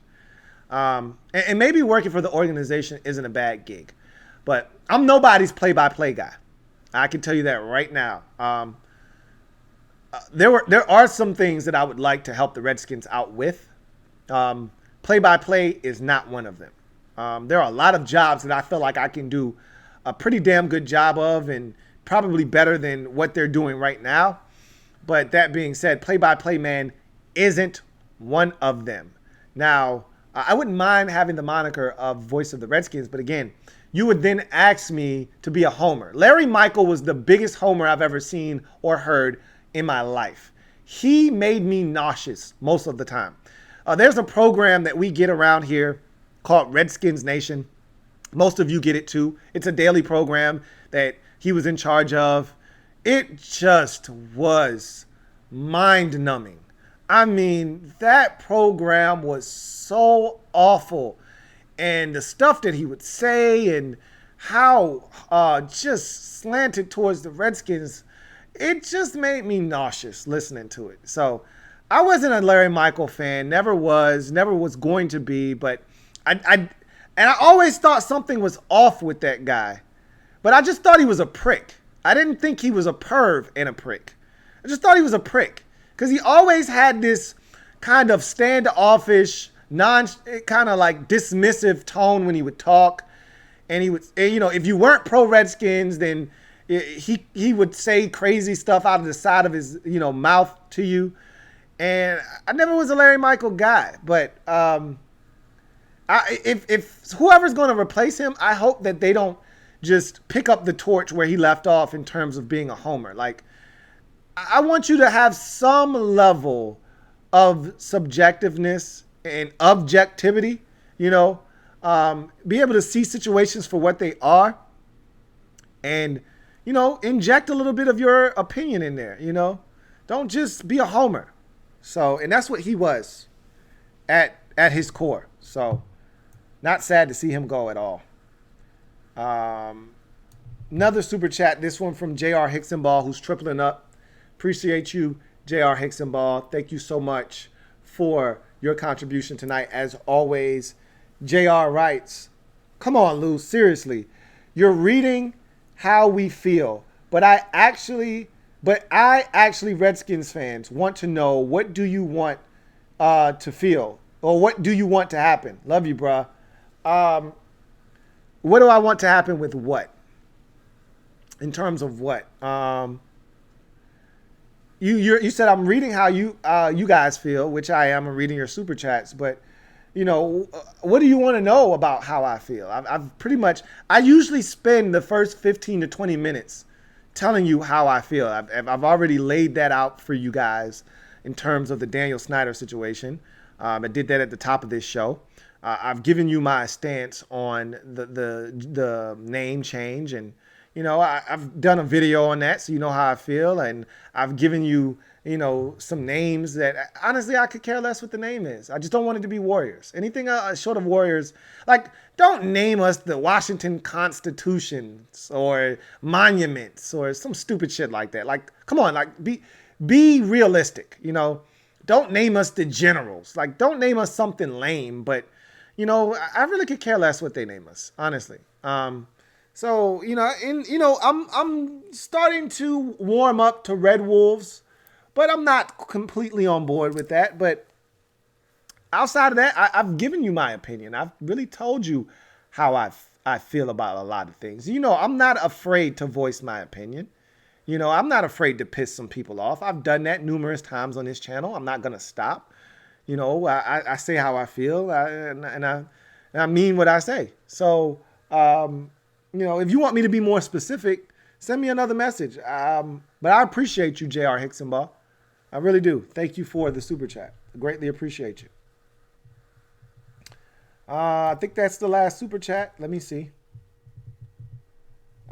And maybe working for the organization isn't a bad gig. But I'm nobody's play-by-play guy. I can tell you that right now. There are some things that I would like to help the Redskins out with. Play-by-play is not one of them. There are a lot of jobs that I feel like I can do a pretty damn good job of, and probably better than what they're doing right now. But that being said, play-by-play man isn't one of them. Now, I wouldn't mind having the moniker of voice of the Redskins, but again, you would then ask me to be a homer. Larry Michael was the biggest homer I've ever seen or heard in my life. He made me nauseous most of the time. There's a program that we get around here called Redskins Nation. Most of you get it too. It's a daily program that he was in charge of. It just was mind-numbing. I mean, that program was so awful. And the stuff that he would say and how just slanted towards the Redskins, it just made me nauseous listening to it. So I wasn't a Larry Michael fan, never was going to be, but I always thought something was off with that guy. But I just thought he was a prick. I didn't think he was a perv and a prick. I just thought he was a prick because he always had this kind of standoffish, kind of like dismissive tone when he would talk. And he would, and, you know, if you weren't pro Redskins, then he would say crazy stuff out of the side of his, mouth to you. And I never was a Larry Michael guy, but if whoever's going to replace him, I hope that they don't just pick up the torch where he left off in terms of being a homer. Like, I want you to have some level of subjectiveness and objectivity, be able to see situations for what they are and, inject a little bit of your opinion in there, Don't just be a homer. So, and that's what he was at his core. So, not sad to see him go at all. Another super chat, this one from J.R. Hicksonball, who's tripling up. Appreciate you, J.R. Hicksonball. Thank you so much for your contribution tonight. As always, J.R. writes, come on, Lou, seriously. You're reading how we feel, but I actually, Redskins fans, want to know, what do you want to feel? Or what do you want to happen? Love you, bruh. What do I want to happen with what? In terms of what? You said I'm reading how you guys feel, which I am. I'm reading your super chats, but what do you want to know about how I feel? I've pretty much, I usually spend the first 15 to 20 minutes telling you how I feel. I've already laid that out for you guys in terms of the Daniel Snyder situation. I did that at the top of this show. I've given you my stance on the name change and, I've done a video on that, so you know how I feel, and I've given you, some names that honestly I could care less what the name is. I just don't want it to be Warriors. Anything short of Warriors, like don't name us the Washington Constitutions or monuments or some stupid shit like that. Like, come on, like be realistic. Don't name us the Generals. Like, don't name us something lame. But I really could care less what they name us, honestly. So, I'm starting to warm up to Red Wolves, but I'm not completely on board with that. But outside of that, I've given you my opinion. I've really told you how I feel about a lot of things. I'm not afraid to voice my opinion. I'm not afraid to piss some people off. I've done that numerous times on this channel. I'm not going to stop. I say how I feel, and I mean what I say. So, if you want me to be more specific, send me another message. But I appreciate you, J.R. Hicksonball. I really do. Thank you for the super chat. I greatly appreciate you. I think that's the last super chat. Let me see.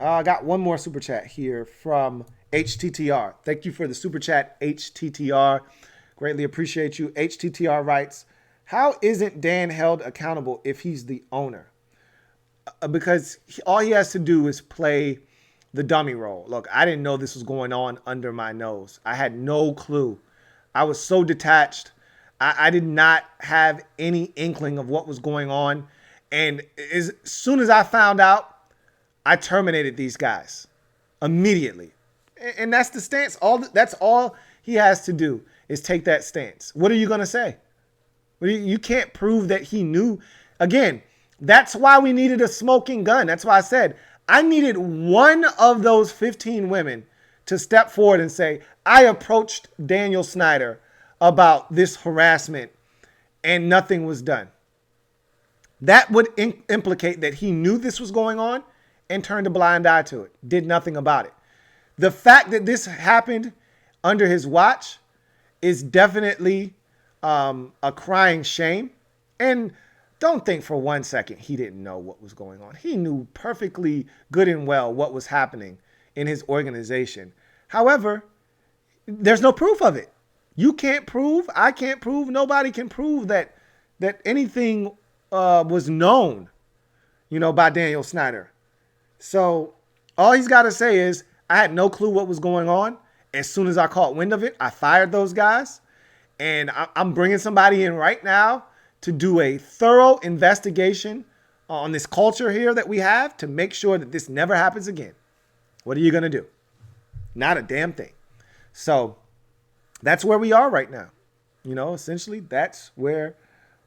I got one more super chat here from HTTR. Thank you for the super chat, HTTR. Greatly appreciate you. HTTR writes, how isn't Dan held accountable if he's the owner? Because all he has to do is play the dummy role. Look, I didn't know this was going on under my nose. I had no clue. I was so detached. I did not have any inkling of what was going on. And as soon as I found out, I terminated these guys immediately. And that's the stance. That's all he has to do is take that stance. What are you going to say? You can't prove that he knew. Again, that's why we needed a smoking gun. That's why I said I needed one of those 15 women to step forward and say, I approached Daniel Snyder about this harassment and nothing was done. That would implicate that he knew this was going on and turned a blind eye to it, did nothing about it. The fact that this happened under his watch is definitely a crying shame. And don't think for 1 second he didn't know what was going on. He knew perfectly good and well what was happening in his organization. However, there's no proof of it. You can't prove, I can't prove, nobody can prove that anything was known, by Daniel Snyder. So all he's got to say is, I had no clue what was going on. As soon as I caught wind of it, I fired those guys. And I'm bringing somebody in right now to do a thorough investigation on this culture here that we have to make sure that this never happens again. What are you going to do? Not a damn thing. So that's where we are right now. Essentially, that's where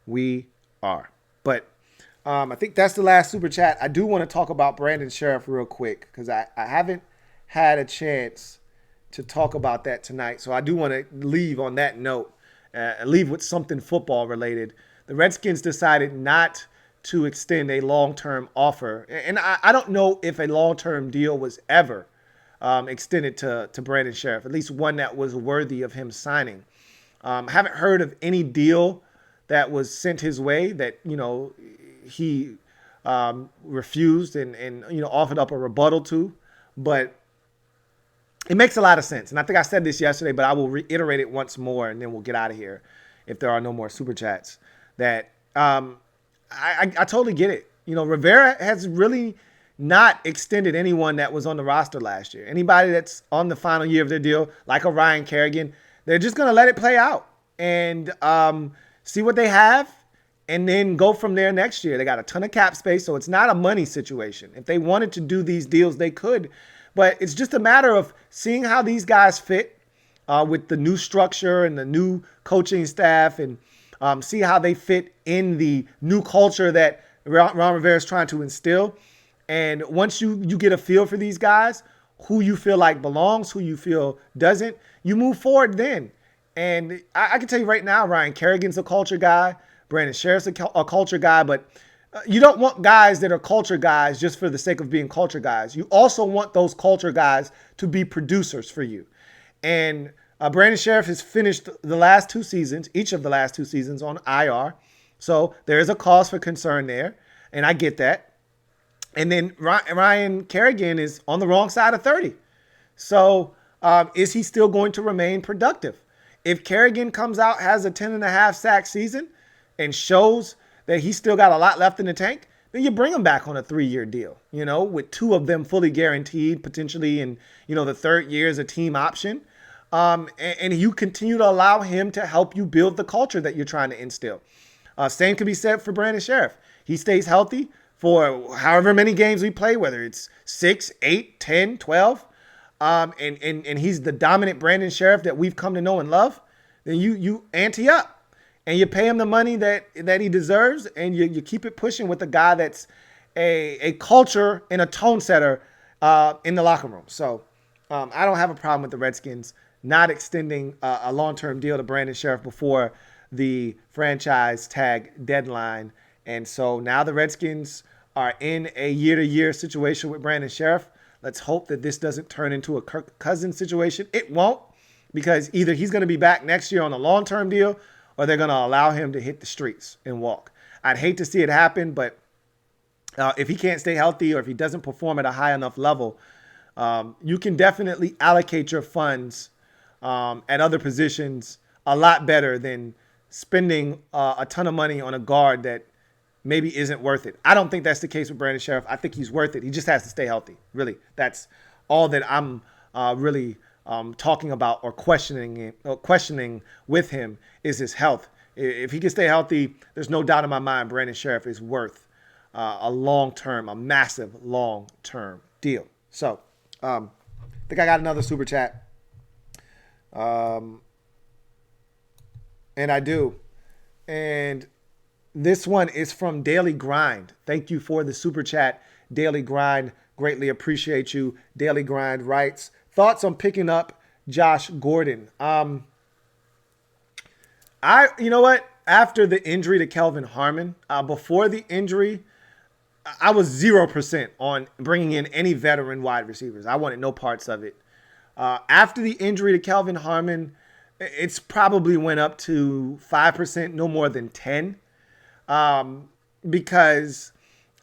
we are. But I think that's the last super chat. I do want to talk about Brandon Sheriff real quick because I haven't had a chance to talk about that tonight. So I do want to leave on that note, leave with something football related. The Redskins decided not to extend a long-term offer. And I don't know if a long-term deal was ever extended to Brandon Sheriff, at least one that was worthy of him signing. Haven't heard of any deal that was sent his way that, he refused and offered up a rebuttal to. But it makes a lot of sense. And I think I said this yesterday, but I will reiterate it once more, and then we'll get out of here if there are no more super chats. That I totally get it. Rivera has really not extended anyone that was on the roster last year. Anybody that's on the final year of their deal, like a Ryan Kerrigan, they're just going to let it play out and see what they have and then go from there next year. They got a ton of cap space, so it's not a money situation. If they wanted to do these deals, they could. But it's just a matter of seeing how these guys fit with the new structure and the new coaching staff and see how they fit in the new culture that Ron Rivera is trying to instill. And once you get a feel for these guys, who you feel like belongs, who you feel doesn't, you move forward then. And I can tell you right now, Ryan Kerrigan's a culture guy. Brandon Sheriff's a culture guy. But you don't want guys that are culture guys just for the sake of being culture guys. You also want those culture guys to be producers for you. And Brandon Sheriff has finished the last 2 seasons, each of the last 2 seasons on IR. So there is a cause for concern there. And I get that. And then Ryan Kerrigan is on the wrong side of 30. So is he still going to remain productive? If Kerrigan comes out, has a 10 and a half sack season and shows that he's still got a lot left in the tank, then you bring him back on a 3-year deal, with 2 of them fully guaranteed potentially. And, the third year is a team option. And you continue to allow him to help you build the culture that you're trying to instill. Same can be said for Brandon Sheriff. He stays healthy for however many games we play, whether it's 6, 8, 10, 12. And he's the dominant Brandon Sheriff that we've come to know and love. Then you ante up and you pay him the money that he deserves, and you keep it pushing with a guy that's a culture and a tone setter in the locker room. So I don't have a problem with the Redskins not extending a long-term deal to Brandon Sheriff before the franchise tag deadline. And so now the Redskins are in a year-to-year situation with Brandon Sheriff. Let's hope that this doesn't turn into a Kirk Cousins situation. It won't, because either he's going to be back next year on a long-term deal, or they're going to allow him to hit the streets and walk. I'd hate to see it happen, but if he can't stay healthy, or if he doesn't perform at a high enough level, you can definitely allocate your funds at other positions a lot better than spending a ton of money on a guard that maybe isn't worth it. I don't think that's the case with Brandon Sheriff. I think he's worth it. He just has to stay healthy. Really, that's all that I'm really talking about or questioning with him is his health. If he can stay healthy, there's no doubt in my mind Brandon Sheriff is worth a massive long-term deal. So I think I got another super chat. And I do. And this one is from Daily Grind. Thank you for the super chat, Daily Grind. Greatly appreciate you. Daily Grind writes, thoughts on picking up Josh Gordon. You know what? After the injury to Kelvin Harmon, before the injury, I was 0% on bringing in any veteran wide receivers. I wanted no parts of it. After the injury to Kelvin Harmon, it's probably went up to 5%, no more than 10. Because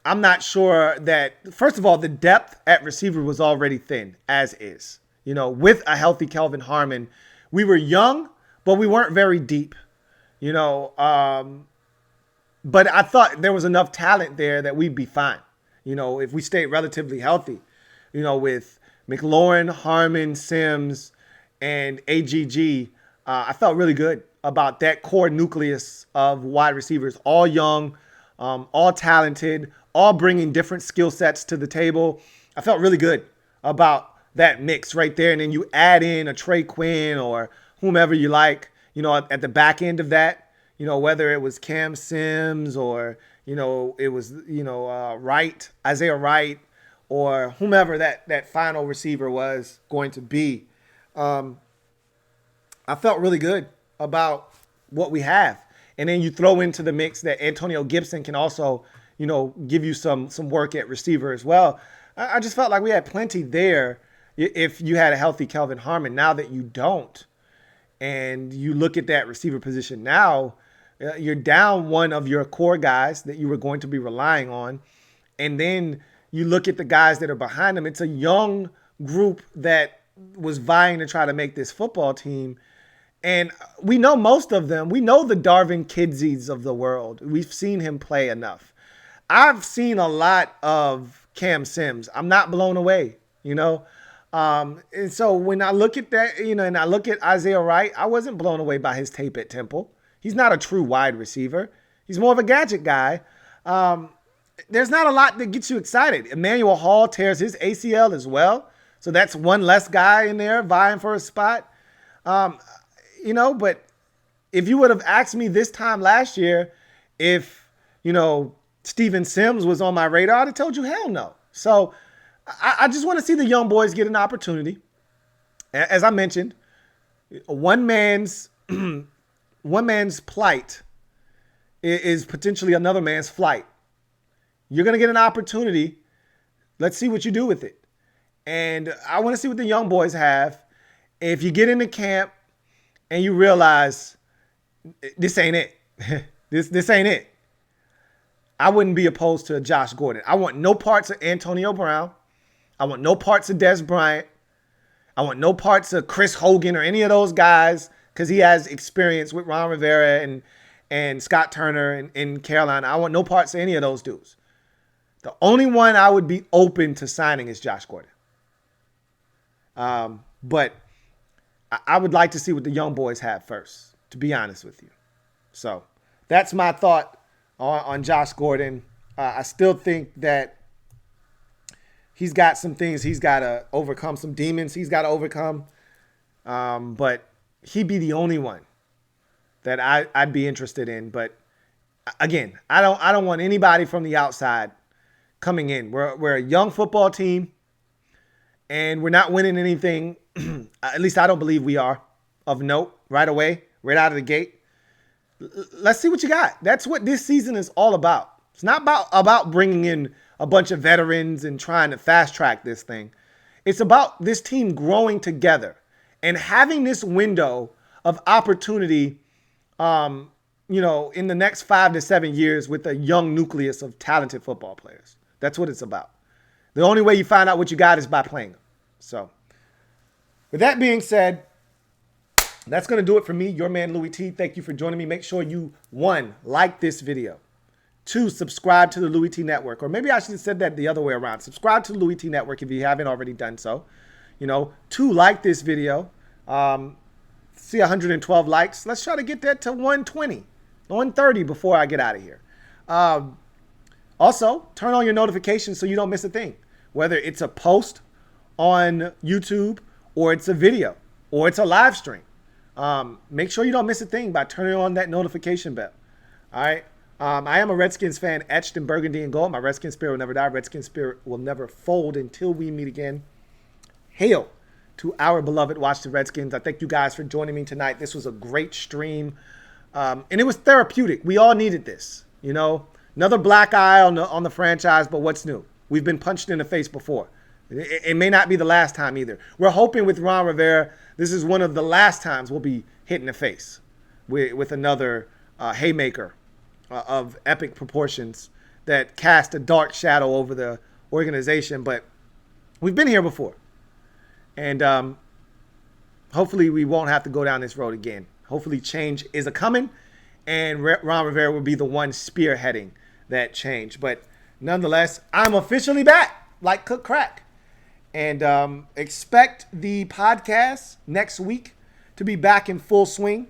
I'm not sure that, first of all, the depth at receiver was already thin, as is. With a healthy Kelvin Harmon, we were young, but we weren't very deep. But I thought there was enough talent there that we'd be fine. If we stayed relatively healthy, with McLaurin, Harmon, Sims, and AGG, I felt really good about that core nucleus of wide receivers, all young, all talented, all bringing different skill sets to the table. I felt really good about that mix right there. And then you add in a Trey Quinn or whomever you like, at the back end of that, whether it was Cam Sims or, it was, Isaiah Wright, or whomever that final receiver was going to be. I felt really good about what we have. And then you throw into the mix that Antonio Gibson can also, give you some work at receiver as well. I just felt like we had plenty there if you had a healthy Kelvin Harmon. Now that you don't, and you look at that receiver position now, you're down one of your core guys that you were going to be relying on. And then you look at the guys that are behind them. It's a young group that was vying to try to make this football team. And we know most of them. We know the Darvin Kidseys of the world. We've seen him play enough. I've seen a lot of Cam Sims. I'm not blown away, And so when I look at that, and I look at Isaiah Wright, I wasn't blown away by his tape at Temple. He's not a true wide receiver. He's more of a gadget guy. There's not a lot that gets you excited. Emmanuel Hall tears his ACL as well. So that's one less guy in there vying for a spot. But if you would have asked me this time last year if, Steven Sims was on my radar, I'd have told you hell no. So I just want to see the young boys get an opportunity. As I mentioned, one man's plight is potentially another man's flight. You're going to get an opportunity. Let's see what you do with it. And I want to see what the young boys have. If you get into camp and you realize this ain't it, this ain't it, I wouldn't be opposed to Josh Gordon. I want no parts of Antonio Brown. I want no parts of Des Bryant. I want no parts of Chris Hogan or any of those guys because he has experience with Ron Rivera and Scott Turner in Carolina. I want no parts of any of those dudes. The only one I would be open to signing is Josh Gordon. But I would like to see what the young boys have first, to be honest with you. So that's my thought on Josh Gordon. I still think that he's got some things he's got to overcome, some demons he's got to overcome. But he'd be the only one that I'd be interested in. But again, I don't want anybody from the outside coming in. We're a young football team, and we're not winning anything. At least I don't believe we are, of note, right away, right out of the gate. Let's see what you got. That's what this season is all about. It's not about bringing in a bunch of veterans and trying to fast track this thing. It's about this team growing together and having this window of opportunity, in the next 5 to 7 years with a young nucleus of talented football players. That's what it's about. The only way you find out what you got is by playing them. So, with that being said, that's going to do it for me, your man Louis T. Thank you for joining me. Make sure you, 1, like this video. 2, subscribe to the Louis T Network. Or maybe I should have said that the other way around. Subscribe to the Louis T Network if you haven't already done so. 2, like this video. See 112 likes. Let's try to get that to 120, 130 before I get out of here. Also, turn on your notifications so you don't miss a thing. Whether it's a post on YouTube or it's a video or it's a live stream. Make sure you don't miss a thing by turning on that notification bell. All right. I am a Redskins fan etched in burgundy and gold. My Redskins spirit will never die. Redskins spirit will never fold until we meet again. Hail to our beloved Watch the Redskins. I thank you guys for joining me tonight. This was a great stream. And it was therapeutic. We all needed this. Another black eye on the franchise, but what's new? We've been punched in the face before. It may not be the last time either. We're hoping with Ron Rivera, this is one of the last times we'll be hit in the face with another haymaker of epic proportions that cast a dark shadow over the organization. But we've been here before. And hopefully we won't have to go down this road again. Hopefully change is a-coming, and Ron Rivera will be the one spearheading that change. But nonetheless, I'm officially back, like cook crack. And expect the podcast next week to be back in full swing.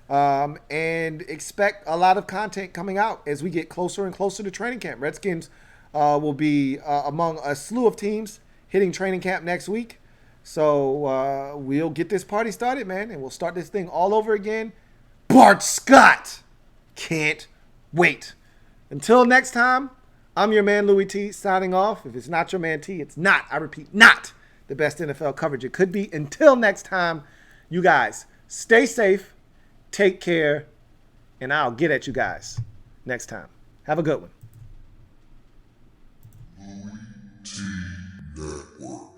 And expect a lot of content coming out as we get closer and closer to training camp. Redskins will be among a slew of teams hitting training camp next week. So we'll get this party started, man, and we'll start this thing all over again. Bart Scott! Can't wait. Until next time, I'm your man Louis T signing off. If it's not your man T, it's not, I repeat, not the best NFL coverage it could be. Until next time, you guys stay safe, take care, and I'll get at you guys next time. Have a good one. Louis T Network.